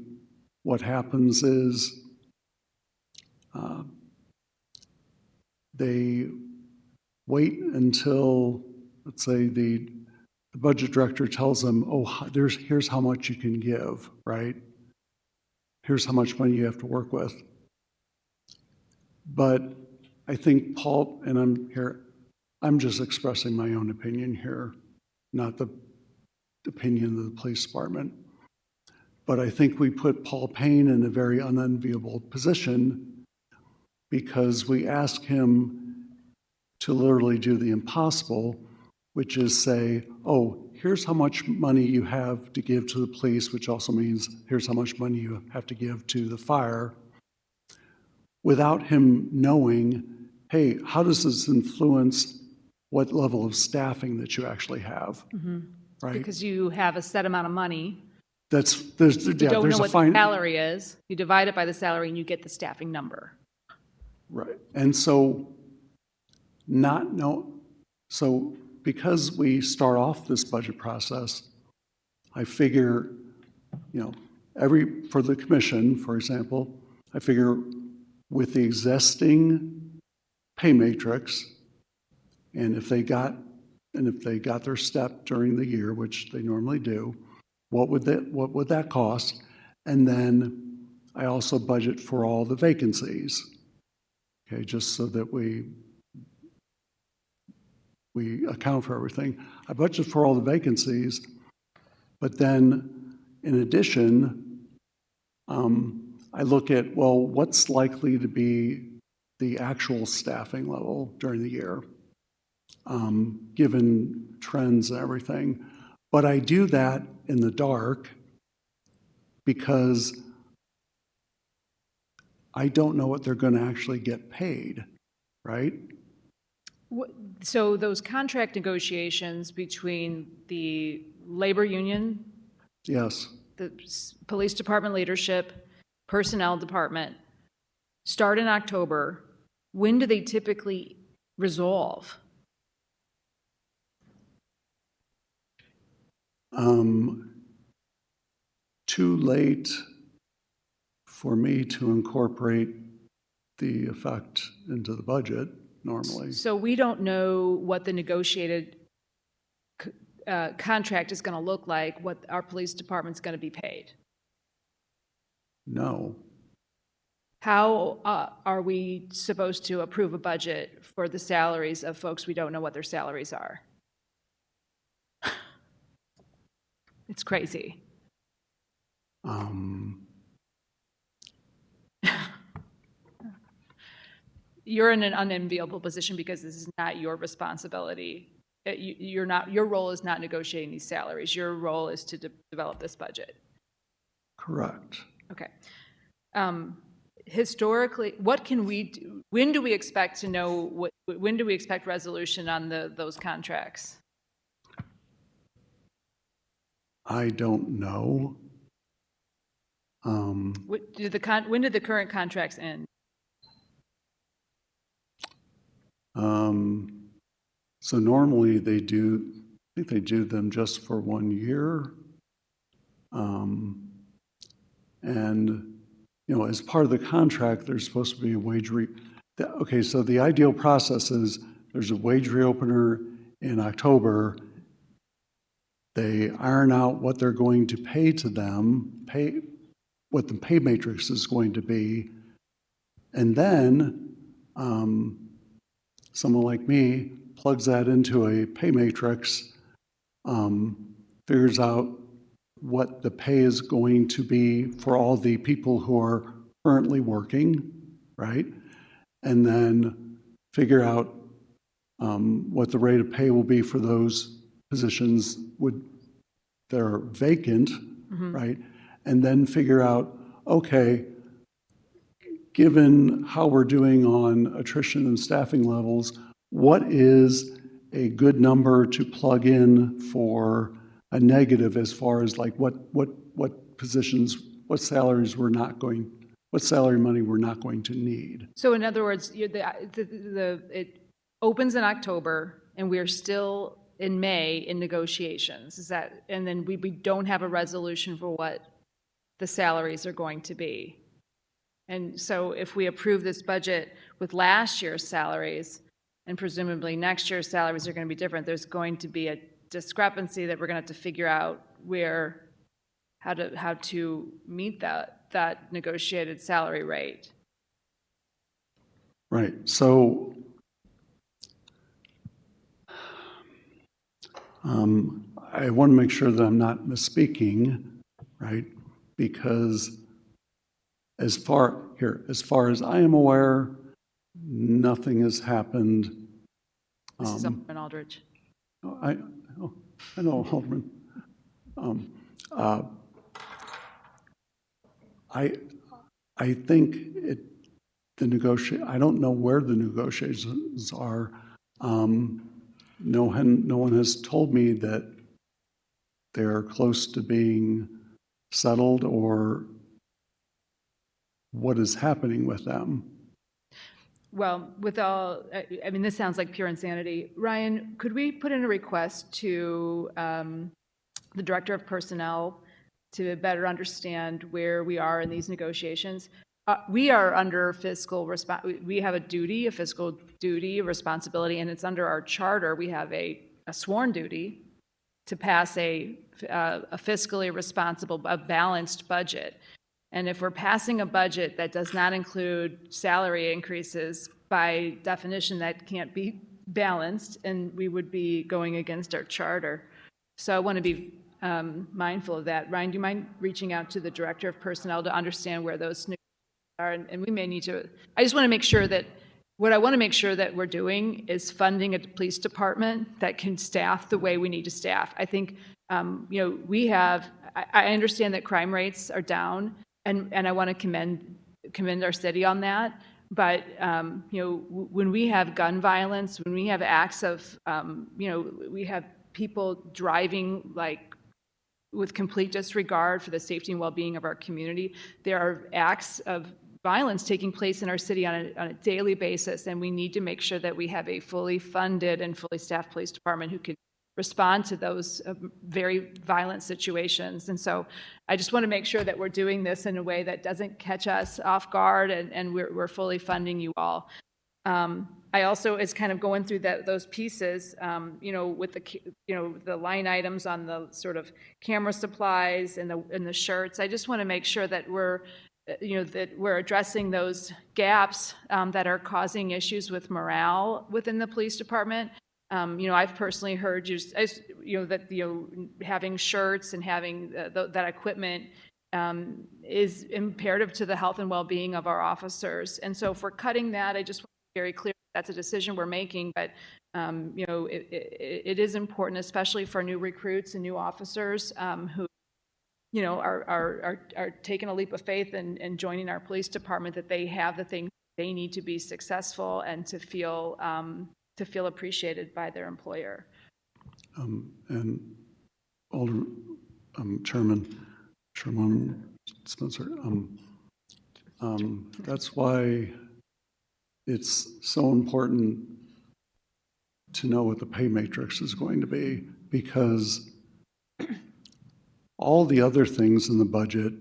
what happens is they wait until, let's say, the budget director tells them, oh, here's how much you can give, right? Here's how much money you have to work with. But I think Paul, and I'm just expressing my own opinion here, not the opinion of the police department. But I think we put Paul Payne in a very unenviable position because we ask him to literally do the impossible, which is say, oh, here's how much money you have to give to the police, which also means here's how much money you have to give to the fire, without him knowing, hey, how does this influence what level of staffing that you actually have, right? Because you have a set amount of money. You don't know what the salary is. You divide it by the salary and you get the staffing number. Right. And so because we start off this budget process, I figure, for the commission, for example, I figure with the existing pay matrix, and if they got their step during the year, which they normally do, what would that cost? And then I also budget for all the vacancies. Okay, just so that we account for everything. I budget for all the vacancies, but then in addition, I look at, well, what's likely to be the actual staffing level during the year, given trends and everything. But I do that in the dark because I don't know what they're going to actually get paid, right? So those contract negotiations between the labor union, yes, the police department leadership, personnel department, start in October. When do they typically resolve? Too late for me to incorporate the effect into the budget normally. So we don't know what the negotiated contract is going to look like, what our police department's going to be paid. No. How are we supposed to approve a budget for the salaries of folks we don't know what their salaries are? It's crazy. You're in an unenviable position because this is not your responsibility. Your role is not negotiating these salaries. Your role is to develop this budget. Correct. Okay. Historically, what can we do? When do we expect to know when do we expect resolution on those contracts? I don't know. When did the current contracts end? So normally I think they do them just for 1 year. And, as part of the contract, there's supposed to be a wage okay, so the ideal process is there's a wage reopener in October. They iron out what they're going to pay to them, what the pay matrix is going to be, and then someone like me plugs that into a pay matrix, figures out what the pay is going to be for all the people who are currently working, right? And then figure out what the rate of pay will be for those positions that are vacant, right? And then figure out, okay, given how we're doing on attrition and staffing levels, what is a good number to plug in for a negative as far as like what positions, what salary money we're not going to need. So in other words, it opens in October and we're still in May in negotiations. Is that, and then we don't have a resolution for what the salaries are going to be. And so if we approve this budget with last year's salaries, and presumably next year's salaries are going to be different, there's going to be a discrepancy that we're going to have to figure out how to meet that negotiated salary rate. Right. So I want to make sure that I'm not misspeaking, right? Because as far as I am aware, nothing has happened. This is Alderman Aldridge. I know, Alderman. I think I don't know where the negotiations are. No one has told me that they're close to being settled or what is happening with them. Well, this sounds like pure insanity. Ryan, could we put in a request to the Director of Personnel to better understand where we are in these negotiations? We are under we have a fiscal duty, responsibility, and it's under our charter. We have a sworn duty to pass a fiscally responsible, a balanced budget. And if we're passing a budget that does not include salary increases, by definition, that can't be balanced, and we would be going against our charter. So I want to be mindful of that. Ryan, do you mind reaching out to the Director of Personnel to understand where those negotiations are? And we may need to, I just want to make sure that, what I want to make sure that we're doing is funding a police department that can staff the way we need to staff. I think, I understand that crime rates are down, and I want to commend our city on that. But when we have gun violence, when we have acts of, we have people driving with complete disregard for the safety and well-being of our community, there are acts of violence taking place in our city on a daily basis, and we need to make sure that we have a fully funded and fully staffed police department who can respond to those very violent situations. And so I just want to make sure that we're doing this in a way that doesn't catch us off guard, and we're fully funding you all. I also, as kind of going through those pieces, with the line items on the sort of camera supplies and the shirts, I just want to make sure that we're addressing those gaps that are causing issues with morale within the police department. I've personally heard having shirts and having that equipment is imperative to the health and well-being of our officers. And so for cutting that, I just want to be very clear that's a decision we're making, but it is important, especially for new recruits and new officers who are taking a leap of faith and joining our police department, that they have the things they need to be successful and to feel appreciated by their employer. And Chairman Spencer, that's why it's so important to know what the pay matrix is going to be, because all the other things in the budget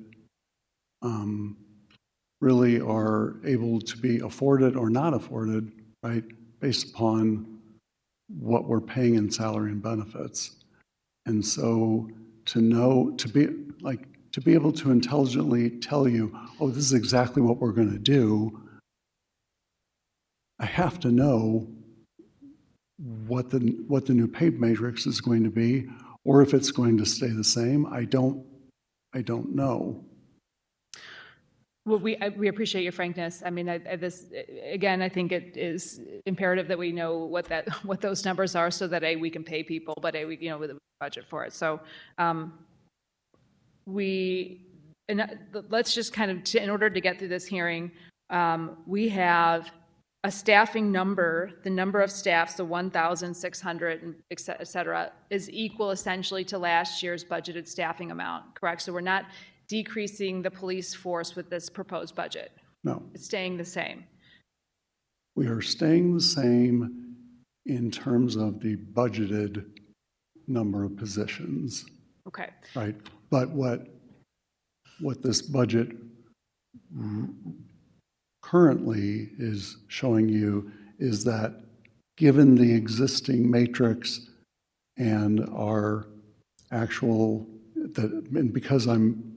really are able to be afforded or not afforded, right, based upon what we're paying in salary and benefits. And so to be able to intelligently tell you, oh, this is exactly what we're going to do, I have to know what the new pay matrix is going to be, or if it's going to stay the same. I don't know. Well, we appreciate your frankness. I mean, I think it is imperative that we know what those numbers are, so that we can pay people, but with a budget for it. So let's just kind of, in order to get through this hearing, we have a staffing number. The number of staffs, the 1,600, et cetera, is equal essentially to last year's budgeted staffing amount, correct? So we're not decreasing the police force with this proposed budget. No. It's staying the same. We are staying the same in terms of the budgeted number of positions. Okay. Right. But what this budget currently is showing you is that, given the existing matrix and our actual, and because I'm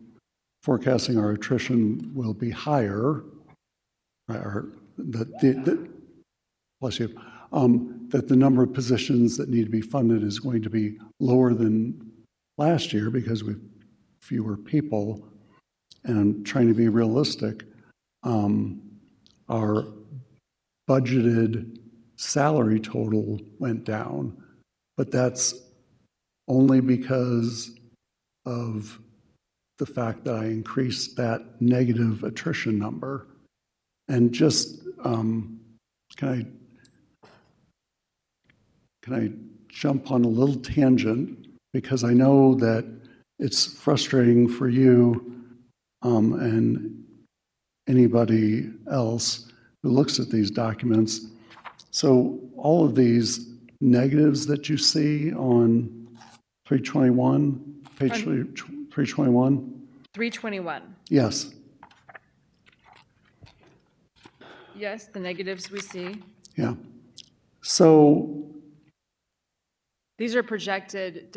forecasting our attrition will be higher, right, that the number of positions that need to be funded is going to be lower than last year because we have fewer people, and I'm trying to be realistic. Our budgeted salary total went down, but that's only because of the fact that I increased that negative attrition number. And just, can I jump on a little tangent, because I know that it's frustrating for you and anybody else who looks at these documents. So all of these negatives that you see on 321, page 321? 321. Yes. Yes, the negatives we see. Yeah. So these are projected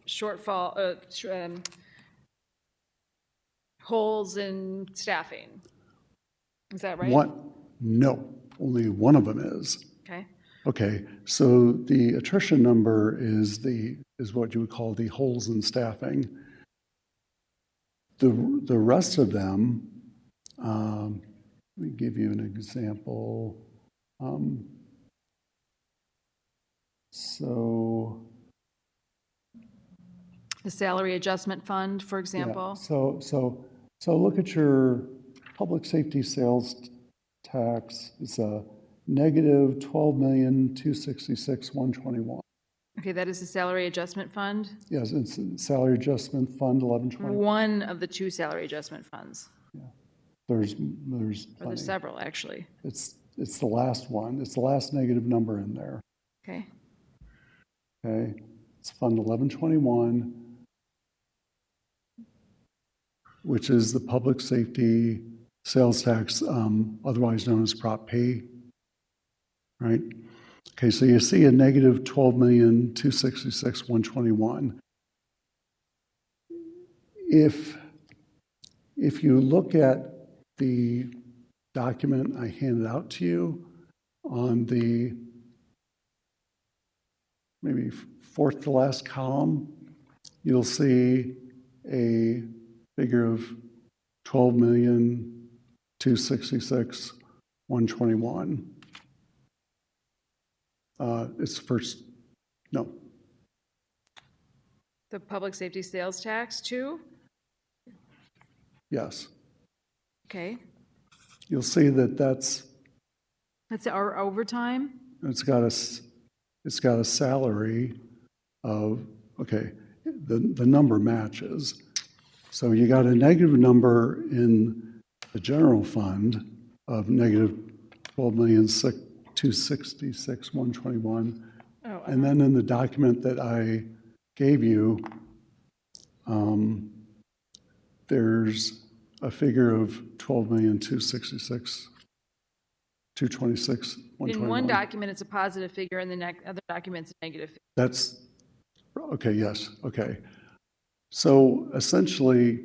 shortfall, holes in staffing. Is that right? what? No, only one of them is. Okay. Okay, so the attrition number is what you would call the holes in staffing. The rest of them, let me give you an example. So The salary adjustment fund, for example. yeah, so look at your public safety sales tax. It's a negative 12,266,121. Okay, that is the salary adjustment fund, Yes, it's salary adjustment fund 1120. one of the two salary adjustment funds. There's Or there's plenty. several, actually. It's the last one. It's the last negative number in there. Okay. Okay, it's Fund 1121, which is the public safety sales tax, otherwise known as Prop P, right? Okay, so you see a negative 12,266,121. If you look at the document I handed out to you on the maybe fourth to last column, you'll see a figure of 12,266,121. It's first, no, The public safety sales tax too? yes. Okay. You'll see that that's, That's our overtime? it's got a salary of, okay, the number matches. So you got a negative number in the general fund of negative 12,266,121. Oh, And then in the document that I gave you, there's a figure of 12,266,226,121. in one document, it's a positive figure, and the other document's a negative figure. That's, okay, yes, okay. So essentially,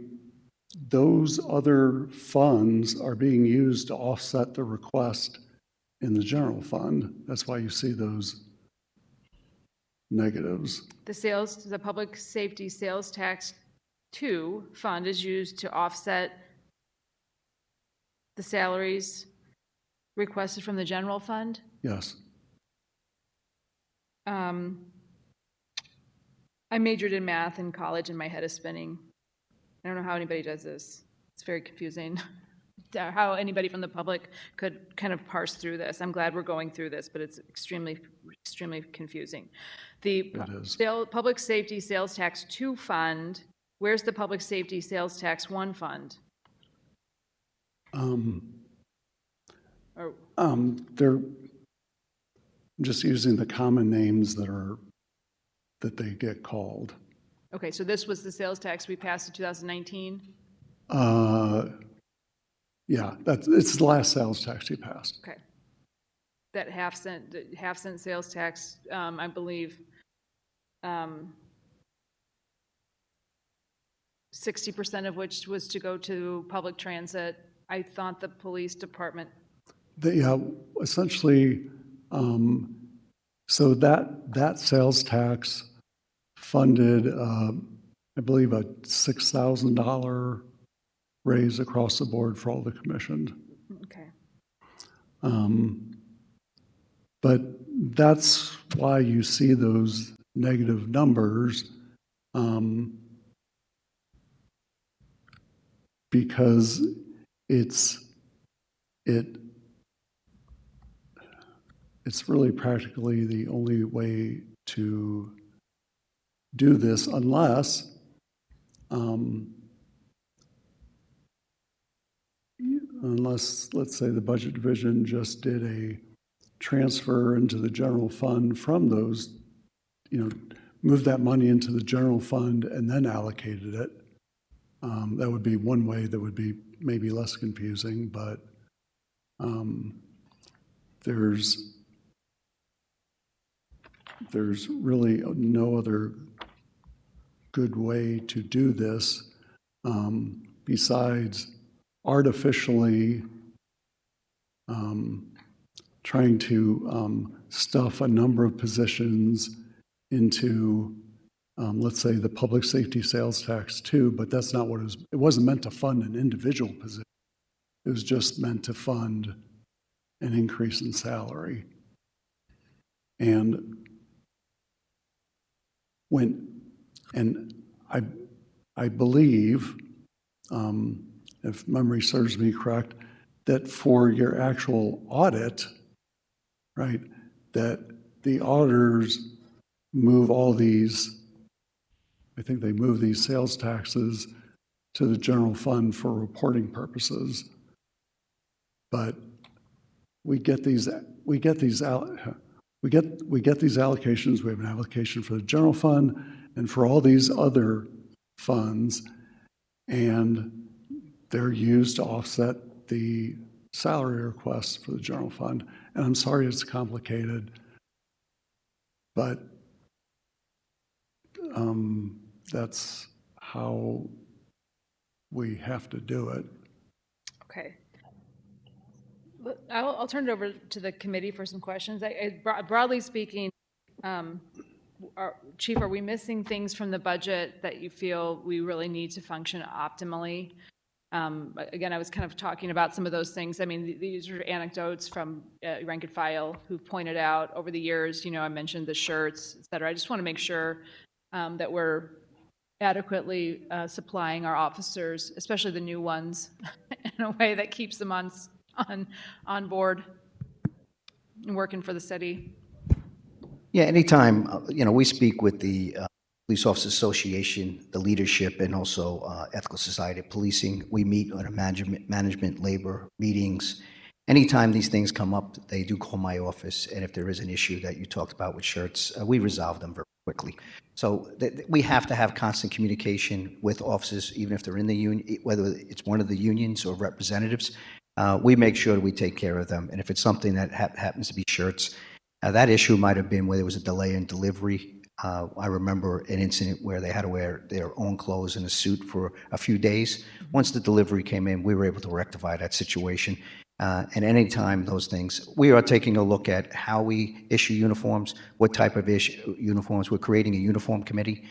those other funds are being used to offset the request in the general fund. That's why you see those negatives. The public safety sales tax 2 fund is used to offset the salaries requested from the general fund. Yes. I majored in math in college and my head is spinning. I don't know how anybody does this. It's very confusing. How anybody from the public could kind of parse through this. I'm glad we're going through this, but it's extremely, extremely confusing. The public safety sales tax 2 fund, where's the public safety sales tax 1 fund? They're just using the common names that they get called. Okay, so this was the sales tax we passed in 2019? Yeah, it's the last sales tax you passed. Okay. That half cent sales tax, I believe, 60% of which was to go to public transit. I thought the police department. Yeah, essentially, so that sales tax funded, I believe, a $6,000 raise across the board for all the commissioned. Okay. But that's why you see those negative numbers, because it's really practically the only way to do this unless let's say the budget division just did a transfer into the general fund from those, move that money into the general fund and then allocated it. That would be one way that would be maybe less confusing, but there's really no other good way to do this besides artificially trying to stuff a number of positions into, let's say, the public safety sales tax too, but that's not what it was. It wasn't meant to fund an individual position. It was just meant to fund an increase in salary. And I believe, if memory serves me correct, that for your actual audit, right, that the auditors move all these, I think they move these sales taxes to the general fund for reporting purposes. But we get these allocations. We have an allocation for the general fund and for all these other funds, and they're used to offset the salary requests for the general fund. And I'm sorry it's complicated, but that's how we have to do it. Okay. I'll turn it over to the committee for some questions. Broadly speaking, Chief, are we missing things from the budget that you feel we really need to function optimally? Again, I was kind of talking about some of those things. I mean, these are anecdotes from rank and file who pointed out over the years, I mentioned the shirts, et cetera. I just want to make sure that we're adequately supplying our officers, especially the new ones, in a way that keeps them on board and working for the city. Yeah, anytime, we speak with the Police Officers Association, the leadership, and also Ethical Society of Policing. We meet on a management labor meetings. Anytime these things come up, they do call my office, and if there is an issue that you talked about with shirts, we resolve them very quickly. So we have to have constant communication with officers, even if they're in the union, whether it's one of the unions or representatives. We make sure that we take care of them, and if it's something that happens to be shirts, that issue might have been where there was a delay in delivery. I remember an incident where they had to wear their own clothes and a suit for a few days. Once the delivery came in, we were able to rectify that situation. And anytime those things, we are taking a look at how we issue uniforms, what type of uniforms. We're creating a uniform committee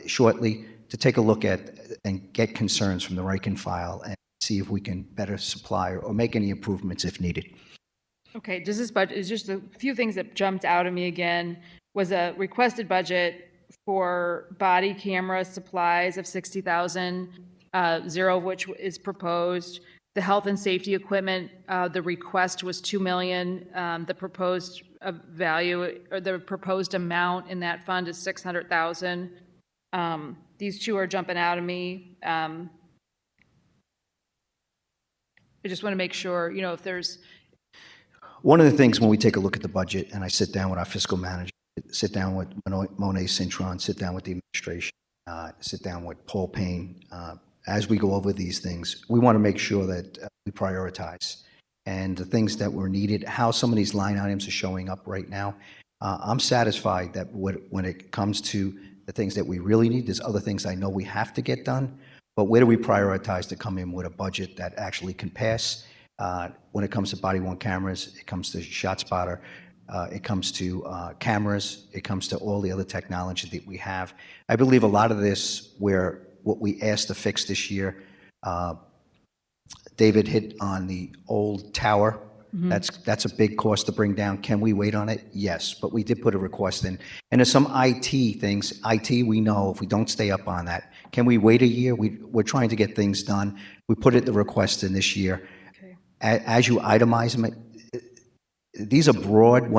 shortly to take a look at and get concerns from the rank and file and see if we can better supply or make any improvements if needed. Okay, does this budget, is just a few things that jumped out at me again, was a requested budget for body camera supplies of $60,000, zero of which is proposed. The health and safety equipment, the request was $2 million. The proposed value or the proposed amount in that fund is $600,000. These two are jumping out at me. I just want to make sure, if there's. One of the things when we take a look at the budget, and I sit down with our fiscal manager, sit down with Monet Cintron, sit down with the administration, sit down with Paul Payne, as we go over these things, we want to make sure that we prioritize. And the things that were needed, how some of these line items are showing up right now, I'm satisfied that when it comes to the things that we really need, there's other things I know we have to get done, but where do we prioritize to come in with a budget that actually can pass? When it comes to body-worn cameras, it comes to ShotSpotter, it comes to cameras, it comes to all the other technology that we have. I believe a lot of this, where what we asked to fix this year, David hit on the old tower. Mm-hmm. That's a big cost to bring down. Can we wait on it? Yes, but we did put a request in. And there's some IT things. IT, we know if we don't stay up on that. Can we wait a year? We're trying to get things done. We put the request in this year. Okay. As you itemize them, these are broad.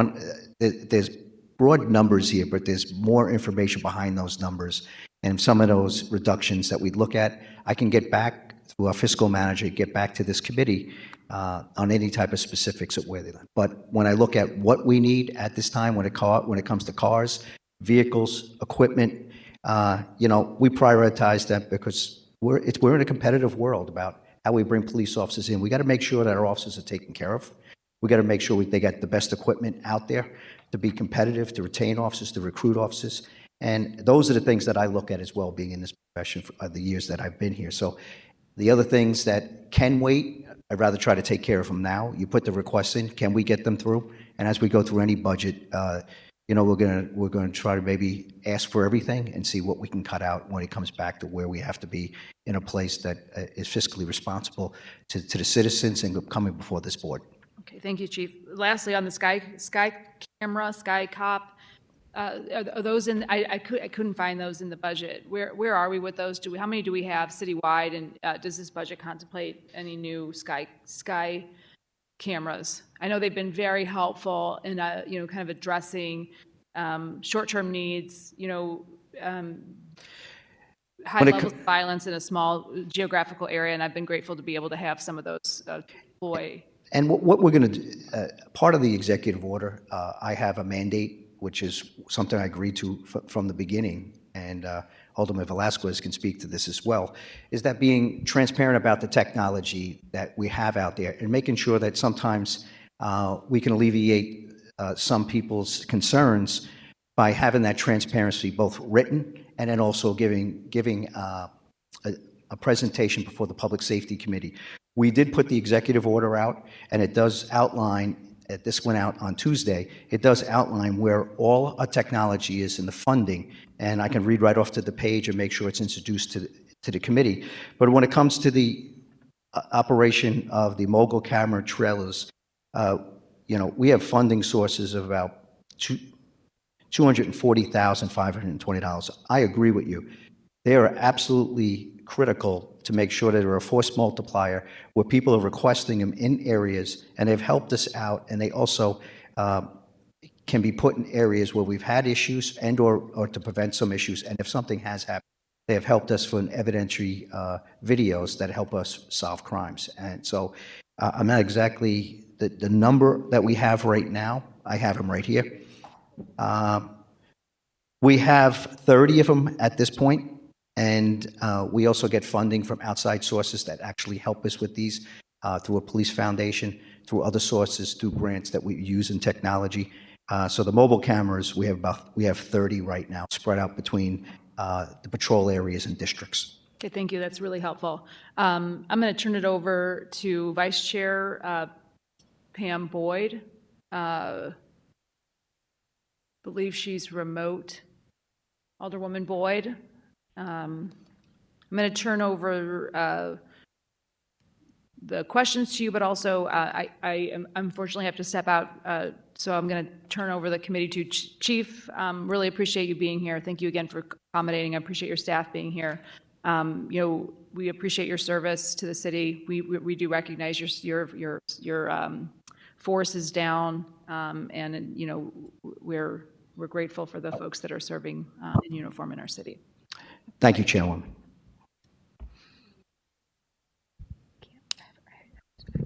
There's broad numbers here, but there's more information behind those numbers. And some of those reductions that we look at, I can get back through our fiscal manager, get back to this committee on any type of specifics of where they land. But when I look at what we need at this time, when it comes to cars, vehicles, equipment, we prioritize that because we're in a competitive world about how we bring police officers in. We got to make sure that our officers are taken care of. We got to make sure they got the best equipment out there to be competitive, to retain officers, to recruit officers. And those are the things that I look at as well, being in this profession for the years that I've been here. So the other things that can wait, I'd rather try to take care of them now. You put the requests in, can we get them through? And as we go through any budget, we're gonna try to maybe ask for everything and see what we can cut out when it comes back to where we have to be in a place that is fiscally responsible to the citizens and coming before this board. Okay, thank you, Chief. Lastly, on the Sky Camera, Sky Cop, are those in? I couldn't find those in the budget. Where are we with those? How many do we have citywide? And does this budget contemplate any new Sky cameras? I know they've been very helpful in kind of addressing short-term needs, high levels of violence in a small geographical area, and I've been grateful to be able to have some of those deploy. And what we're going to do, part of the executive order, I have a mandate, which is something I agreed to from the beginning, and Alderman Velasquez can speak to this as well, is that being transparent about the technology that we have out there and making sure that sometimes we can alleviate some people's concerns by having that transparency both written and then also giving a presentation before the Public Safety Committee. We did put the executive order out, and it does outline, this went out on Tuesday, it does outline where all our technology is in the funding, and I can read right off to the page and make sure it's introduced to the committee. But when it comes to the operation of the mobile camera trailers, we have funding sources of about $240,520. I agree with you. They are absolutely critical to make sure that they're a force multiplier where people are requesting them in areas, and they've helped us out, and they also can be put in areas where we've had issues and or to prevent some issues. And if something has happened, they have helped us for an evidentiary videos that help us solve crimes. And so I'm not exactly the number that we have right now. I have them right here. We have 30 of them at this point, and we also get funding from outside sources that actually help us with these through a police foundation, through other sources, through grants that we use in technology. So the mobile cameras, we have 30 right now, spread out between the patrol areas and districts. Okay, thank you. That's really helpful. I'm going to turn it over to Vice Chair Pam Boyd. Believe she's remote. Alderwoman Boyd. I'm going to turn over the questions to you, but also I unfortunately have to step out, so I'm going to turn over the committee to Chief. Really appreciate you being here. Thank you again for accommodating. I appreciate your staff being here. We appreciate your service to the city. We do recognize your force is down, and we're grateful for the folks that are serving in uniform in our city. Thank you, Chairwoman.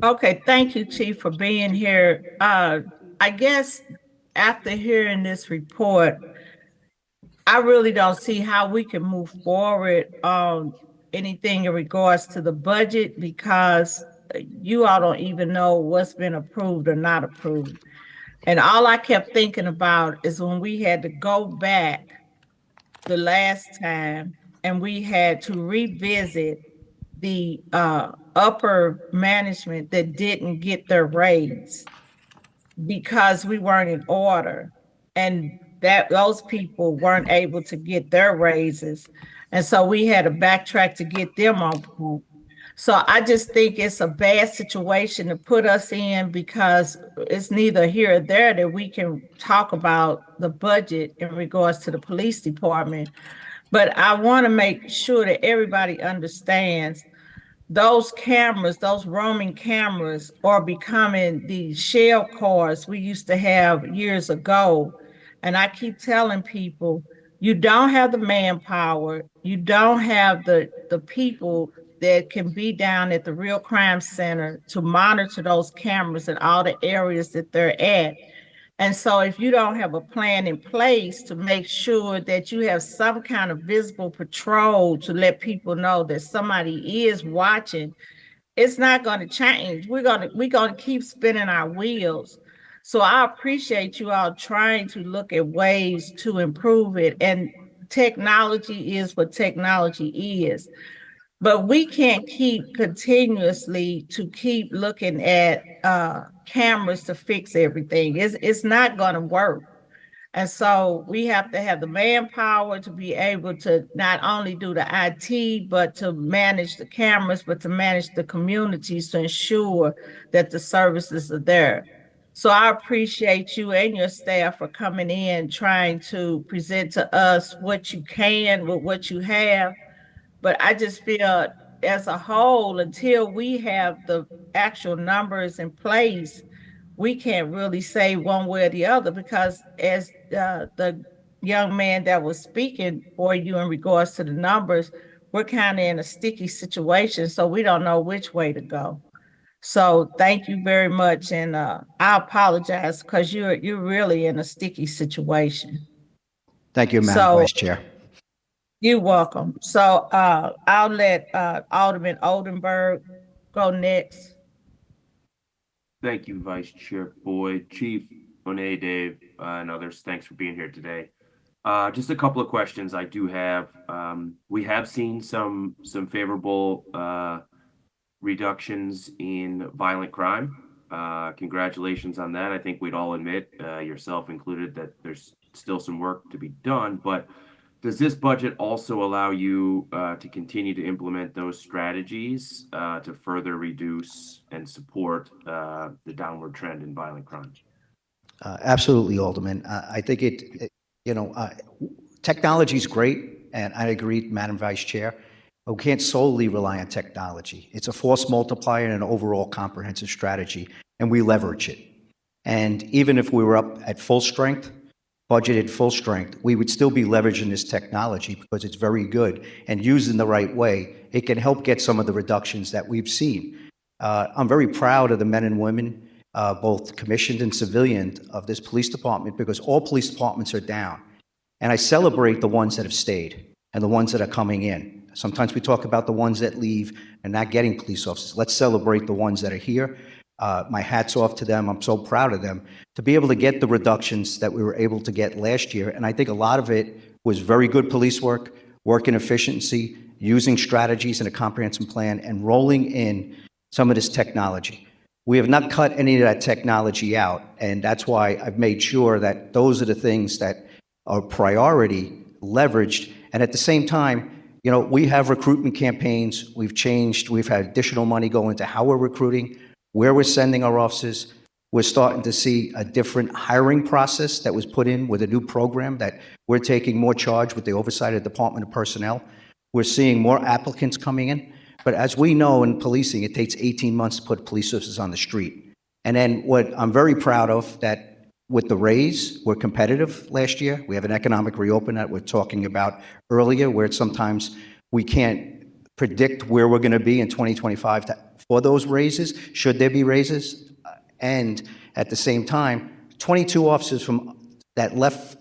Okay, thank you, Chief, for being here. I guess after hearing this report, I really don't see how we can move forward on anything in regards to the budget, because you all don't even know what's been approved or not approved. And all I kept thinking about is when we had to go back the last time and we had to revisit the upper management that didn't get their raise because we weren't in order, and that those people weren't able to get their raises. And so we had to backtrack to get them on board. So I just think it's a bad situation to put us in, because it's neither here or there that we can talk about the budget in regards to the police department. But I want to make sure that everybody understands those cameras, those roaming cameras, are becoming the shell cars we used to have years ago. And I keep telling people, you don't have the manpower, you don't have the people that can be down at the Real Crime Center to monitor those cameras in all the areas that they're at. And so if you don't have a plan in place to make sure that you have some kind of visible patrol to let people know that somebody is watching, it's not going to change. We're going to keep spinning our wheels. So I appreciate you all trying to look at ways to improve it. And technology is what technology is. But we can't keep continuously to keep looking at cameras to fix everything. It's not going to work. And so we have to have the manpower to be able to not only do the IT, but to manage the cameras, but to manage the communities to ensure that the services are there. So I appreciate you and your staff for coming in, trying to present to us what you can with what you have. But I just feel as a whole, until we have the actual numbers in place, we can't really say one way or the other because as the young man that was speaking for you in regards to the numbers, we're kind of in a sticky situation, so we don't know which way to go. So thank you very much, and I apologize because you're really in a sticky situation. Thank you, Madam So Vice Chair. you're welcome. So I'll let Alderman Oldenburg go next. Thank you, Vice Chair Boyd, Chief Monet, Dave, and others. Thanks for being here today. Just a couple of questions I do have. We have seen some favorable reductions in violent crime. Congratulations on that. I think we'd all admit, yourself included, that there's still some work to be done, but does this budget also allow you to continue to implement those strategies to further reduce and support the downward trend in violent crime? Absolutely, Alderman. I think technology is great, and I agree, Madam Vice Chair, but we can't solely rely on technology. It's a force multiplier and an overall comprehensive strategy, and we leverage it. And even if we were up at full strength, budgeted full strength, we would still be leveraging this technology because it's very good, and used in the right way, it can help get some of the reductions that we've seen. I'm very proud of the men and women, both commissioned and civilian, of this police department, because all police departments are down. And I celebrate the ones that have stayed and the ones that are coming in. Sometimes we talk about the ones that leave and not getting police officers. Let's celebrate the ones that are here. My hat's off to them. I'm so proud of them to be able to get the reductions that we were able to get last year. And I think a lot of it was very good police work, work in efficiency, using strategies and a comprehensive plan, and rolling in some of this technology. We have not cut any of that technology out, and that's why I've made sure that those are the things that are priority leveraged. And at the same time, we have recruitment campaigns. We've changed. We've had additional money go into how we're recruiting, where we're sending our officers. We're starting to see a different hiring process that was put in with a new program that we're taking more charge with the oversight of the Department of Personnel. We're seeing more applicants coming in. But as we know in policing, it takes 18 months to put police officers on the street. And then what I'm very proud of, that with the raise, we're competitive last year. We have an economic reopen that we're talking about earlier, where sometimes we can't predict where we're going to be in 2025 for those raises, should there be raises. And at the same time, 22 officers that left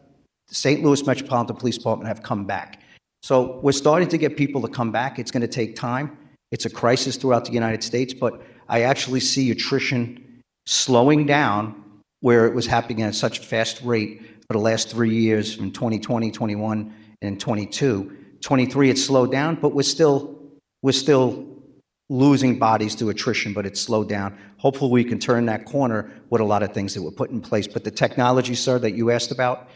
St. Louis Metropolitan Police Department have come back. So we're starting to get people to come back. It's going to take time. It's a crisis throughout the United States, but I actually see attrition slowing down where it was happening at such a fast rate for the last 3 years, from 2020, 21, and 22. 23, it slowed down, but we're still losing bodies to attrition, but it's slowed down. Hopefully we can turn that corner with a lot of things that were put in place. But the technology, sir, that you asked about,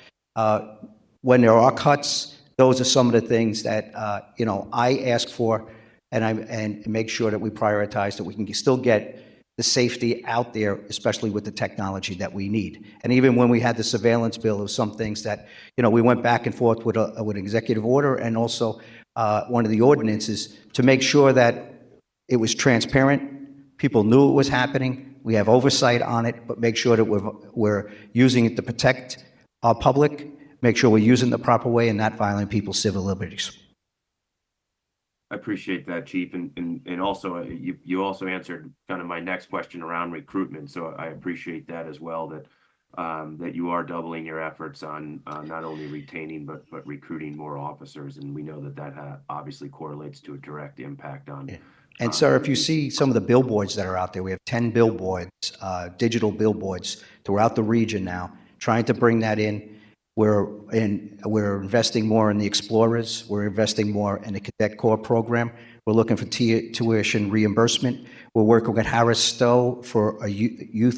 when there are cuts, those are some of the things that I ask for, and make sure that we prioritize, that we can still get the safety out there, especially with the technology that we need. And even when we had the surveillance bill, there were some things that we went back and forth with an executive order, and also one of the ordinances, to make sure that it was transparent, people knew it was happening, we have oversight on it, but make sure that we're using it to protect our public, make sure we're using it the proper way and not violating people's civil liberties. I appreciate that, Chief, and also you also answered kind of my next question around recruitment. So I appreciate that as well, that you are doubling your efforts on not only retaining but recruiting more officers, and we know that obviously correlates to a direct impact on. Yeah. And sir, if you see some of the billboards that are out there, we have 10 billboards, digital billboards throughout the region now, trying to bring that in. We're investing more in the Explorers. We're investing more in the Cadet Corps program. We're looking for tuition reimbursement. We're working with Harris Stowe for a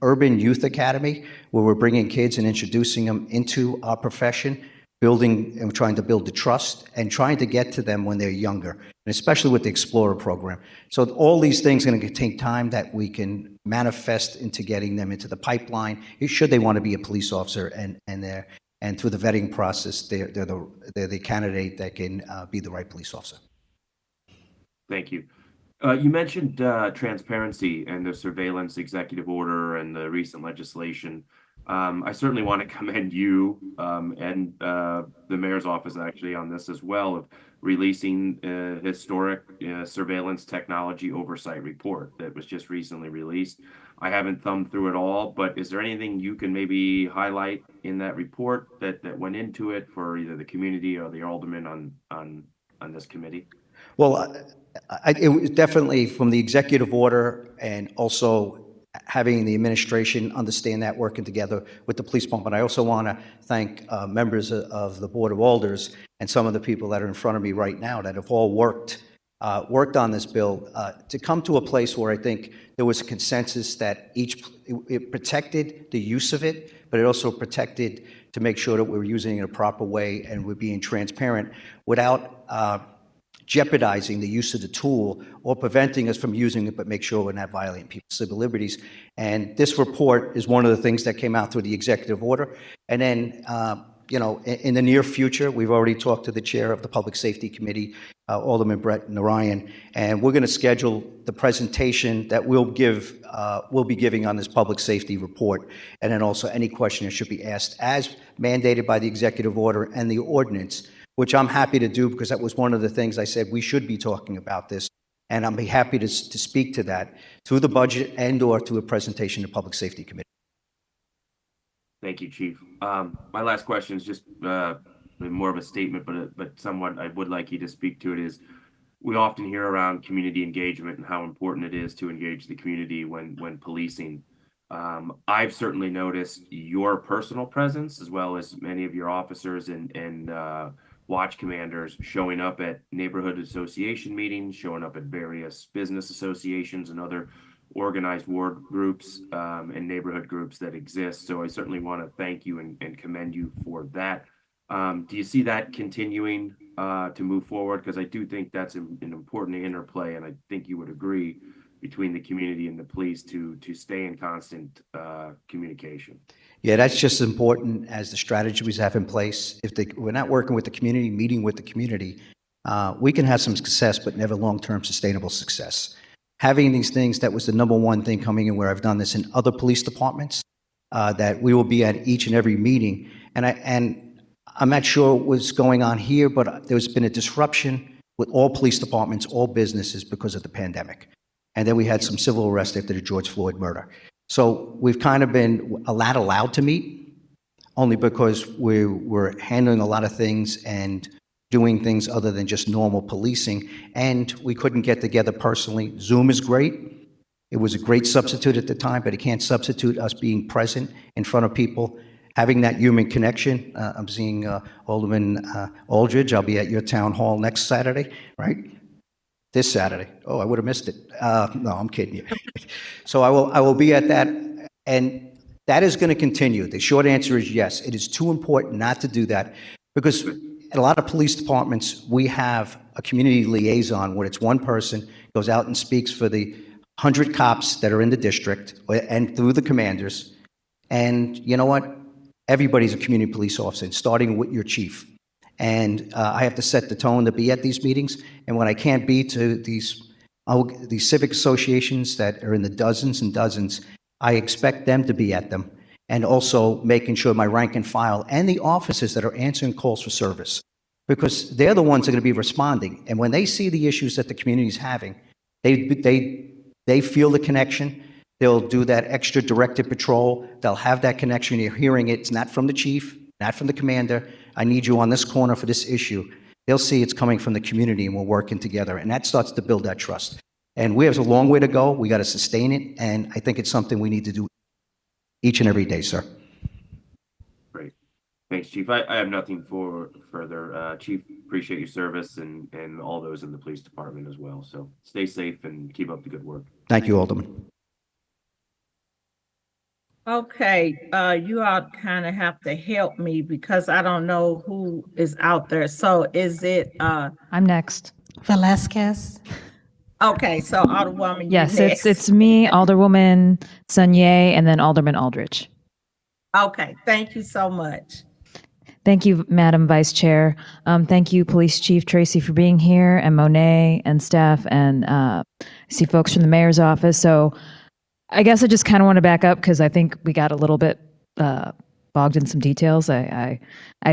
urban youth academy, where we're bringing kids and introducing them into our profession, building and trying to build the trust and trying to get to them when they're younger, and especially with the Explorer program. So all these things are going to take time that we can manifest into getting them into the pipeline, should they want to be a police officer, and through the vetting process, they're the candidate that can be the right police officer. Thank you. You mentioned transparency and the surveillance executive order and the recent legislation. I certainly want to commend you and the mayor's office actually on this as well, of releasing a historic surveillance technology oversight report that was just recently released. I haven't thumbed through it all, but is there anything you can maybe highlight in that report that went into it for either the community or the aldermen on this committee? Well, it was definitely from the executive order and also having the administration understand that, working together with the police department. I also want to thank members of the Board of Alders and some of the people that are in front of me right now that have all worked on this bill to come to a place where I think there was a consensus that it protected the use of it, but it also protected to make sure that we're using it in a proper way and we're being transparent without jeopardizing the use of the tool or preventing us from using it, but make sure we're not violating people's civil liberties. And this report is one of the things that came out through the executive order. And then, in the near future, we've already talked to the chair of the Public Safety Committee, Alderman Brett Narayan, and we're going to schedule the presentation that we'll be giving on this public safety report. And then also any question that should be asked as mandated by the executive order and the ordinance, which I'm happy to do because that was one of the things I said we should be talking about this. And I'll be happy to speak to that through the budget and or to a presentation to Public Safety Committee. Thank you, Chief. My last question is just more of a statement, but somewhat I would like you to speak to it is, we often hear around community engagement and how important it is to engage the community when policing. I've certainly noticed your personal presence as well as many of your officers and watch commanders showing up at neighborhood association meetings, showing up at various business associations and other organized ward groups and neighborhood groups that exist. So I certainly want to thank you and commend you for that. Do you see that continuing to move forward? Because I do think that's an important interplay, and I think you would agree, between the community and the police to stay in constant communication. Yeah, that's just as important as the strategy we have in place. If we're not working with the community, meeting with the community, we can have some success, but never long-term sustainable success. Having these things, that was the number one thing coming in where I've done this in other police departments, that we will be at each and every meeting. And I'm not sure what's going on here, but there's been a disruption with all police departments, all businesses because of the pandemic. And then we had some civil arrests after the George Floyd murder. So we've kind of been allowed to meet only because we're handling a lot of things and doing things other than just normal policing. And we couldn't get together personally. Zoom is great. It was a great substitute at the time, but it can't substitute us being present in front of people, having that human connection. I'm seeing Alderman Aldridge. I'll be at your town hall next Saturday, right? This Saturday. Oh, I would have missed it. No, I'm kidding you. So I will be at that, and that is going to continue. The short answer is yes. It is too important not to do that because at a lot of police departments, we have a community liaison where it's one person goes out and speaks for the 100 cops that are in the district and through the commanders. And you know what? Everybody's a community police officer, starting with your chief. And I have to set the tone to be at these meetings. And when I can't be to these civic associations that are in the dozens and dozens, I expect them to be at them. And also making sure my rank and file and the officers that are answering calls for service, because they're the ones that are going to be responding. And when they see the issues that the community is having, they feel the connection. They'll do that extra directed patrol. They'll have that connection. You're hearing it. It's not from the chief, not from the commander. I need you on this corner for this issue. They'll see it's coming from the community and we're working together. And that starts to build that trust. And we have a long way to go. We got to sustain it. And I think it's something we need to do each and every day, sir. Great. Thanks, Chief. I have nothing further. Chief, appreciate your service and all those in the police department as well. So stay safe and keep up the good work. Thank you, Alderman. Okay, you all kind of have to help me because I don't know who is out there. So is it? I'm next. Velasquez. Okay, so Alderwoman. you Yes, next. it's me, Alderwoman Sunier, and then Alderman Aldrich. Okay, thank you so much. Thank you, Madam Vice Chair. Thank you, Police Chief Tracy, for being here, and Monet and staff, and I see folks from the mayor's office. So I guess I just kind of want to back up because I think we got a little bit bogged in some details. I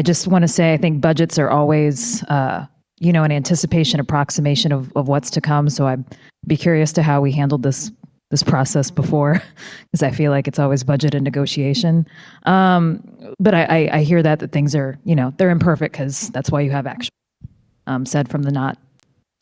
just want to say I think budgets are always, an anticipation, approximation of what's to come. So I'd be curious to how we handled this process before, because I feel like it's always budget and negotiation. But I hear that things are, they're imperfect because that's why you have action, said from the not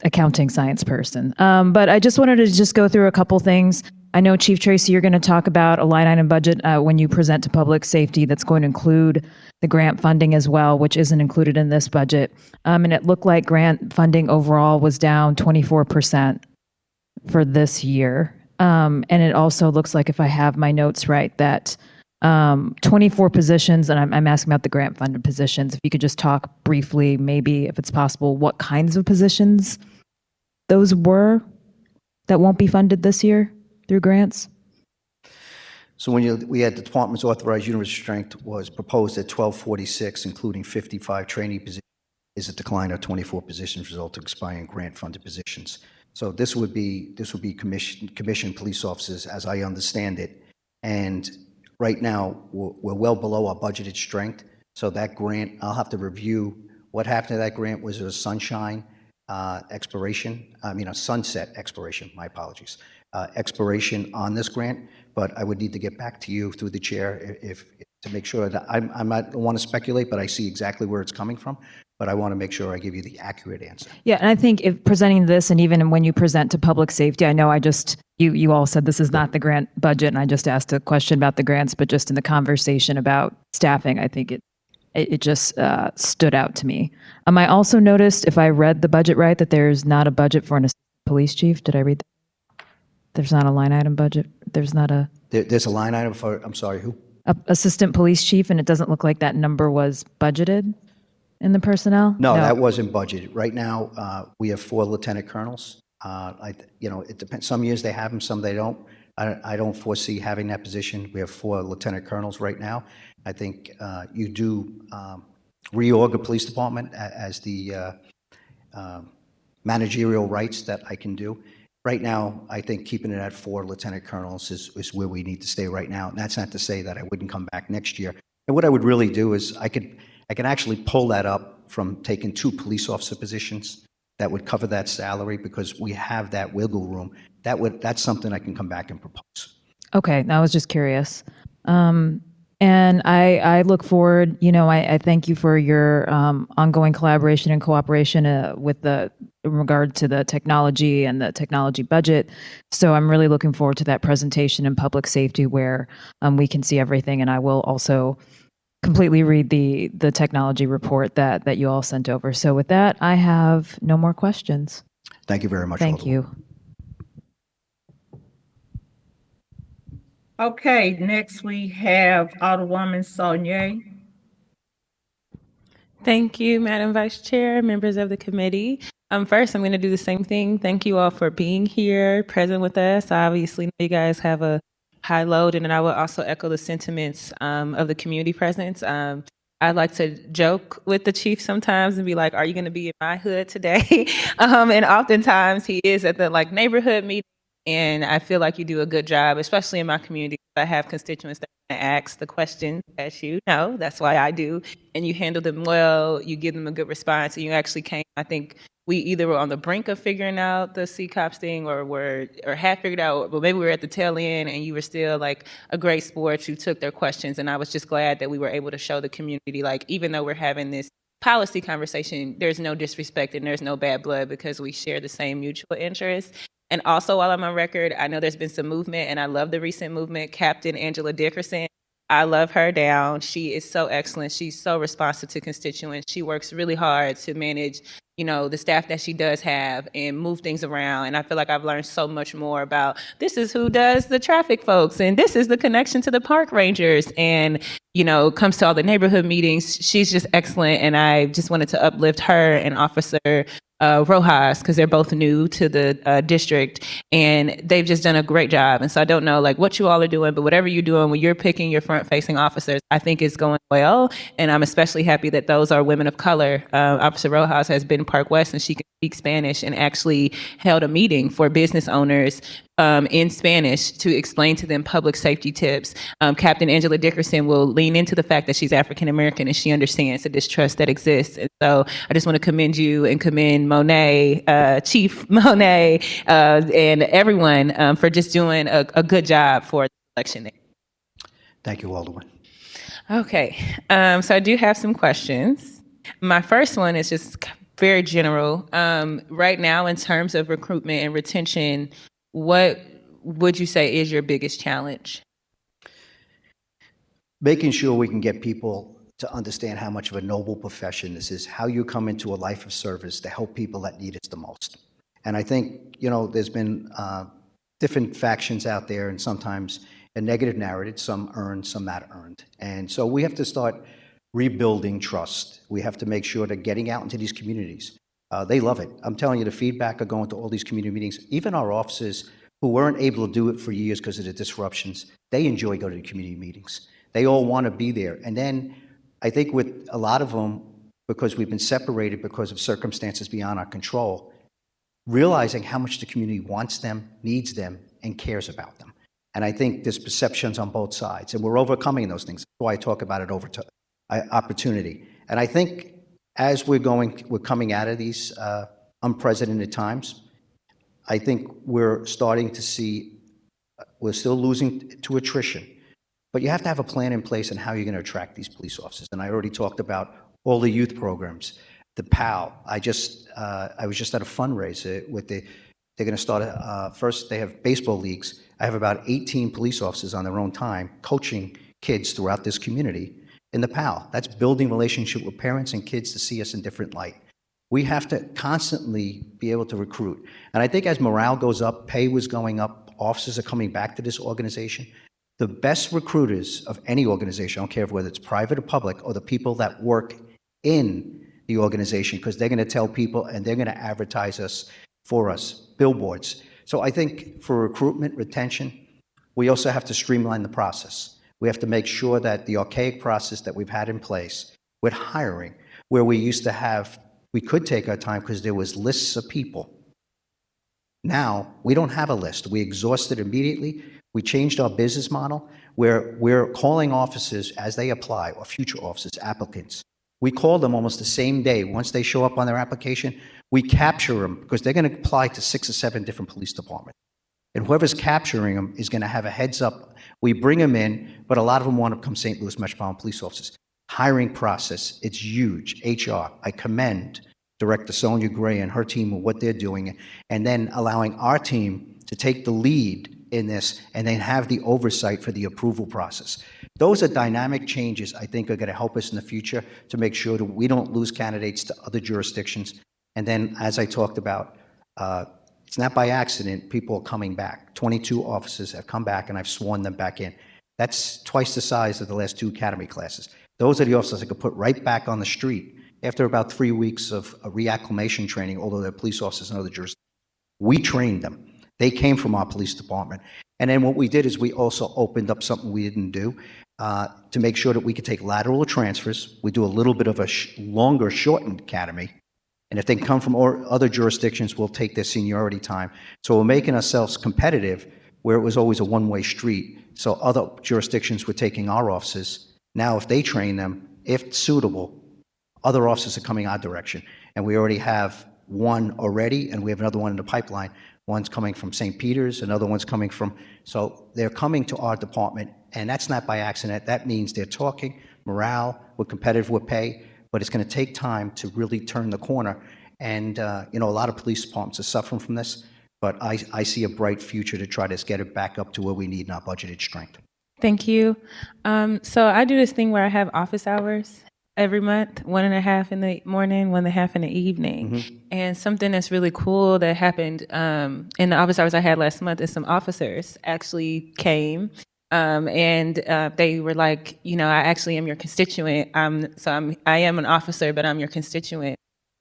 accounting science person. But I just wanted to just go through a couple things. I know, Chief Tracy, you're going to talk about a line item budget when you present to public safety that's going to include the grant funding as well, which isn't included in this budget. And it looked like grant funding overall was down 24% for this year. And it also looks like, if I have my notes right, that 24 positions, and I'm asking about the grant funded positions, if you could just talk briefly, maybe if it's possible, what kinds of positions those were that won't be funded this year through grants? So we had the department's authorized unit strength was proposed at 1246, including 55 trainee positions, is a decline of 24 positions, resulting in expiring grant-funded positions. So this would be commissioned police officers, as I understand it. And right now, we're well below our budgeted strength. So that grant, I'll have to review what happened to that grant. Was it a sunset expiration, my apologies, expiration on this grant. But I would need to get back to you through the chair to make sure that I don't want to speculate, but I see exactly where it's coming from. But I want to make sure I give you the accurate answer. Yeah, and I think if presenting this, and even when you present to public safety, I know you all said this is not the grant budget, and I just asked a question about the grants, but just in the conversation about staffing, I think it just stood out to me. I also noticed, if I read the budget right, that there's not a budget for an assistant police chief. Did I read that? There's not a line item budget. There's not a... There's a line item for, I'm sorry, who? Assistant police chief, and it doesn't look like that number was budgeted in the personnel? No, that wasn't budgeted. Right now, we have 4 lieutenant colonels. It depends. Some years they have them, some they don't. I don't foresee having that position. We have 4 lieutenant colonels right now. I think you do reorg a police department as the managerial rights that I can do. Right now, I think keeping it at 4 lieutenant colonels is where we need to stay right now. And that's not to say that I wouldn't come back next year. And what I would really do is I can actually pull that up from taking 2 police officer positions that would cover that salary, because we have that wiggle room. That's something I can come back and propose. Okay, I was just curious. And I look forward, I thank you for your ongoing collaboration and cooperation in regard to the technology and the technology budget. So I'm really looking forward to that presentation in public safety where we can see everything. And I will also completely read the technology report that you all sent over. So with that, I have no more questions. Thank you very much. Thank you. Okay, next we have Alderwoman Saulnier. Thank you, Madam Vice Chair, members of the committee. First, I'm going to do the same thing. Thank you all for being here, present with us. I obviously know you guys have a high load, and then I will also echo the sentiments of the community presence. I like to joke with the chief sometimes and be like, "Are you going to be in my hood today?" And oftentimes he is at the neighborhood meeting. And I feel like you do a good job, especially in my community. I have constituents that ask the questions, as you know, that's why I do. And you handle them well, you give them a good response, and you actually came, I think we either were on the brink of figuring out the CCOPS thing or had figured out, but maybe we were at the tail end and you were still like a great sport. You took their questions, and I was just glad that we were able to show the community, even though we're having this policy conversation, there's no disrespect and there's no bad blood because we share the same mutual interests. And also, while I'm on record, I know there's been some movement, and I love the recent movement. Captain Angela Dickerson, I love her down. She is so excellent. She's so responsive to constituents. She works really hard to manage, the staff that she does have and move things around. And I feel like I've learned so much more about this is who does the traffic folks, and this is the connection to the park rangers, and, comes to all the neighborhood meetings. She's just excellent, and I just wanted to uplift her and Officer Rojas, because they're both new to the district, and they've just done a great job. And so I don't know like what you all are doing, but whatever you're doing when you're picking your front-facing officers, I think is going well. And I'm especially happy that those are women of color. Officer Rojas has been in Park West, and she can speak Spanish, and actually held a meeting for business owners in Spanish to explain to them public safety tips. Captain Angela Dickerson will lean into the fact that she's African American and she understands the distrust that exists. And so I just want to commend you and commend Monet, Chief Monet, and everyone for just doing a good job for the election there. Thank you, Alderman. Okay, so I do have some questions. My first one is just very general. Right now, in terms of recruitment and retention, what would you say is your biggest challenge? Making sure we can get people to understand how much of a noble profession this is, how you come into a life of service to help people that need us the most. And I think, there's been different factions out there, and sometimes a negative narrative, some earned, some not earned. And so we have to start rebuilding trust. We have to make sure that getting out into these communities, they love it. I'm telling you, the feedback of going to all these community meetings, even our officers who weren't able to do it for years because of the disruptions, they enjoy going to the community meetings. They all want to be there. And then I think with a lot of them, because we've been separated because of circumstances beyond our control, realizing how much the community wants them, needs them, and cares about them. And I think there's perceptions on both sides, and we're overcoming those things. That's why I talk about it opportunity. And I think as we're coming out of these unprecedented times, I think we're starting to see, we're still losing to attrition, but you have to have a plan in place on how you're going to attract these police officers. And I already talked about all the youth programs, the PAL. I was just at a fundraiser they're going to start, first they have baseball leagues. I have about 18 police officers on their own time coaching kids throughout this community in the PAL. That's building relationship with parents and kids to see us in different light. We have to constantly be able to recruit. And I think as morale goes up, pay was going up, officers are coming back to this organization. The best recruiters of any organization, I don't care whether it's private or public, or the people that work in the organization, because they're going to tell people and they're going to advertise us for us, billboards. So I think for recruitment, retention, we also have to streamline the process. We have to make sure that the archaic process that we've had in place with hiring, where we used to have, we could take our time because there was lists of people. Now, we don't have a list. We exhausted immediately. We changed our business model where we're calling officers as they apply, or future officers, applicants. We call them almost the same day. Once they show up on their application, we capture them because they're going to apply to 6 or 7 different police departments. And whoever's capturing them is going to have a heads up. We bring them in, but a lot of them want to become St. Louis Metropolitan Police officers. Hiring process, it's huge. HR, I commend Director Sonia Gray and her team of what they're doing, and then allowing our team to take the lead in this and then have the oversight for the approval process. Those are dynamic changes I think are going to help us in the future to make sure that we don't lose candidates to other jurisdictions. And then, as I talked about, it's not by accident people are coming back. 22 officers have come back, and I've sworn them back in. That's twice the size of the last 2 academy classes. Those are the officers I could put right back on the street after about 3 weeks of reacclimation training, although they're police officers in other jurisdictions. We trained them. They came from our police department. And then what we did is we also opened up something we didn't do to make sure that we could take lateral transfers. We do a little bit of a longer, shortened academy. And if they come from other jurisdictions, we'll take their seniority time. So we're making ourselves competitive where it was always a one-way street. So other jurisdictions were taking our officers. Now, if they train them, if suitable, other officers are coming our direction. And we already have one already, and we have another one in the pipeline. One's coming from St. Peter's, another one's coming from, so they're coming to our department, and that's not by accident. That means they're talking, morale, we're competitive with pay, but it's going to take time to really turn the corner. And, a lot of police departments are suffering from this, but I see a bright future to try to get it back up to where we need in our budgeted strength. Thank you. So I do this thing where I have office hours every month, 1.5 in the morning, 1.5 in the evening. Mm-hmm. And something that's really cool that happened in the office hours I had last month is some officers actually came and they were like, I actually am your constituent. I am an officer, but I'm your constituent.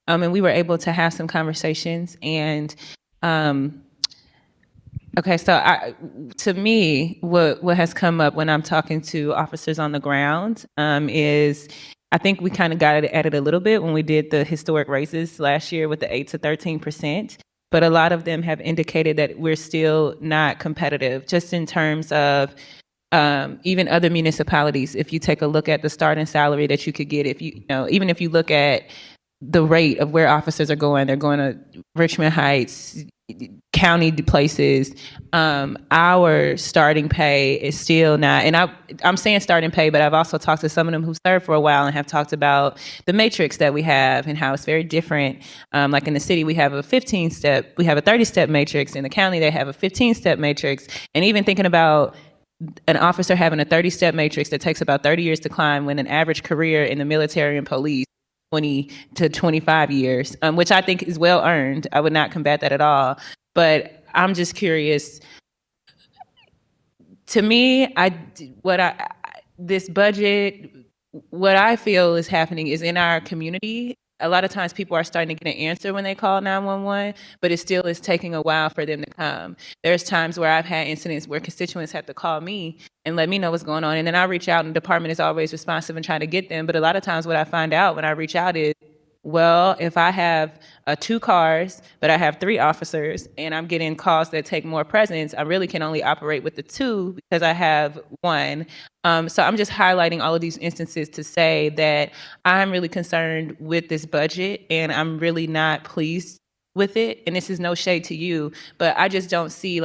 And we were able to have some conversations. And okay, so to me, what has come up when I'm talking to officers on the ground is I think we kind of got at it a little bit when we did the historic raises last year with the 8 to 13%. But a lot of them have indicated that we're still not competitive, just in terms of even other municipalities. If you take a look at the starting salary that you could get, if you know, even if you look at the rate of where officers are going, they're going to Richmond Heights, county places. Our starting pay is still not, and I'm saying starting pay, but I've also talked to some of them who served for a while and have talked about the matrix that we have and how it's very different. Like in the city, we have a 15-step, we have a 30-step matrix. In the county, they have a 15-step matrix. And even thinking about an officer having a 30-step matrix that takes about 30 years to climb, when an average career in the military and police 20 to 25 years, which I think is well earned. I would not combat that at all. But I'm just curious. To me, this budget, what I feel is happening is in our community, a lot of times people are starting to get an answer when they call 911, but it still is taking a while for them to come. There's times where I've had incidents where constituents have to call me and let me know what's going on, and then I reach out and the department is always responsive and trying to get them. But a lot of times what I find out when I reach out is, well, if I have 2 cars, but I have 3 officers and I'm getting calls that take more presence, I really can only operate with the 2 because I have 1. So I'm just highlighting all of these instances to say that I'm really concerned with this budget and I'm really not pleased with it. And this is no shade to you, but I just don't see,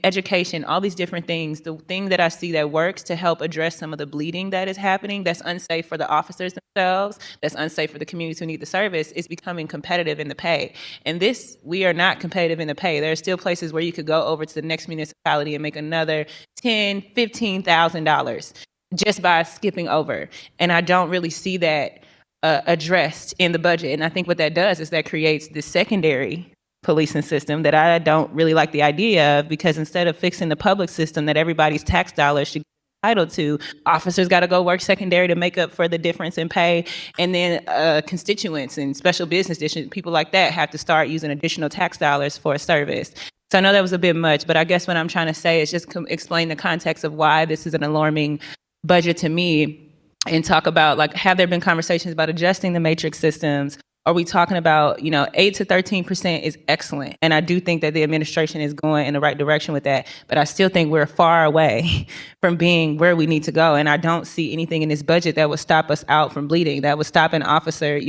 education, all these different things. The thing that I see that works to help address some of the bleeding that is happening, that's unsafe for the officers themselves, that's unsafe for the communities who need the service, is becoming competitive in the pay. And this, we are not competitive in the pay. There are still places where you could go over to the next municipality and make another $10,000, $15,000 just by skipping over. And I don't really see that addressed in the budget. And I think what that does is that creates this secondary policing system that I don't really like the idea of, because instead of fixing the public system that everybody's tax dollars should be entitled to, officers got to go work secondary to make up for the difference in pay. And then constituents and special business districts, people like that, have to start using additional tax dollars for a service. So I know that was a bit much, but I guess what I'm trying to say is just explain the context of why this is an alarming budget to me, and talk about, have there been conversations about adjusting the matrix systems? Are we talking about, 8 to 13% is excellent. And I do think that the administration is going in the right direction with that. But I still think we're far away from being where we need to go. And I don't see anything in this budget that would stop us out from bleeding, that would stop an officer.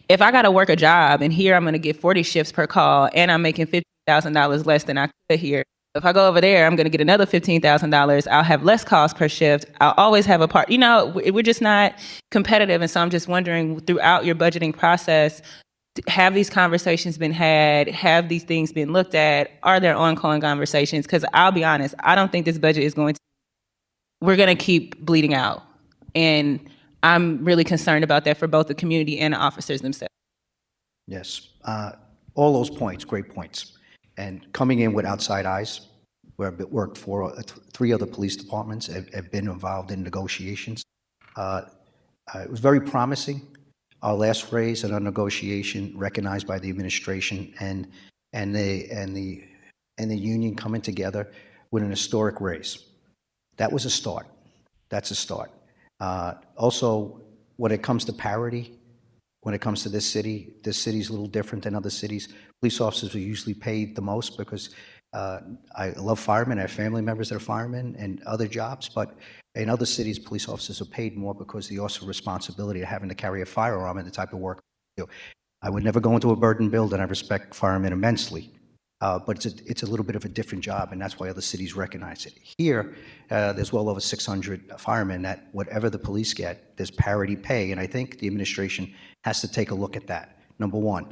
If I got to work a job and here I'm going to get 40 shifts per call and I'm making $50,000 less than I could here, if I go over there, I'm going to get another $15,000. I'll have less calls per shift. I'll always have a part. We're just not competitive. And so I'm just wondering, throughout your budgeting process, have these conversations been had? Have these things been looked at? Are there ongoing conversations? Because I'll be honest, I don't think this budget is we're going to keep bleeding out. And I'm really concerned about that for both the community and the officers themselves. Yes, all those points, great points. And coming in with outside eyes, where I've worked for 3 other police departments, have been involved in negotiations. It was very promising. Our last raise and our negotiation recognized by the administration and the union coming together with an historic raise. That was a start. That's a start. Also, when it comes to parity, when it comes to this city's a little different than other cities. Police officers are usually paid the most because I love firemen. I have family members that are firemen and other jobs, but in other cities, police officers are paid more because the also responsibility of having to carry a firearm and the type of work they do. I would never go into a burden build, and I respect firemen immensely, but it's a little bit of a different job, and that's why other cities recognize it. Here, there's well over 600 firemen that whatever the police get, there's parity pay, and I think the administration has to take a look at that. Number one,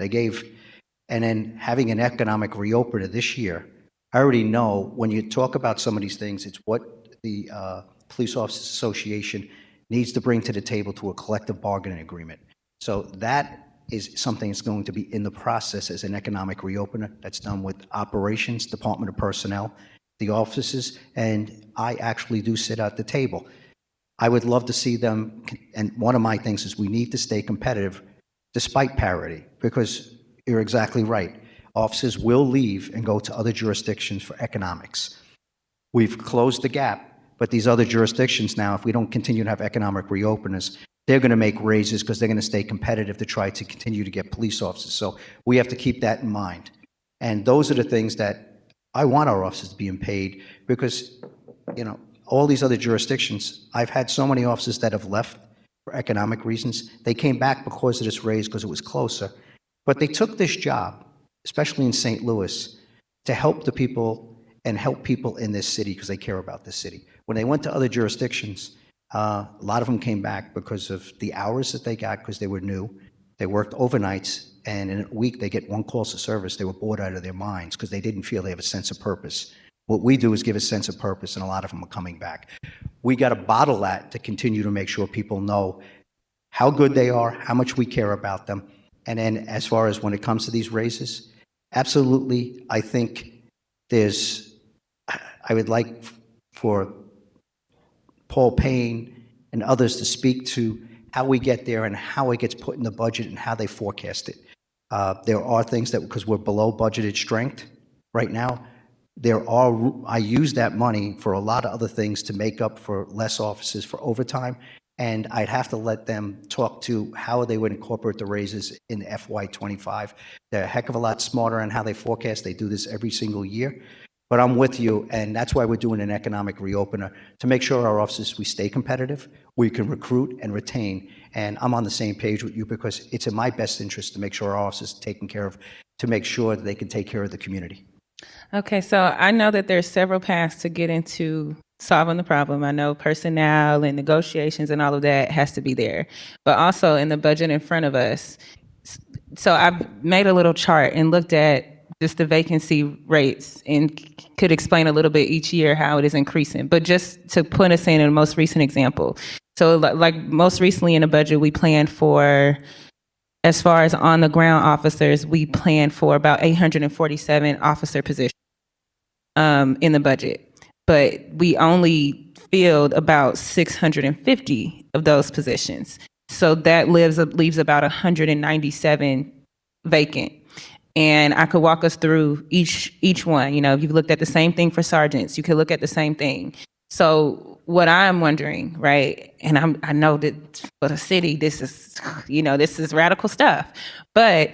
and then having an economic reopener this year, I already know when you talk about some of these things, it's what the Police Officers Association needs to bring to the table to a collective bargaining agreement. So that is something that's going to be in the process as an economic reopener. That's done with operations, Department of Personnel, the offices, and I actually do sit at the table. I would love to see them, and one of my things is we need to stay competitive despite parity, because you're exactly right. Officers will leave and go to other jurisdictions for economics. We've closed the gap, but these other jurisdictions now, if we don't continue to have economic reopeners, they're going to make raises because they're going to stay competitive to try to continue to get police officers. So we have to keep that in mind. And those are the things that I want our officers to be paid because, you know, all these other jurisdictions, I've had so many officers that have left for economic reasons. They came back because of this raise because it was closer. But they took this job, especially in St. Louis, to help the people and help people in this city because they care about this city. When they went to other jurisdictions, a lot of them came back because of the hours that they got because they were new. They worked overnights, and in a week they get one call to service. They were bored out of their minds because they didn't feel they have a sense of purpose. What we do is give a sense of purpose, and a lot of them are coming back. We got to bottle that to continue to make sure people know how good they are, how much we care about them. And then as far as when it comes to these raises, absolutely, I think I would like for Paul Payne and others to speak to how we get there and how it gets put in the budget and how they forecast it. There are things that, because we're below budgeted strength right now, I use that money for a lot of other things to make up for less officers for overtime, and I'd have to let them talk to how they would incorporate the raises in FY25. They're a heck of a lot smarter on how they forecast. They do this every single year. But I'm with you, and that's why we're doing an economic reopener, to make sure our officers, we stay competitive, we can recruit and retain. And I'm on the same page with you because it's in my best interest to make sure our officers are taken care of, to make sure that they can take care of the community. Okay, so I know that there's several paths to get into solving the problem. I know personnel and negotiations and all of that has to be there, but also in the budget in front of us. So I've made a little chart and looked at just the vacancy rates and could explain a little bit each year how it is increasing. But just to put us in a most recent example. So like most recently in the budget, we planned for, as far as on the ground officers, we planned for about 847 officer positions in the budget. But we only filled about 650 of those positions. So that leaves about 197 vacant. And I could walk us through each one. You know, if you've looked at the same thing for sergeants, you could look at the same thing. So what I'm wondering, right, and I know that for the city, this is radical stuff. But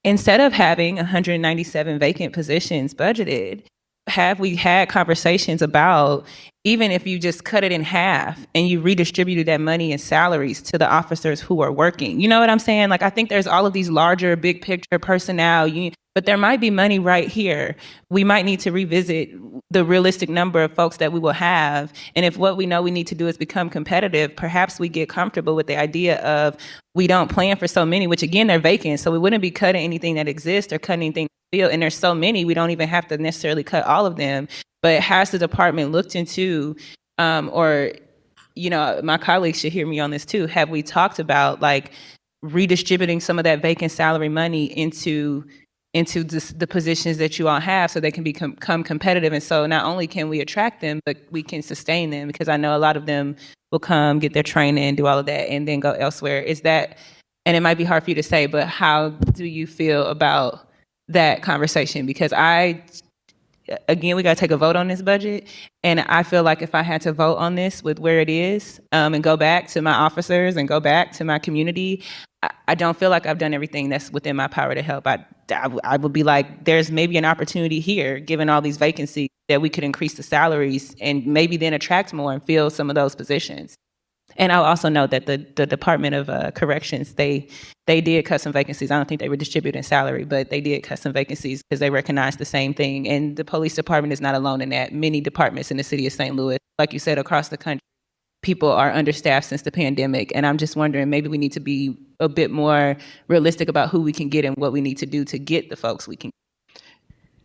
instead of having 197 vacant positions budgeted, have we had conversations about, even if you just cut it in half and you redistributed that money in salaries to the officers who are working? You know what I'm saying? Like, I think there's all of these larger, big picture personnel, but there might be money right here. We might need to revisit the realistic number of folks that we will have. And if what we know we need to do is become competitive, perhaps we get comfortable with the idea of we don't plan for so many, which again, they're vacant. So we wouldn't be cutting anything that exists or cutting anything field. And there's so many, we don't even have to necessarily cut all of them. But has the department looked into, or, you know, my colleagues should hear me on this too, have we talked about like redistributing some of that vacant salary money into the positions that you all have so they can become competitive? And so not only can we attract them, but we can sustain them, because I know a lot of them will come, get their training, do all of that, and then go elsewhere. Is that, and it might be hard for you to say, but how do you feel about that conversation? Because again, we got to take a vote on this budget. And I feel like if I had to vote on this with where it is, and go back to my officers and go back to my community, I don't feel like I've done everything that's within my power to help. I would be like, there's maybe an opportunity here, given all these vacancies, that we could increase the salaries and maybe then attract more and fill some of those positions. And I'll also note that the Department of Corrections, they did cut some vacancies. I don't think they were distributing salary, but they did cut some vacancies because they recognized the same thing. And the police department is not alone in that. Many departments in the city of St. Louis, like you said, across the country, people are understaffed since the pandemic. And I'm just wondering, maybe we need to be a bit more realistic about who we can get and what we need to do to get the folks we can get.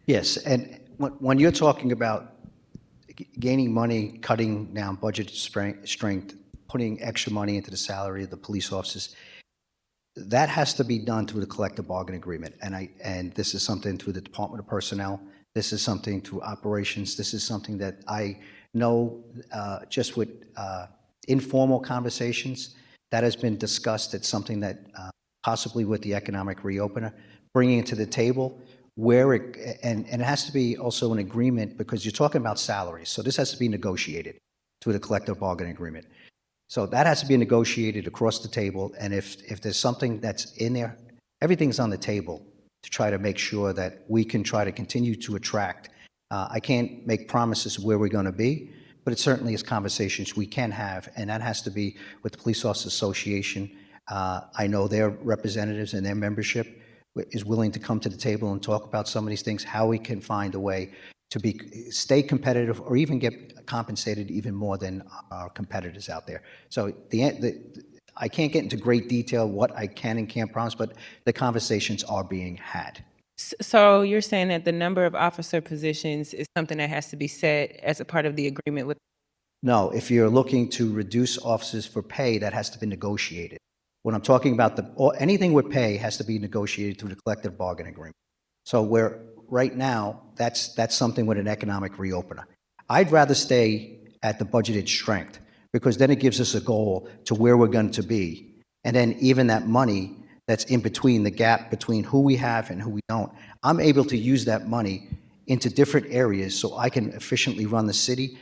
Yes, and when you're talking about gaining money, cutting down budget strength, putting extra money into the salary of the police officers, that has to be done through the collective bargaining agreement. And this is something through the Department of Personnel. This is something through operations. This is something that I know just with informal conversations that has been discussed. It's something that possibly with the economic reopener, bringing it to the table where it, and it has to be also an agreement because you're talking about salaries. So this has to be negotiated through the collective bargaining agreement. So that has to be negotiated across the table. And if there's something that's in there, everything's on the table to try to make sure that we can try to continue to attract. I can't make promises of where we're going to be, but it certainly is conversations we can have, and that has to be with the Police Officers Association. I know their representatives and their membership is willing to come to the table and talk about some of these things, how we can find a way to stay competitive or even get compensated even more than our competitors out there. So I can't get into great detail what I can and can't promise, but the conversations are being had. So you're saying that the number of officer positions is something that has to be set as a part of the agreement with? No, if you're looking to reduce officers for pay, that has to be negotiated. When I'm talking about anything with pay has to be negotiated through the collective bargaining agreement. So right now, that's something with an economic reopener. I'd rather stay at the budgeted strength because then it gives us a goal to where we're going to be. And then even that money that's in between, the gap between who we have and who we don't, I'm able to use that money into different areas so I can efficiently run the city,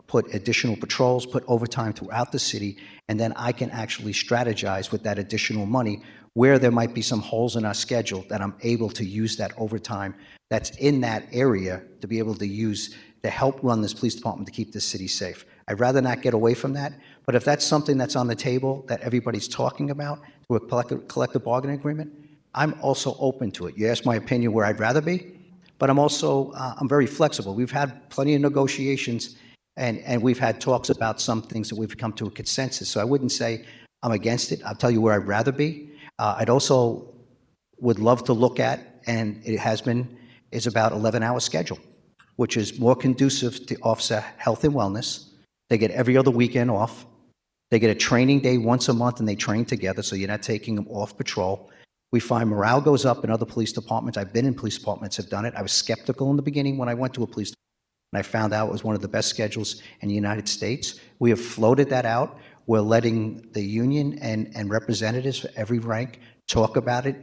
put additional patrols, put overtime throughout the city, and then I can actually strategize with that additional money where there might be some holes in our schedule that I'm able to use that overtime that's in that area to be able to use to help run this police department to keep this city safe. I'd rather not get away from that, but if that's something that's on the table that everybody's talking about through a collective bargaining agreement, I'm also open to it. You asked my opinion where I'd rather be, but I'm also, I'm very flexible. We've had plenty of negotiations and we've had talks about some things that we've come to a consensus. So I wouldn't say I'm against it. I'll tell you where I'd rather be. I'd also would love to look at, and it has been, is about 11-hour schedule, which is more conducive to officer health and wellness. They get every other weekend off. They get a training day once a month and they train together, so you're not taking them off patrol. We find morale goes up in other police departments. I've been in police departments, have done it. I was skeptical in the beginning when I went to a police department, and I found out it was one of the best schedules in the United States. We have floated that out. We're letting the union and representatives for every rank talk about it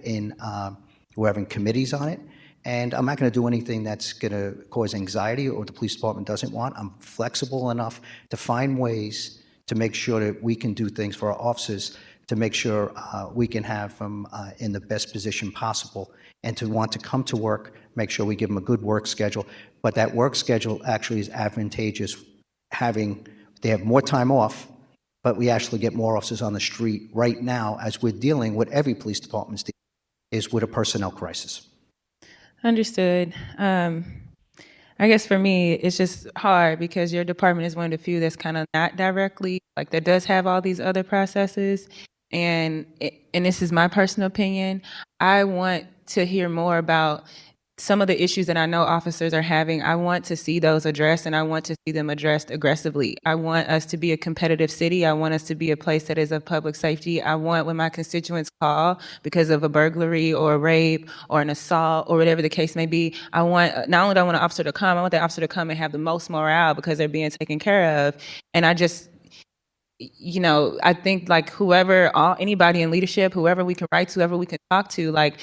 we're having committees on it. And I'm not going to do anything that's going to cause anxiety or the police department doesn't want. I'm flexible enough to find ways to make sure that we can do things for our officers to make sure we can have them in the best position possible and to want to come to work, make sure we give them a good work schedule. But that work schedule actually is advantageous they have more time off, but we actually get more officers on the street right now as we're dealing with every police department's dealing is with a personnel crisis. Understood. I guess for me, it's just hard because your department is one of the few that's kind of not directly, like that does have all these other processes. And this is my personal opinion. I want to hear more about some of the issues that I know officers are having. I want to see those addressed, and I want to see them addressed aggressively. I want us to be a competitive city. I want us to be a place that is of public safety. I want when my constituents call because of a burglary or a rape or an assault or whatever the case may be, I want, not only do I want an officer to come, I want that officer to come and have the most morale because they're being taken care of. And I just, I think like anybody in leadership, whoever we can write to, whoever we can talk to, like,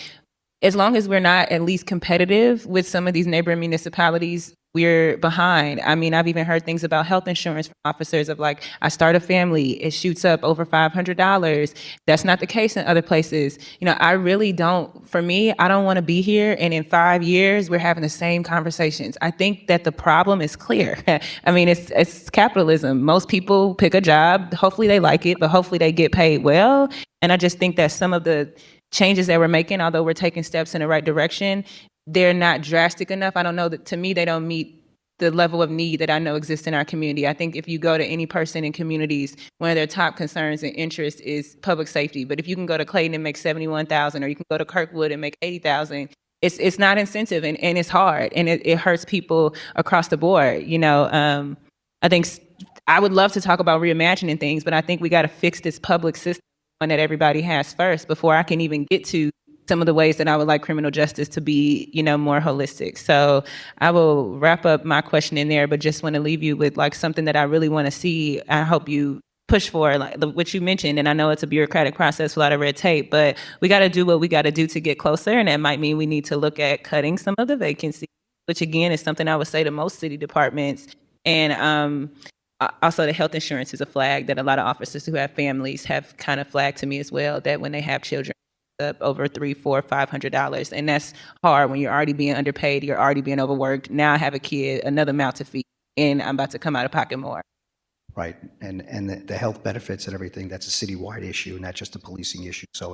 as long as we're not at least competitive with some of these neighboring municipalities, we're behind. I mean, I've even heard things about health insurance for officers of like, I start a family, it shoots up over $500. That's not the case in other places. I really don't, for me, I don't want to be here and in 5 years, we're having the same conversations. I think that the problem is clear. I mean, it's capitalism. Most people pick a job, hopefully they like it, but hopefully they get paid well. And I just think that some of the changes that we're making, although we're taking steps in the right direction, they're not drastic enough. I don't know that, to me, they don't meet the level of need that I know exists in our community. I think if you go to any person in communities, one of their top concerns and interests is public safety. But if you can go to Clayton and make $71,000, or you can go to Kirkwood and make $80,000, it's not incentive and it's hard and it hurts people across the board. I think I would love to talk about reimagining things, but I think we got to fix this public system that everybody has first before I can even get to some of the ways that I would like criminal justice to be, more holistic. So I will wrap up my question in there, but just want to leave you with like something that I really want to see. I hope you push for, like what you mentioned. And I know it's a bureaucratic process, a lot of red tape, but we got to do what we got to do to get closer. And that might mean we need to look at cutting some of the vacancies, which again is something I would say to most city departments. And also the health insurance is a flag that a lot of officers who have families have kind of flagged to me as well, that when they have children up over $300, $400, $500, and that's hard when you're already being underpaid, you're already being overworked. Now I have a kid, another mouth to feed, and I'm about to come out of pocket more. Right, and the health benefits and everything, that's a citywide issue, not just a policing issue. So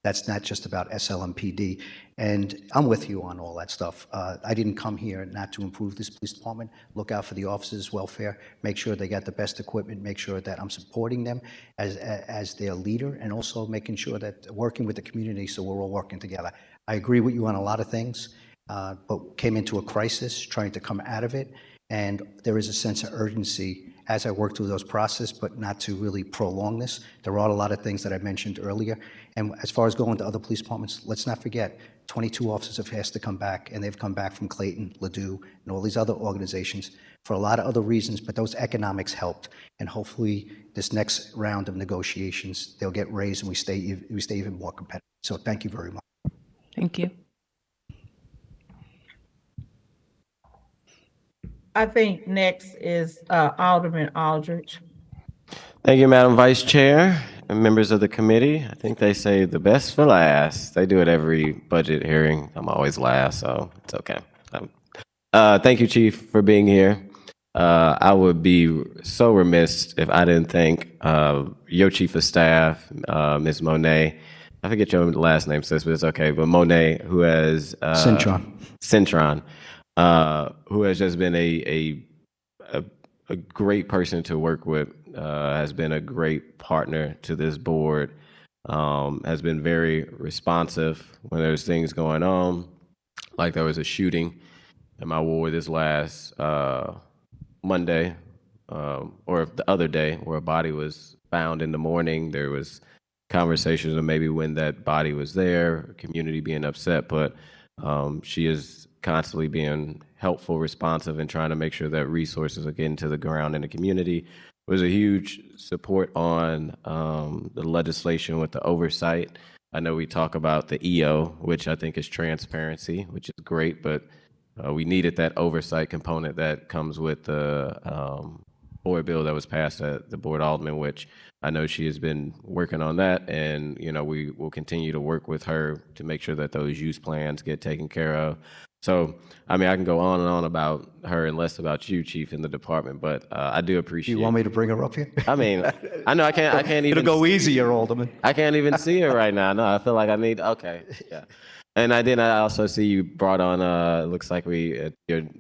that's not just about SLMPD. And I'm with you on all that stuff. I didn't come here not to improve this police department. Look out for the officers' welfare, make sure they got the best equipment, make sure that I'm supporting them as their leader, and also making sure that working with the community so we're all working together. I agree with you on a lot of things, but came into a crisis, trying to come out of it. And there is a sense of urgency as I work through those processes, but not to really prolong this. There are a lot of things that I mentioned earlier. And as far as going to other police departments, let's not forget, 22 officers have asked to come back, and they've come back from Clayton, Ladue, and all these other organizations for a lot of other reasons, but those economics helped. And hopefully this next round of negotiations, they'll get raised and we stay even more competitive. So thank you very much. Thank you. I think next is Alderman Aldridge. Thank you, Madam Vice Chair and members of the committee. I think they say the best for last. They do it every budget hearing. I'm always last, so it's okay. Thank you, Chief, for being here. I would be so remiss if I didn't thank your Chief of Staff, Ms. Monet. I forget your last name, sis, but it's okay. But Monet, who has Cintron, who has just been a great person to work with, has been a great partner to this board, has been very responsive when there's things going on. Like there was a shooting in my ward this last Monday, or the other day, where a body was found in the morning. There was conversations of maybe when that body was there, community being upset, but she is constantly being helpful, responsive, and trying to make sure that resources are getting to the ground in the community. There was a huge support on the legislation with the oversight. I know we talk about the EO, which I think is transparency, which is great, but we needed that oversight component that comes with the board bill that was passed at the board alderman, which I know she has been working on that, and we will continue to work with her to make sure that those use plans get taken care of. So, I mean, I can go on and on about her and less about you, Chief, in the department, but I do appreciate. You want me to bring her up here? I mean, I know I can't even. It'll go easier, Alderman. I can't even see her right now. No, I feel like I need. Okay, yeah. And I also see you brought on. It looks like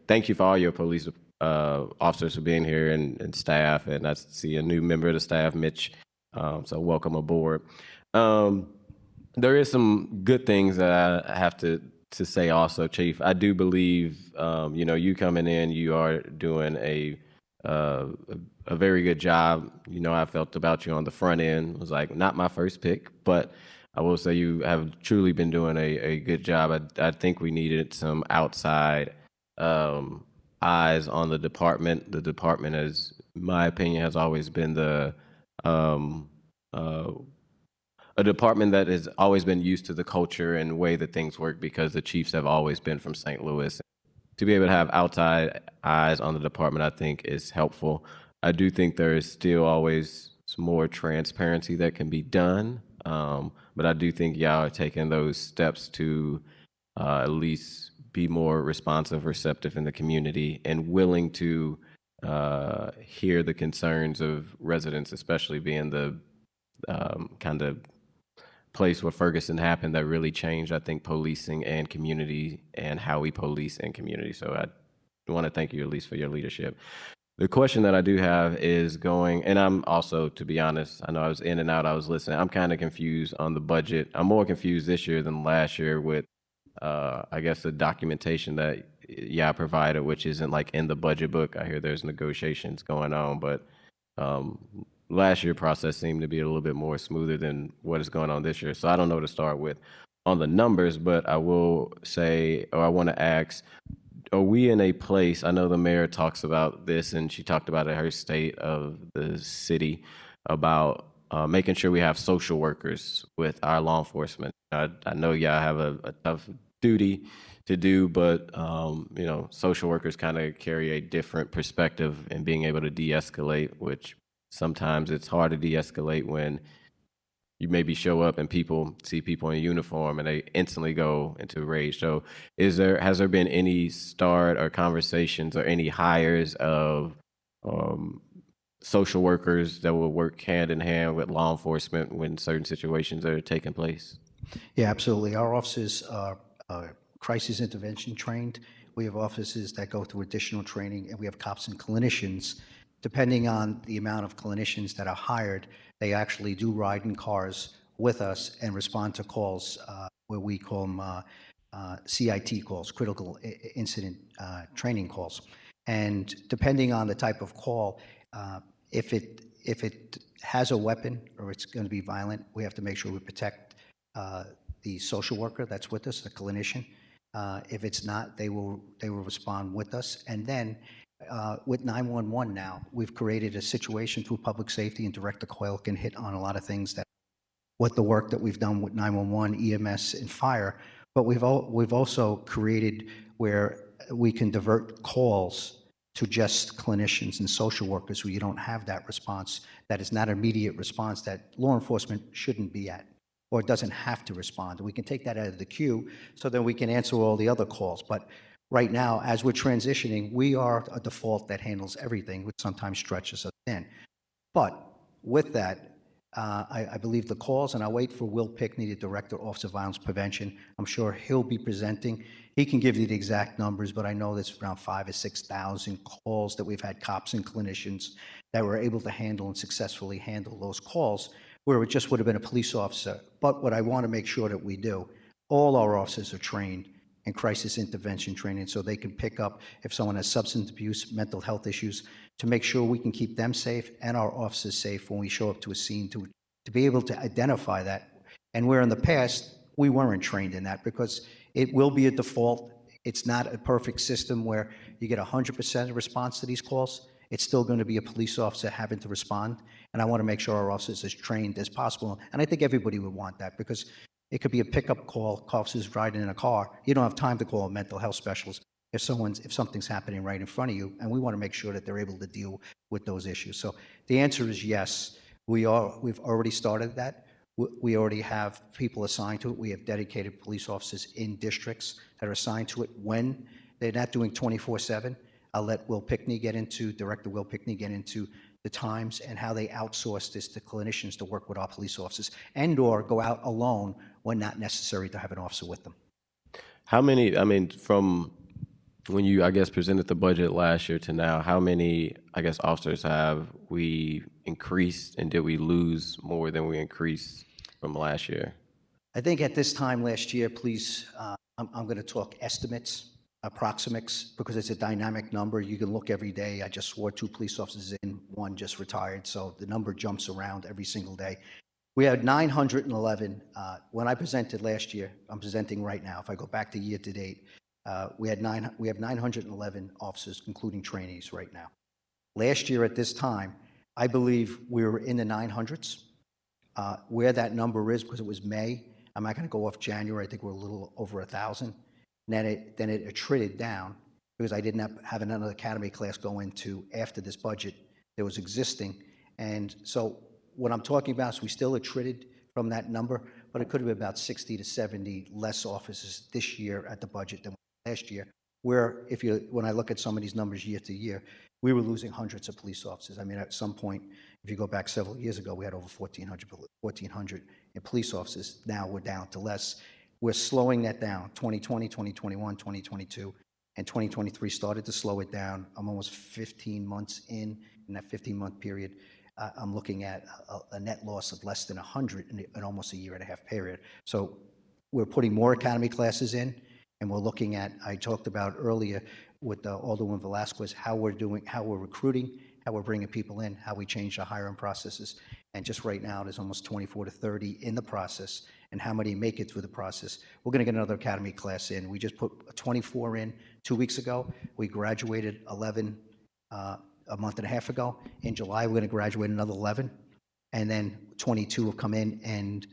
thank you for all your police officers for being here and staff, and I see a new member of the staff, Mitch. So welcome aboard. There is some good things that I have to say also, Chief. I do believe, you coming in, you are doing a very good job. I felt about you on the front end. It was like not my first pick, but I will say you have truly been doing a good job. I think we needed some outside eyes on the department. The department, as my opinion, has always been a department that has always been used to the culture and way that things work, because the chiefs have always been from St. Louis. To be able to have outside eyes on the department, I think, is helpful. I do think there is still always some more transparency that can be done, but I do think y'all are taking those steps to at least be more responsive, receptive in the community, and willing to hear the concerns of residents, especially being the kind of place where Ferguson happened that really changed, I think, policing and community and how we police in community. So I want to thank you at least for your leadership. The question that I do have is and I'm also, to be honest, I know I was in and out, I was listening. I'm kind of confused on the budget. I'm more confused this year than last year with, I guess, the documentation that y'all provided, which isn't like in the budget book. I hear there's negotiations going on, but last year process seemed to be a little bit more smoother than what is going on this year. So I don't know to start with on the numbers, but I will say, or I want to ask, are we in a place, I know the mayor talks about this and she talked about it, her state of the city. about making sure we have social workers with our law enforcement. I know y'all have a tough duty to do, but you know, social workers kind of carry a different perspective in being able to de-escalate, which sometimes it's hard to de-escalate when you maybe show up and people see people in uniform and they instantly go into rage. So has there been any start or conversations or any hires of social workers that will work hand in hand with law enforcement when certain situations are taking place? Yeah, absolutely. Our offices are crisis intervention trained. We have offices that go through additional training, and we have cops and clinicians. Depending on the amount of clinicians that are hired, they actually do ride in cars with us and respond to calls where we call them CIT calls, critical incident training calls. And depending on the type of call, if it has a weapon or it's going to be violent, we have to make sure we protect the social worker that's with us, the clinician. If it's not, they will respond with us. And then with 911 now, we've created a situation through public safety, and Director Coyle can hit on a lot of things that what the work that we've done with 911, EMS, and fire. But we've also created where we can divert calls to just clinicians and social workers where you don't have that response, that is not immediate response that law enforcement shouldn't be at or doesn't have to respond. We can take that out of the queue so that we can answer all the other calls. But right now, as we're transitioning, we are a default that handles everything, which sometimes stretches us thin. But with that, I believe the calls, and I'll wait for Will Pickney, the Director of Office of Violence Prevention. I'm sure he'll be presenting. He can give you the exact numbers, but I know there's around 5,000 or 6,000 calls that we've had cops and clinicians that were able to handle and successfully handle those calls where it just would have been a police officer. But what I want to make sure that we do, all our officers are trained in crisis intervention training so they can pick up if someone has substance abuse, mental health issues, to make sure we can keep them safe and our officers safe when we show up to a scene to be able to identify that. And where in the past, we weren't trained in that because it will be a default. It's not a perfect system where you get 100% response to these calls. It's still going to be a police officer having to respond. And I want to make sure our officers are as trained as possible. And I think everybody would want that because it could be a pickup call, officers riding in a car. You don't have time to call a mental health specialist if something's happening right in front of you, and we want to make sure that they're able to deal with those issues. So the answer is yes. We've already started that. We already have people assigned to it. We have dedicated police officers in districts that are assigned to it when they're not doing 24/7. I'll let Director Will Pickney get into the times and how they outsource this to clinicians to work with our police officers and or go out alone when not necessary to have an officer with them. How many, from when you, presented the budget last year to now, how many, officers have we increased, and did we lose more than we increased from last year? I think at this time last year, please, I'm going to talk estimates, approximates, because it's a dynamic number. You can look every day. I just swore 2 police officers in, 1 just retired, so the number jumps around every single day. We had 911. When I presented last year, I'm presenting right now. If I go back to year to date, we have 911 officers, including trainees right now. Last year at this time, I believe we were in the 900s. Where that number is, because it was May, I'm not going to go off January. I think we're a little over 1,000. Then it attrited down because I didn't have another academy class go into after this budget that was existing. And so what I'm talking about is we still attrited from that number, but it could have been about 60 to 70 less officers this year at the budget than last year, where when I look at some of these numbers year to year, we were losing hundreds of police officers. At some point, if you go back several years ago, we had over 1,400 police officers. Now we're down to less. We're slowing that down. 2020, 2021, 2022, and 2023 started to slow it down. I'm almost 15 months in that 15-month period. I'm looking at a net loss of less than 100 in almost a year and a half period. So we're putting more academy classes in, and we're looking at, I talked about earlier with Alderman Velasquez, how we're recruiting, how we're bringing people in, how we change the hiring processes. And just right now, there's almost 24 to 30 in the process, and how many make it through the process. We're going to get another academy class in. We just put 24 in 2 weeks ago. We graduated 11 a month and a half ago. In July, we're going to graduate another 11. and then 22 have come in, and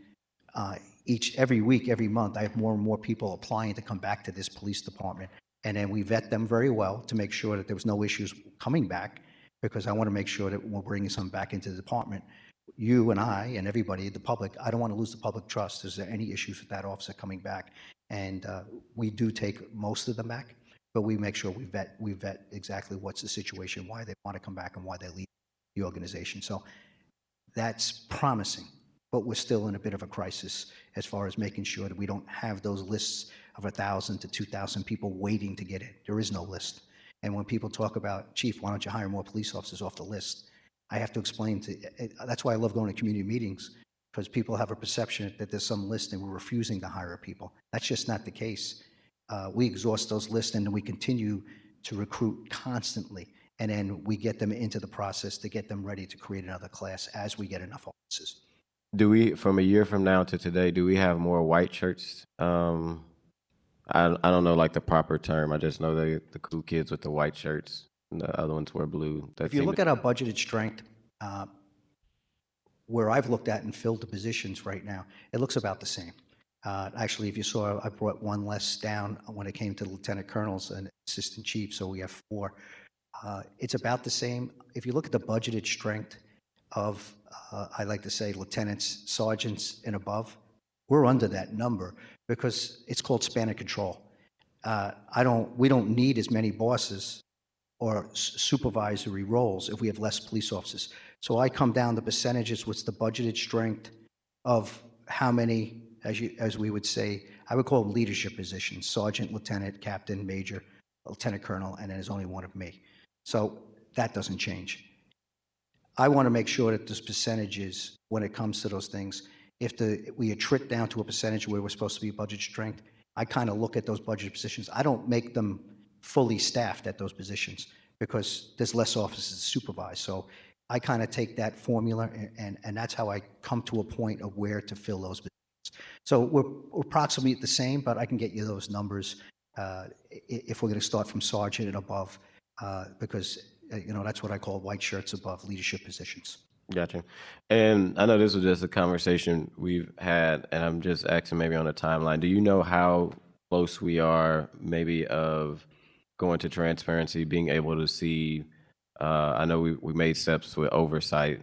every week, every month, I have more and more people applying to come back to this police department. And then we vet them very well to make sure that there was no issues coming back, because I want to make sure that we're bringing some back into the department. You and I and everybody, the public, I don't want to lose the public trust. Is there any issues with that officer coming back? And we do take most of them back, but we make sure we vet exactly what's the situation, why they want to come back, and why they leave the organization. So that's promising, but we're still in a bit of a crisis as far as making sure that we don't have those lists of 1,000 to 2,000 people waiting to get in. There is no list. And when people talk about, Chief, why don't you hire more police officers off the list? I have to explain that's why I love going to community meetings, because people have a perception that there's some list and we're refusing to hire people. That's just not the case. We exhaust those lists and then we continue to recruit constantly. And then we get them into the process to get them ready to create another class as we get enough officers. Do we, from a year from now to today, do we have more white shirts? I don't know like the proper term. I just know the cool kids with the white shirts and the other ones wear blue. If you look at our budgeted strength, where I've looked at and filled the positions right now, it looks about the same. Actually, if you saw, I brought one less down when it came to lieutenant colonels and assistant chiefs, so we have 4. It's about the same. If you look at the budgeted strength of, I like to say, lieutenants, sergeants, and above, we're under that number because it's called span of control. We don't need as many bosses or supervisory roles if we have less police officers. So I come down to percentages, what's the budgeted strength of how many, as we would say, I would call them leadership positions: sergeant, lieutenant, captain, major, lieutenant colonel, and then there's only one of me. So that doesn't change. I want to make sure that those percentages, when it comes to those things, if we attrit down to a percentage where we're supposed to be budget strength, I kind of look at those budget positions. I don't make them fully staffed at those positions because there's less officers to supervise. So I kind of take that formula and that's how I come to a point of where to fill those positions. So we're approximately the same, but I can get you those numbers if we're going to start from sergeant and above, because that's what I call white shirts above leadership positions. Gotcha. And I know this was just a conversation we've had, and I'm just asking maybe on a timeline. Do you know how close we are maybe of going to transparency, being able to see, I know we made steps with oversight,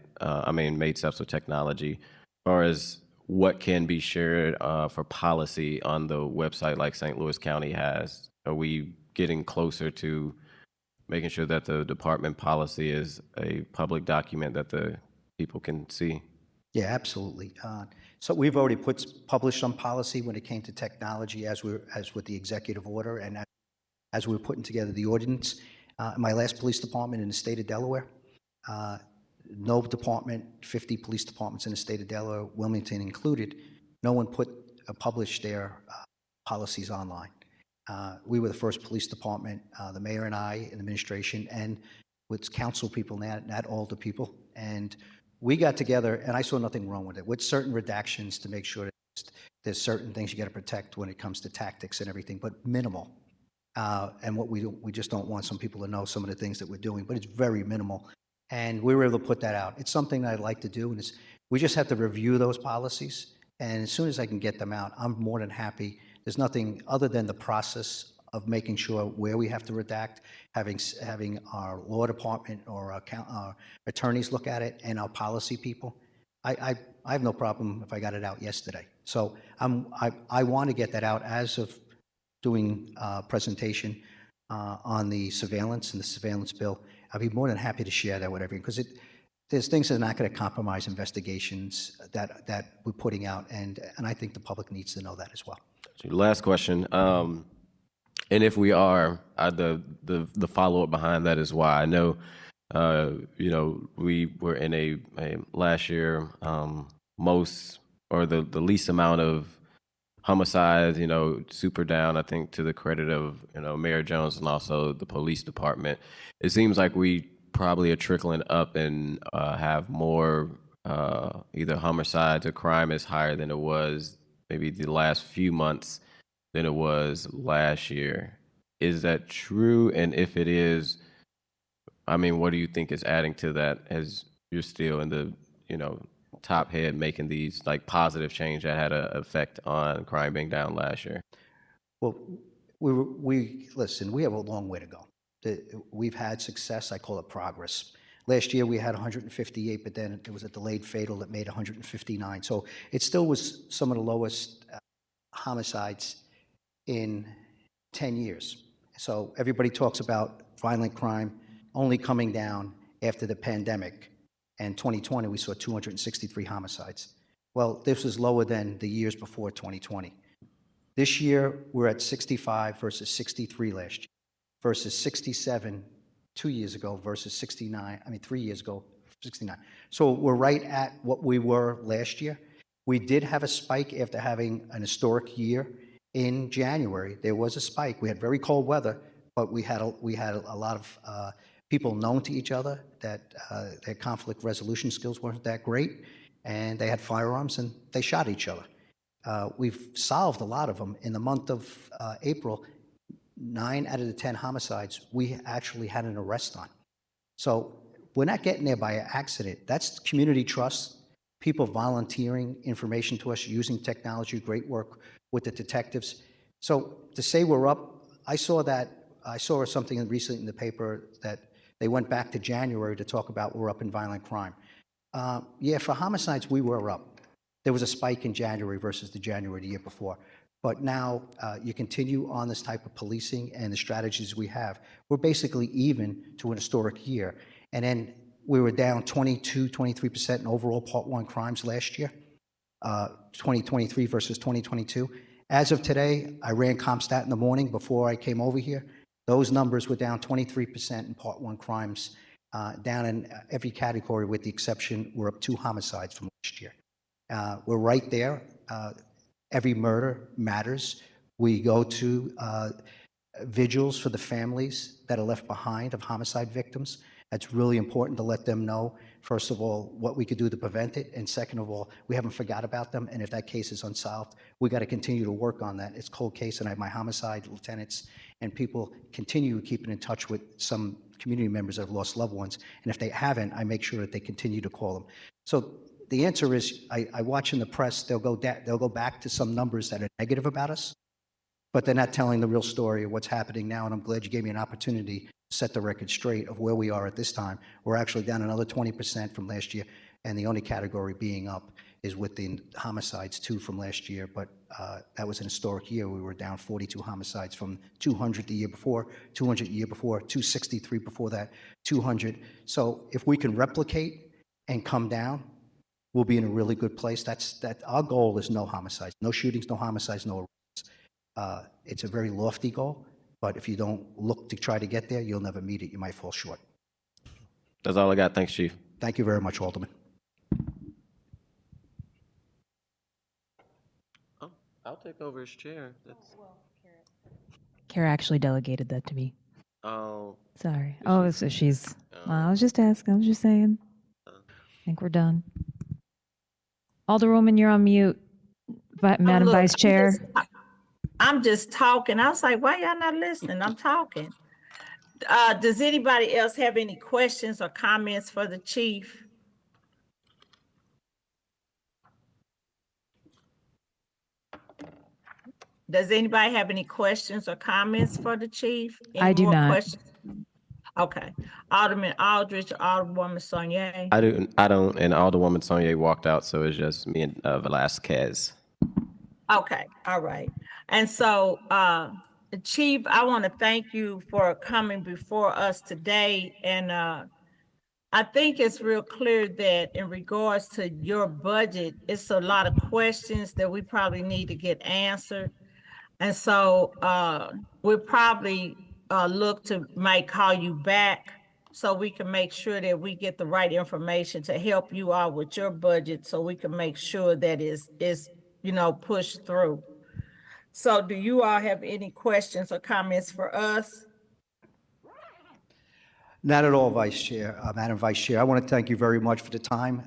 made steps with technology, as far as what can be shared for policy on the website like St. Louis County has? Are we getting closer to making sure that the department policy is a public document that the people can see? Yeah, absolutely. So we've already published some policy when it came to technology as with the executive order and as we were putting together the ordinance. My last police department in the state of Delaware, no department, 50 police departments in the state of Delaware, Wilmington included, no one published their policies online. We were the first police department, the mayor and I, and administration, and with council people, not all the people. And we got together, and I saw nothing wrong with it, with certain redactions to make sure that there's certain things you got to protect when it comes to tactics and everything, but minimal. And what we just don't want some people to know some of the things that we're doing, but it's very minimal. And we were able to put that out. It's something that I'd like to do, and we just have to review those policies. And as soon as I can get them out, I'm more than happy. There's nothing other than the process of making sure where we have to redact, having our law department or our attorneys look at it, and our policy people. I have no problem if I got it out yesterday. So I want to get that out as of doing a presentation on the surveillance and the surveillance bill. I'd be more than happy to share that with everyone, because there's things that are not going to compromise investigations that we're putting out, and I think the public needs to know that as well. Last question. And if we are, the follow-up behind that is why. I know, we were in a last year, most or the least amount of homicides, super down, I think, to the credit of, Mayor Jones and also the police department. It seems like we probably are trickling up and have more either homicides or crime is higher than it was maybe the last few months than it was last year. Is that true? And if it is, what do you think is adding to that as you're still in the, top head making these like positive change that had an effect on crime being down last year? Well, listen, we have a long way to go. We've had success. I call it progress. Last year, we had 158, but then there was a delayed fatal that made 159. So it still was some of the lowest homicides in 10 years. So everybody talks about violent crime only coming down after the pandemic. And 2020, we saw 263 homicides. Well, this was lower than the years before 2020. This year, we're at 65 versus 63 last year, versus 67 2 years ago, versus 3 years ago, 69. So we're right at what we were last year. We did have a spike after having an historic year in January. There was a spike. We had very cold weather, but we had a lot of people known to each other that their conflict resolution skills weren't that great, and they had firearms and they shot each other. We've solved a lot of them. In the month of April, 9 out of the 10 homicides we actually had an arrest on. So we're not getting there by accident. That's community trust, people volunteering information to us, using technology, great work with the detectives. So to say we're up, I saw something recently in the paper that they went back to January to talk about we're up in violent crime. Yeah, for homicides, we were up. There was a spike in January versus the January the year before. But now you continue on this type of policing and the strategies we have. We're basically even to an historic year. And then we were down 22, 23% in overall Part 1 crimes last year, 2023 versus 2022. As of today, I ran CompStat in the morning before I came over here. Those numbers were down 23% in Part 1 crimes, down in every category with the exception, we're up 2 homicides from last year. We're right there. Every murder matters. We go to vigils for the families that are left behind of homicide victims. That's really important to let them know, first of all, what we could do to prevent it, and second of all, we haven't forgot about them, and if that case is unsolved, we got to continue to work on that. It's a cold case, and I have my homicide lieutenants and people continue keeping in touch with some community members that have lost loved ones, and if they haven't, I make sure that they continue to call them. So the answer is, I watch in the press, they'll go back to some numbers that are negative about us, but they're not telling the real story of what's happening now, and I'm glad you gave me an opportunity to set the record straight of where we are at this time. We're actually down another 20% from last year, and the only category being up is with the homicides, 2 from last year, but that was an historic year. We were down 42 homicides from 200 the year before, 200 the year before, 263 before that, 200. So if we can replicate and come down, we'll be in a really good place. Our goal is no homicides, no shootings, no homicides, no arrests. It's a very lofty goal, but if you don't look to try to get there, you'll never meet it. You might fall short. That's all I got. Thanks, Chief. Thank you very much, Alderman. Oh, I'll take over as chair. Kara actually delegated that to me. Oh. Sorry. Oh, so she's. I was just asking. I was just saying. I think we're done. Alderwoman, you're on mute. Madam Vice Chair. I'm just talking. I was like, why y'all not listening? I'm talking. Does anybody else have any questions or comments for the chief? Does anybody have any questions or comments for the chief? I do not. Questions? Okay. Alderman Aldridge, Alderwoman Saunier. I don't, and Alderwoman Saunier walked out, so it's just me and Velasquez. Okay, all right. And so, Chief, I want to thank you for coming before us today. And I think it's real clear that in regards to your budget, it's a lot of questions that we probably need to get answered. And so we'll probably look to might call you back so we can make sure that we get the right information to help you out with your budget so we can make sure that it's pushed through. So do you all have any questions or comments for us? Not at all, Vice Chair. Madam Vice Chair, I want to thank you very much for the time,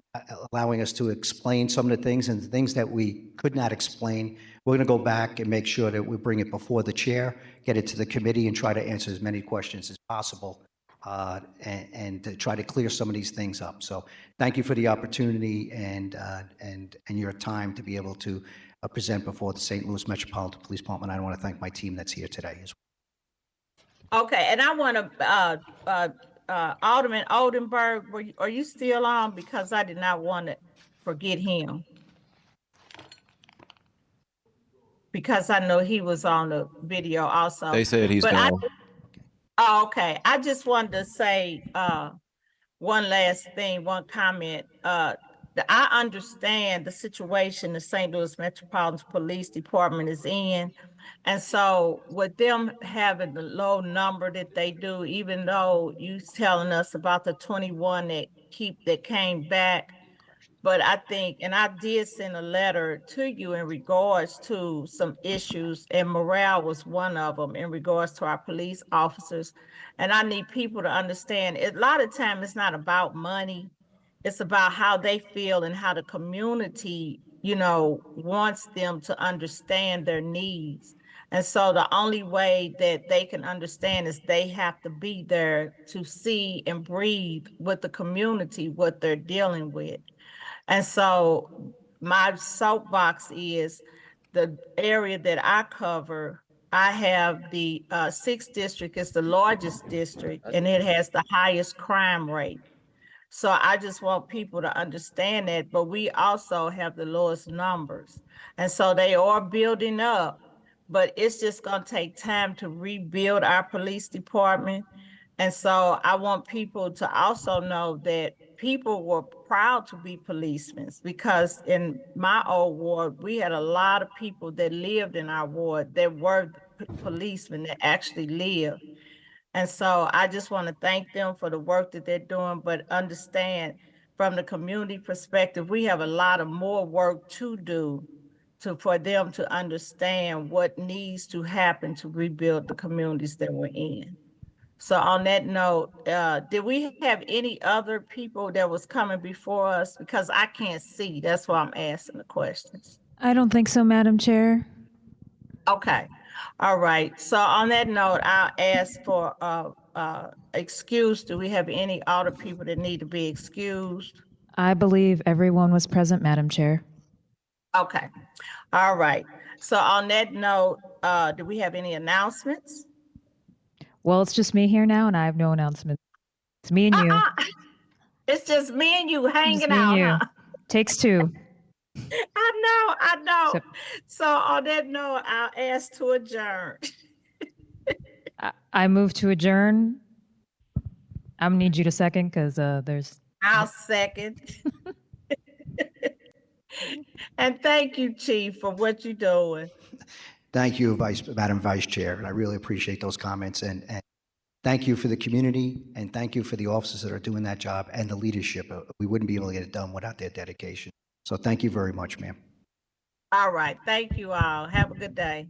allowing us to explain some of the things and the things that we could not explain. We're going to go back and make sure that we bring it before the chair, get it to the committee, and try to answer as many questions as possible and to try to clear some of these things up. So thank you for the opportunity and your time to be able to present before the St. Louis Metropolitan Police Department. I want to thank my team that's here today as well. Okay, and I want to, Alderman Oldenburg, are you still on? Because I did not want to forget him. Because I know he was on the video also. They said he's But gone. Oh, okay. I just wanted to say one last thing, one comment. I understand the situation the St. Louis Metropolitan Police Department is in. And so with them having the low number that they do, even though you telling us about the 21 that came back, but I think, and I did send a letter to you in regards to some issues, and morale was one of them in regards to our police officers. And I need people to understand, a lot of time it's not about money. It's about how they feel and how the community, wants them to understand their needs. And so the only way that they can understand is they have to be there to see and breathe with the community, what they're dealing with. And so my soapbox is the area that I cover. I have the 6th district is the largest district, and it has the highest crime rate. So I just want people to understand that, but we also have the lowest numbers. And so they are building up, but it's just going to take time to rebuild our police department. And so I want people to also know that people were proud to be policemen, because in my old ward, we had a lot of people that lived in our ward that were policemen that actually lived. And so I just want to thank them for the work that they're doing, but understand from the community perspective, we have a lot of more work to do for them to understand what needs to happen to rebuild the communities that we're in. So on that note, did we have any other people that was coming before us? Because I can't see. That's why I'm asking the questions. I don't think so, Madam Chair. Okay. All right. So on that note, I'll ask for excuse. Do we have any other people that need to be excused? I believe everyone was present, Madam Chair. Okay. All right. So on that note, do we have any announcements? Well, it's just me here now, and I have no announcement. It's me and you. It's just me and you hanging Just me out. and you. Huh? Takes two. I know. So- So on that note, I'll ask to adjourn. I move to adjourn. I'm gonna need you to second because there's. I'll second. And thank you, Chief, for what you're doing. Thank you, Madam Vice Chair, and I really appreciate those comments. And thank you for the community, and thank you for the officers that are doing that job and the leadership. We wouldn't be able to get it done without their dedication. So thank you very much, ma'am. All right. Thank you all. Have a good day.